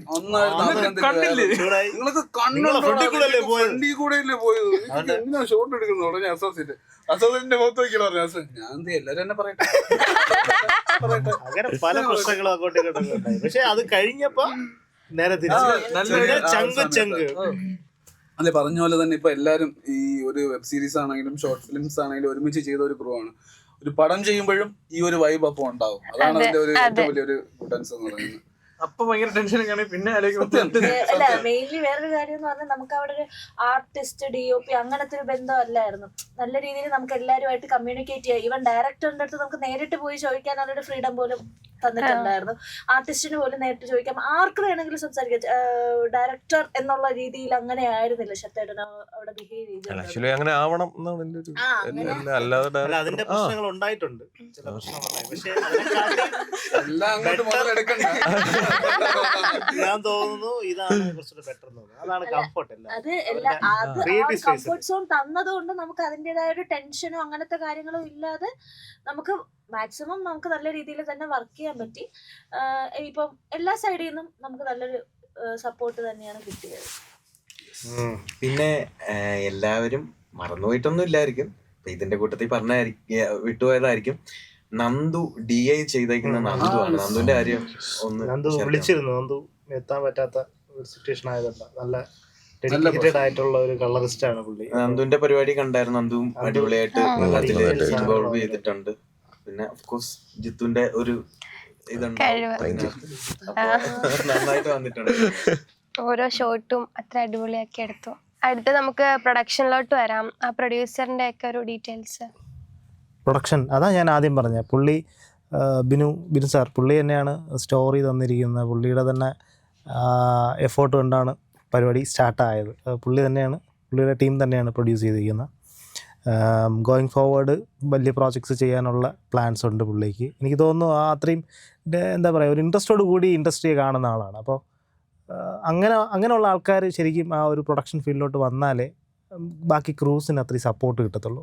നിങ്ങൾക്ക് ഫ്രണ്ടിൽ കൂടെയല്ലേ പോയത്? എങ്ങനെ ഷോട്ട് എടുക്കുന്നു പറഞ്ഞ അസോസിന്റെ മുഖത്ത് വയ്ക്കണം പറഞ്ഞു. ഞാൻ എല്ലാരും എന്നെ പറയട്ടെ. അങ്ങനെ പല പ്രശ്നങ്ങളും അങ്ങോട്ടും ഇങ്ങോട്ടും ഉണ്ടായി. പക്ഷെ അത് കഴിഞ്ഞപ്പോ നേരെ ചങ്ക് അല്ലെ പറഞ്ഞ പോലെ തന്നെ ഇപ്പൊ എല്ലാരും ഈ ഒരു വെബ് സീരീസ് ആണെങ്കിലും ഷോർട്ട് ഫിലിംസ് ആണെങ്കിലും ഒരുമിച്ച് ചെയ്ത ഒരു ക്രൂ ആണ്. ഒരു പടം ചെയ്യുമ്പോഴും ഈ ഒരു വൈബ് അപ്പം ഉണ്ടാവും. അതാണ് അതിന്റെ ഒരു ഏറ്റവും വലിയൊരു ഇമ്പോർട്ടൻസ് എന്ന് പറയുന്നത്. അപ്പൊ ഭയങ്കര ടെൻഷനൊക്കെയാണ്. പിന്നെ അല്ല, മെയിൻലി വേറൊരു കാര്യം എന്ന് പറഞ്ഞാൽ നമുക്ക് അവിടെ ഒരു ആർട്ടിസ്റ്റ് DOP അങ്ങനത്തെ ഒരു ബന്ധം അല്ലായിരുന്നു. നല്ല രീതിയിൽ നമുക്ക് എല്ലാവരുമായിട്ട് കമ്മ്യൂണിക്കേറ്റ് ചെയ്യാം. ഈവൻ ഡയറക്ടറിന്റെ അടുത്ത് നമുക്ക് നേരിട്ട് പോയി ചോദിക്കാനുള്ളൊരു ഫ്രീഡം പോലും തന്നിട്ടുണ്ടായിരുന്നു. ആർട്ടിസ്റ്റിന് പോലും നേരിട്ട് ചോദിക്കാം, ആർക്ക് വേണമെങ്കിലും സംസാരിക്കാം. ഡയറക്ടർ എന്നുള്ള രീതിയിൽ അങ്ങനെ ആയിരുന്നില്ല ശരത്തേട്ടൻ അവിടെ ബിഹേവ് ചെയ്തത്. ആക്ച്വലി അങ്ങനെ ആവണം എന്നാണ് എൻ്റെ ഒരു അല്ലാതെ അതിന്റെ പ്രശ്നങ്ങൾ ഉണ്ടായിട്ടുണ്ട്, ചില പ്രശ്നങ്ങളുണ്ടായി. പക്ഷെ എല്ലാം അങ്ങോട്ട് മുതലെടുക്കണ്ട. ഞാൻ തോന്നുന്നു ഇതാണ് കുറച്ചുകൂടെ ബെറ്റർ എന്ന് തോന്നുന്നു. അതാണ് കംഫർട്ട്. അത് കംഫർട്ട് സോൺ തന്നതുകൊണ്ട് നമുക്ക് അതിൻ്റെതായ ഒരു ടെൻഷനോ അങ്ങനത്തെ കാര്യങ്ങളും ഇല്ലാതെ നമുക്ക് മാക്സിമം നമുക്ക് നല്ല രീതിയിൽ തന്നെ വർക്ക് ചെയ്യാൻ പറ്റി. ഇപ്പം എല്ലാ സൈഡിൽ നിന്നും നമുക്ക് നല്ലൊരു സപ്പോർട്ട് തന്നെയാണ് കിട്ടിയത്. പിന്നെ എല്ലാവരും മറന്നുപോയിട്ടൊന്നും ഇല്ലായിരിക്കും, ഇതിന്റെ കൂട്ടത്തിൽ വിട്ടുപോയതായിരിക്കും. നന്ദു DI ചെയ്തേക്കുന്ന നന്ദു ആണ്. നന്ദുവിന്റെ കാര്യം നന്ദു വിളിച്ചിരുന്നു. നന്ദു എത്താൻ പറ്റാത്ത ഒരു സിറ്റുവേഷൻ ആയതല്ല, നല്ല ഡെഡിക്കേറ്റഡ് ആയിട്ടുള്ള ഒരു കളറിസ്റ്റ് ആണ് പുള്ളി. നന്ദുവിന്റെ പരിപാടി കണ്ടായിരുന്നു. നന്ദുവും അടിപൊളിയായിട്ട് ഇൻവോൾവ് ചെയ്തിട്ടുണ്ട്. പിന്നെ ഓഫ്കോഴ്സ് ജിത്തുവിന്റെ ഒരു ഇതുണ്ട്, നന്നായിട്ട് വന്നിട്ടുണ്ട്. ഓരോ ഷോട്ടും അത്ര അടിപൊളിയാക്കി എടുത്തു. അടുത്ത് നമുക്ക് പ്രൊഡക്ഷനിലോട്ട് വരാം. ആ പ്രൊഡ്യൂസറിന്റെ ഒക്കെ ഒരു ഡീറ്റെയിൽസ്. പ്രൊഡക്ഷൻ അതാ ഞാൻ ആദ്യം പറഞ്ഞത്. പുള്ളി ബിനു സാർ പുള്ളി തന്നെയാണ് സ്റ്റോറി തന്നിരിക്കുന്നത്. പുള്ളിയുടെ തന്നെ എഫേർട്ട് കൊണ്ടാണ് പരിപാടി സ്റ്റാർട്ടായത്. പുള്ളിയുടെ ടീം തന്നെയാണ് പ്രൊഡ്യൂസ് ചെയ്തിരിക്കുന്നത്. ഗോയിങ് ഫോർവേഡ് വലിയ പ്രോജക്ട്സ് ചെയ്യാനുള്ള പ്ലാൻസ് ഉണ്ട് പുള്ളിക്ക്. എനിക്ക് തോന്നുന്നു അത്രയും എന്താ പറയുക, ഒരു ഇൻട്രസ്റ്റോട് കൂടി ഇൻഡസ്ട്രിയെ കാണുന്ന ആളാണ്. അപ്പോൾ അങ്ങനെയുള്ള ആൾക്കാർ ശരിക്കും ആ ഒരു പ്രൊഡക്ഷൻ ഫീൽഡിലോട്ട് വന്നാലേ ബാക്കി ക്രൂസിന് അത്രയും സപ്പോർട്ട് കിട്ടത്തുള്ളൂ.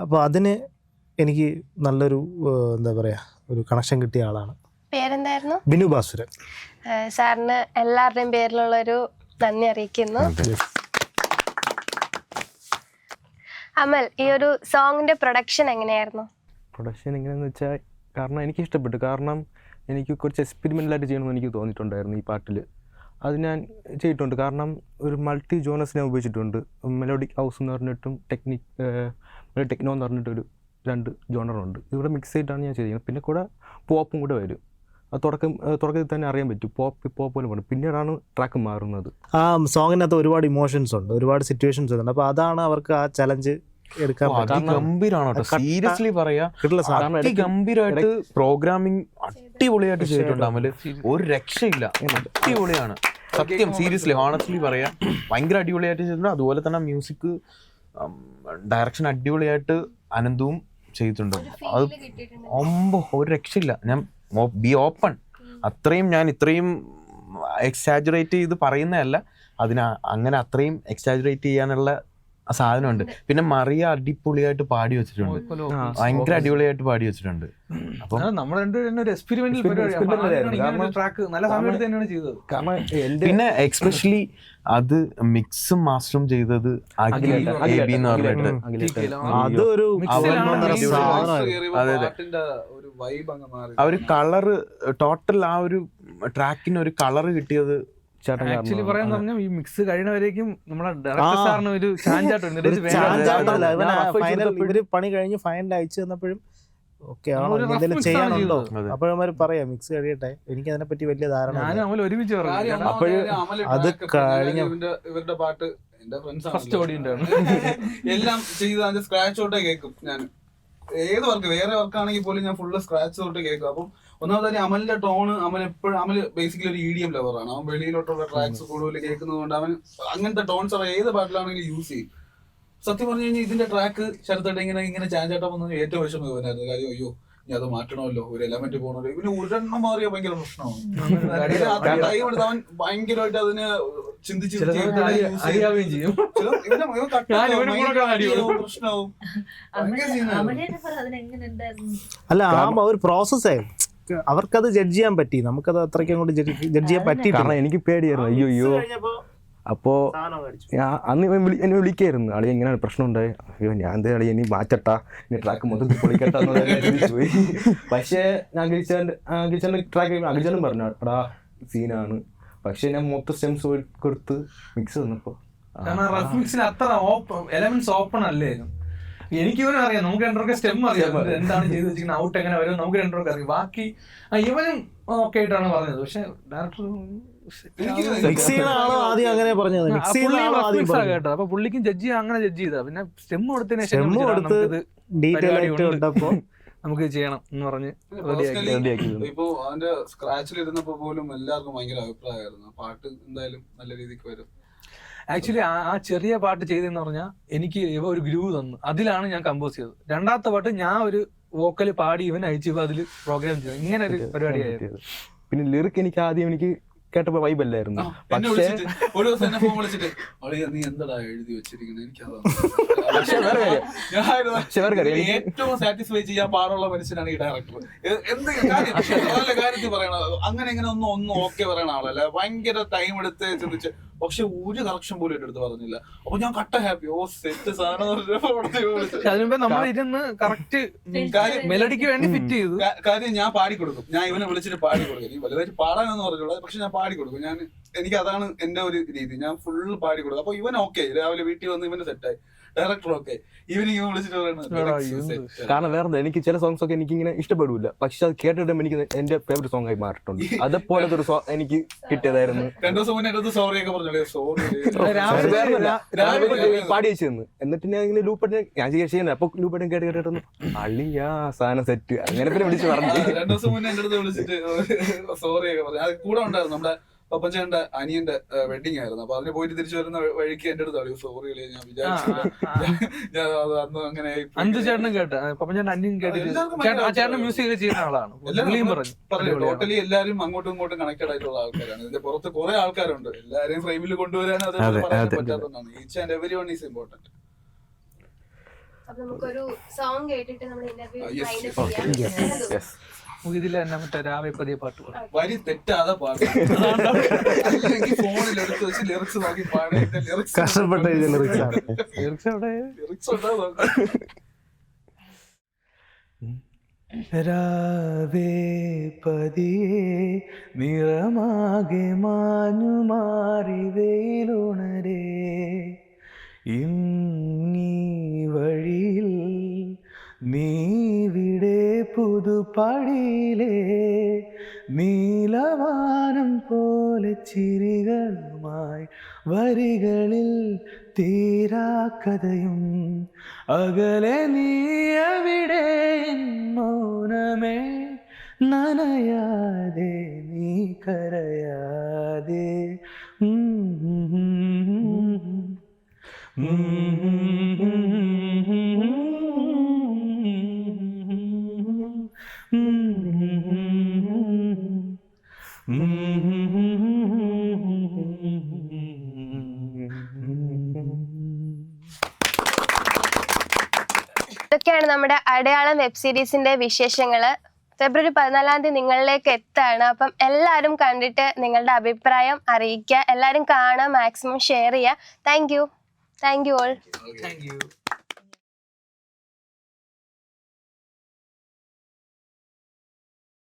അപ്പോൾ അതിന് എനിക്ക് നല്ലൊരു എന്താ പറയുക ഒരു കണക്ഷൻ കിട്ടിയ ആളാണ്. പേരെന്തായിരുന്നു? ബിനു ബാസുരൻ. സാറിന് എല്ലാവരുടെയും പേരിലുള്ളൊരു നന്ദി അറിയിക്കുന്നു. അമൽ, ഈ ഒരു സോങ്ങിന്റെ പ്രൊഡക്ഷൻ എങ്ങനെയായിരുന്നു? പ്രൊഡക്ഷൻ എങ്ങനെയാന്ന് വെച്ചാൽ, കാരണം എനിക്ക് ഇഷ്ടപ്പെട്ടു. കാരണം എനിക്ക് കുറച്ച് എക്സ്പെരിമെൻ്റലായിട്ട് ചെയ്യണമെന്ന് എനിക്ക് തോന്നിയിട്ടുണ്ടായിരുന്നു ഈ പാട്ടിൽ. അത് ഞാൻ ചെയ്തിട്ടുണ്ട്. കാരണം ഒരു മൾട്ടി ജോണേഴ്സ് ഞാൻ ഉപയോഗിച്ചിട്ടുണ്ട്. മെലോഡിക് ഹൗസ് എന്ന് പറഞ്ഞിട്ടും ടെക്നോ എന്ന് പറഞ്ഞിട്ടൊരു 2 ജോണറുണ്ട്. ഇവിടെ മിക്സ് ചെയ്തിട്ടാണ് ഞാൻ ചെയ്തിരിക്കുന്നത്. പിന്നെ കൂടെ പോപ്പും കൂടെ വരും. അത് തുടക്കത്തിൽ തന്നെ അറിയാൻ പറ്റും. പോപ്പ് പോലെ പോകണം, പിന്നീടാണ് ട്രാക്ക് മാറുന്നത്. ആ സോങ്ങിനകത്ത് ഒരുപാട് ഇമോഷൻസ് ഉണ്ട്, ഒരുപാട് സിറ്റുവേഷൻസ് ഉണ്ട്. അപ്പോൾ അതാണ് അവർക്ക് ആ ചലഞ്ച് എടുക്കാൻ ഗംഭീരമാണ്. സീരിയസ്ലി പറയാ, ഗംഭീരമായിട്ട് പ്രോഗ്രാമിംഗ് അടിപൊളിയായിട്ട് ചെയ്തിട്ടുണ്ട് അമല്. ഒരു രക്ഷയില്ല, അടിപൊളിയാണ് സത്യം. സീരിയസ്ലി ഹോണസ്റ്റ്ലി പറയാ, ഭയങ്കര അടിപൊളിയായിട്ട് ചെയ്തിട്ടുണ്ട്. അതുപോലെ തന്നെ മ്യൂസിക് ഡയറക്ഷൻ അടിപൊളിയായിട്ട് അനന്തവും ചെയ്തിട്ടുണ്ട്. അത് ഒരു രക്ഷയില്ല. ഞാൻ ബി ഓപ്പൺ, ഞാൻ ഇത്രയും എക്സാജറേറ്റ് ചെയ്ത് പറയുന്നതല്ല, അങ്ങനെ അത്രയും എക്സാജറേറ്റ് ചെയ്യാനുള്ള സാധനമുണ്ട്. പിന്നെ മറിയ അടിപൊളിയായിട്ട് പാടി വെച്ചിട്ടുണ്ട്, ഭയങ്കര അടിപൊളിയായിട്ട് പാടി വെച്ചിട്ടുണ്ട്. അപ്പം പിന്നെ എക്സ്പെഷ്യലി അത് മിക്സും മാസ്റ്ററും ചെയ്തത് അഖിൽ എന്ന് പറഞ്ഞിട്ട്, അതൊരു ആ ഒരു കളറ് ടോട്ടൽ ആ ഒരു ട്രാക്കിന് ഒരു കളറ് കിട്ടിയത് ആക്ച്വലി പറയാൻ പറഞ്ഞാൽ ഈ മിക്സ് കഴിയുന്നവരേക്കും നമ്മളെ ഡയറക്ടർ സാറിന് ഒരു ഇവര് പണി കഴിഞ്ഞ് ഫൈനൽ അയച്ചു തന്നപ്പോഴും ഓക്കെ ആണോ എന്തെങ്കിലും ചെയ്യാനുണ്ടോ, അപ്പോഴവർ പറയാം മിക്സ് കഴിയട്ടെ, എനിക്ക് അതിനെ പറ്റി വലിയ ധാരണ. ഒരുമിച്ച് അത് കഴിഞ്ഞ ഇവരുടെ പാട്ട് എന്റെ ഫ്രണ്ട്സ് എല്ലാം ചെയ്ത് അതിന്റെ സ്ക്രാച്ച് തൊട്ടേ കേൾക്കും. ഞാൻ ഏത് വർക്ക്, വേറെ വർക്കാണെങ്കിൽ പോലും ഞാൻ ഫുള്ള് സ്ക്രാച്ച് തൊട്ട് കേൾക്കും. അപ്പം ഒന്നാമത്തെ അമലിന്റെ ടോണ്, അമല് ബേസിക്കലി ഒരു EDM ലവറാണ്. അവൻ വെളിയിലോട്ടുള്ള ട്രാക്സ് കൂടുതൽ കേൾക്കുന്നത് കൊണ്ട് അവൻ അങ്ങനത്തെ ടോൺസ് ഏത് പാട്ടിലാണെങ്കിലും യൂസ് ചെയ്യും. സത്യം പറഞ്ഞു കഴിഞ്ഞാൽ ഇതിന്റെ ട്രാക്ക് ശരത്തേട്ട് ഇങ്ങനെ ചാഞ്ചാട്ടം വന്നത് ഏറ്റവും വിഷമമായിരുന്നു. കാര്യം അയ്യോ ഇനി അത് മാറ്റണമല്ലോ, ഒരു എലമെന്റ് പോകണമല്ലോ. ഇവന് ഒരെണ്ണം മാറിയാൽ ഭയങ്കര പ്രശ്നമാണ്. ടൈം എടുത്ത് അവൻ ഭയങ്കരമായിട്ട് അതിന് ചിന്തിച്ച് അറിയാവുകയും ചെയ്യും. പ്രശ്നമാവും. അല്ല ആ ഒരു പ്രോസസ്സേ അവർക്കത് ജഡ്ജ് ചെയ്യാൻ പറ്റി, നമുക്കത് അത്രയ്ക്കും കൊണ്ട് ജഡ്ജ് ചെയ്യാൻ പറ്റിയിട്ടില്ല. കാരണം എനിക്ക് പേടിയായിരുന്നു, അയ്യോ അപ്പോൾ അന്ന് എന്നെ വിളിക്കായിരുന്നു, അളി എങ്ങനെയാണ് പ്രശ്നം ഉണ്ടായി, അയ്യോ ഞാൻ എന്താ അളി ഇനി മാറ്റട്ടാ, ഇനി ട്രാക്ക് മൊത്തത്തിൽ പൊളിക്കട്ടെന്ന് പോയി. പക്ഷേ ഞാൻ അഖിൽച്ചേട്ടൻ്റെ ട്രാക്ക് അഖിൽച്ചേട്ടൻ പറഞ്ഞു എടാ സീനാണ്, പക്ഷെ ഞാൻ മൊത്തം സ്റ്റെംസ് കൊടുത്ത് മിക്സ് വന്നപ്പോൾ റഫ് മിക്സിന് അത്ര എലമെന്റ്സ് ഓപ്പൺ അല്ലേ. എനിക്ക് ഇവനും അറിയാം, നമുക്ക് രണ്ടൊക്കെ സ്റ്റെം അറിയാം എന്താണ് ചെയ്ത് വെച്ചിരിക്കുന്നത്, ഔട്ട് എങ്ങനെ വരും നമുക്ക് രണ്ടൊക്കെ അറിയാം. ബാക്കി ഇവനും ഓക്കെ ആയിട്ടാണ് പറഞ്ഞത്. പക്ഷെ ഡയറക്ടർ ആദ്യം അങ്ങനെ പറഞ്ഞത് കേട്ടോ. അപ്പൊ പുള്ളിക്കും ജഡ്ജ് ചെയ്യാൻ അങ്ങനെ ജഡ്ജ് ചെയ്താ, പിന്നെ സ്റ്റെം കൊടുത്തതിന് ശേഷം നമുക്ക് ചെയ്യണം എന്ന് പറഞ്ഞ് ഇപ്പൊ അവന്റെ സ്ക്രാച്ചിൽ ഇരുന്നപ്പോ പോലും എല്ലാവർക്കും ഭയങ്കര അഭിപ്രായമായിരുന്നു. പാട്ട് എന്തായാലും നല്ല രീതിക്ക് വരും. ആക്ച്വലി ആ ചെറിയ പാട്ട് ചെയ്തെന്ന് പറഞ്ഞാൽ എനിക്ക് ഇവ ഒരു ഗ്രൂവ് തന്നു, അതിലാണ് ഞാൻ കമ്പോസ് ചെയ്തത്. രണ്ടാമത്തെ പാട്ട് ഞാൻ ഒരു വോക്കല് പാടി ഇവൻ അയച്ചു അതിൽ പ്രോഗ്രാം ചെയ്തു. ഇങ്ങനെ ഒരു പരിപാടിയായിരുന്നു. പിന്നെ ലിറിക് എനിക്ക് ആദ്യം എനിക്ക് കേട്ടപ്പോ വൈബല്ലായിരുന്നു. പക്ഷേ ഒരു ദിവസം എന്നെ ഫോൺ വിളിച്ചിട്ട് നീ എന്താടാ എഴുതി വെച്ചിരിക്കുന്നത്, എനിക്കത് ഏറ്റവും സാറ്റിസ്ഫൈ ചെയ്യാൻ പാടുള്ള മനുഷ്യനാണ് ഈ ഡയറക്ടർ. എന്ത് കാര്യത്തിൽ പറയണത് അങ്ങനെ ഇങ്ങനെ ഒന്നും ഓക്കെ പറയണ ആളല്ല, ഭയങ്കര ടൈം എടുത്ത് ചിന്തിച്ച്, പക്ഷെ ഒരു കറക്ഷൻ പോലും എന്റെ അടുത്ത് പറഞ്ഞില്ല. അപ്പൊ ഞാൻ കട്ട ഹാപ്പി, ഓ സെറ്റ് സാധനം. അതിനുമ്പോ നമ്മൾ ഇരുന്ന് കറക്റ്റ് മെലഡിക്ക് വേണ്ടി ഫിറ്റ് ചെയ്തു. കാര്യം ഞാൻ പാടിക്കൊടുക്കും, ഞാൻ ഇവനെ വിളിച്ചിട്ട് പാടിക്കൊടുക്കും. നീ വലുതായിട്ട് പാടാനൊന്നും പറഞ്ഞുള്ളത്, പക്ഷെ ഞാൻ പാടിക്കൊടുക്കും. എനിക്ക് അതാണ് എന്റെ ഒരു രീതി, ഞാൻ ഫുള്ള് പാടിക്കൊടുക്കും. അപ്പൊ ഇവൻ ഓക്കെ, രാവിലെ വീട്ടിൽ വന്ന് ഇവന് സെറ്റായി. ഡയറക്ടർ ഓക്കെ, ഈവനിങ് വിളിച്ചിട്ട് കാരണം വേറെ എനിക്ക് ചില സോങ്സ് ഒക്കെ എനിക്ക് ഇങ്ങനെ ഇഷ്ടപ്പെടില്ല, പക്ഷെ അത് കേട്ടിട്ട് എനിക്ക് എന്റെ ഫേവറേറ്റ് സോങ് ആയി മാറിയിട്ടുണ്ട്. അതുപോലത്തെ ഒരു സോങ് എനിക്ക് കിട്ടിയതായിരുന്നു. 2 ദിവസം മുന്നേ സോറി ഒക്കെ പറഞ്ഞു, സോറി പാടി വെച്ചു തന്നു. എന്നിട്ട് ഞാൻ ഇങ്ങനെ ലൂപ്പട്ട് ഞാൻ ചെയ്യുന്നത്, അപ്പൊ ലൂപ്പട്ടും കേട്ടിട്ടൊന്ന് അള്ളിയാ സാധനം സെറ്റ് അങ്ങനെ പിന്നെ വിളിച്ച് പറഞ്ഞു. 2 ദിവസം മുന്നേ എന്റെ അടുത്ത് വിളിച്ചിട്ട് സോറി ഒക്കെ പറഞ്ഞു. അത് കൂടെ ഉണ്ടായിരുന്നു നമ്മുടെ പപ്പച്ചേന്റെ അനിയന്റെ വെഡിങ് ആയിരുന്നു. അപ്പൊ അതിന് പോയിട്ട് തിരിച്ചു വരുന്ന വഴിക്ക് എന്റെ അടുത്ത് അറിയും സോറി ഞാൻ വിചാരിച്ചില്ല, ഞാൻ അന്ന് അങ്ങനെ ചേട്ടനും കേട്ട പപ്പച്ചേന്റെ അനിയൻ കേട്ടിട്ട് മ്യൂസിക് ചെയ്യുന്ന ആളാണ്. പറഞ്ഞു ടോട്ടലി എല്ലാരും അങ്ങോട്ടും ഇങ്ങോട്ടും കണക്റ്റഡ് ആയിട്ടുള്ള ആൾക്കാരാണ്. ഇതിന്റെ പുറത്ത് കുറെ ആൾക്കാരുണ്ട്, എല്ലാരെയും ഫ്രെയിമിൽ കൊണ്ടുവരാൻ അത് പറയാൻ പറ്റാത്തതാണ്. Each and every one is important. നമുക്കൊരു സോങ് കേട്ടിട്ട് നമ്മൾ ഇന്റർവ്യൂ ഇതിൽ തന്നെ മറ്റേ രാവേ പതിയെ പാട്ട് വരി തെറ്റാതെ പാടും, ഫോണിൽ എടുത്ത് വെച്ച് ലിറിക്സ് നോക്കി പാടിയിട്ട് കഷ്ടപ്പെട്ട ലിറിക്സ് രാവേ പതിയെ നിറമാകെ മാഞ്ഞു മാറി വേലുണരേ ഇന്നീ വഴിയിൽ നീവിടെ പുതുപടിയിലെ നീലവാനം പോലെ ചിരികളുമായി വരികളിൽ തീരാക്കഥയും അകലെ നീ അവിടെ മൗനമേ നനയാതെ നീ കരയാതെ ഇതൊക്കെയാണ് നമ്മുടെ അടയാളം വെബ് സീരീസിന്റെ വിശേഷങ്ങള്. ഫെബ്രുവരി 14 നിങ്ങളിലേക്ക് എത്താണ്. അപ്പം എല്ലാവരും കണ്ടിട്ട് നിങ്ങളുടെ അഭിപ്രായം അറിയിക്കുക. എല്ലാവരും കാണാൻ മാക്സിമം ഷെയർ ചെയ്യുക. Thank you all.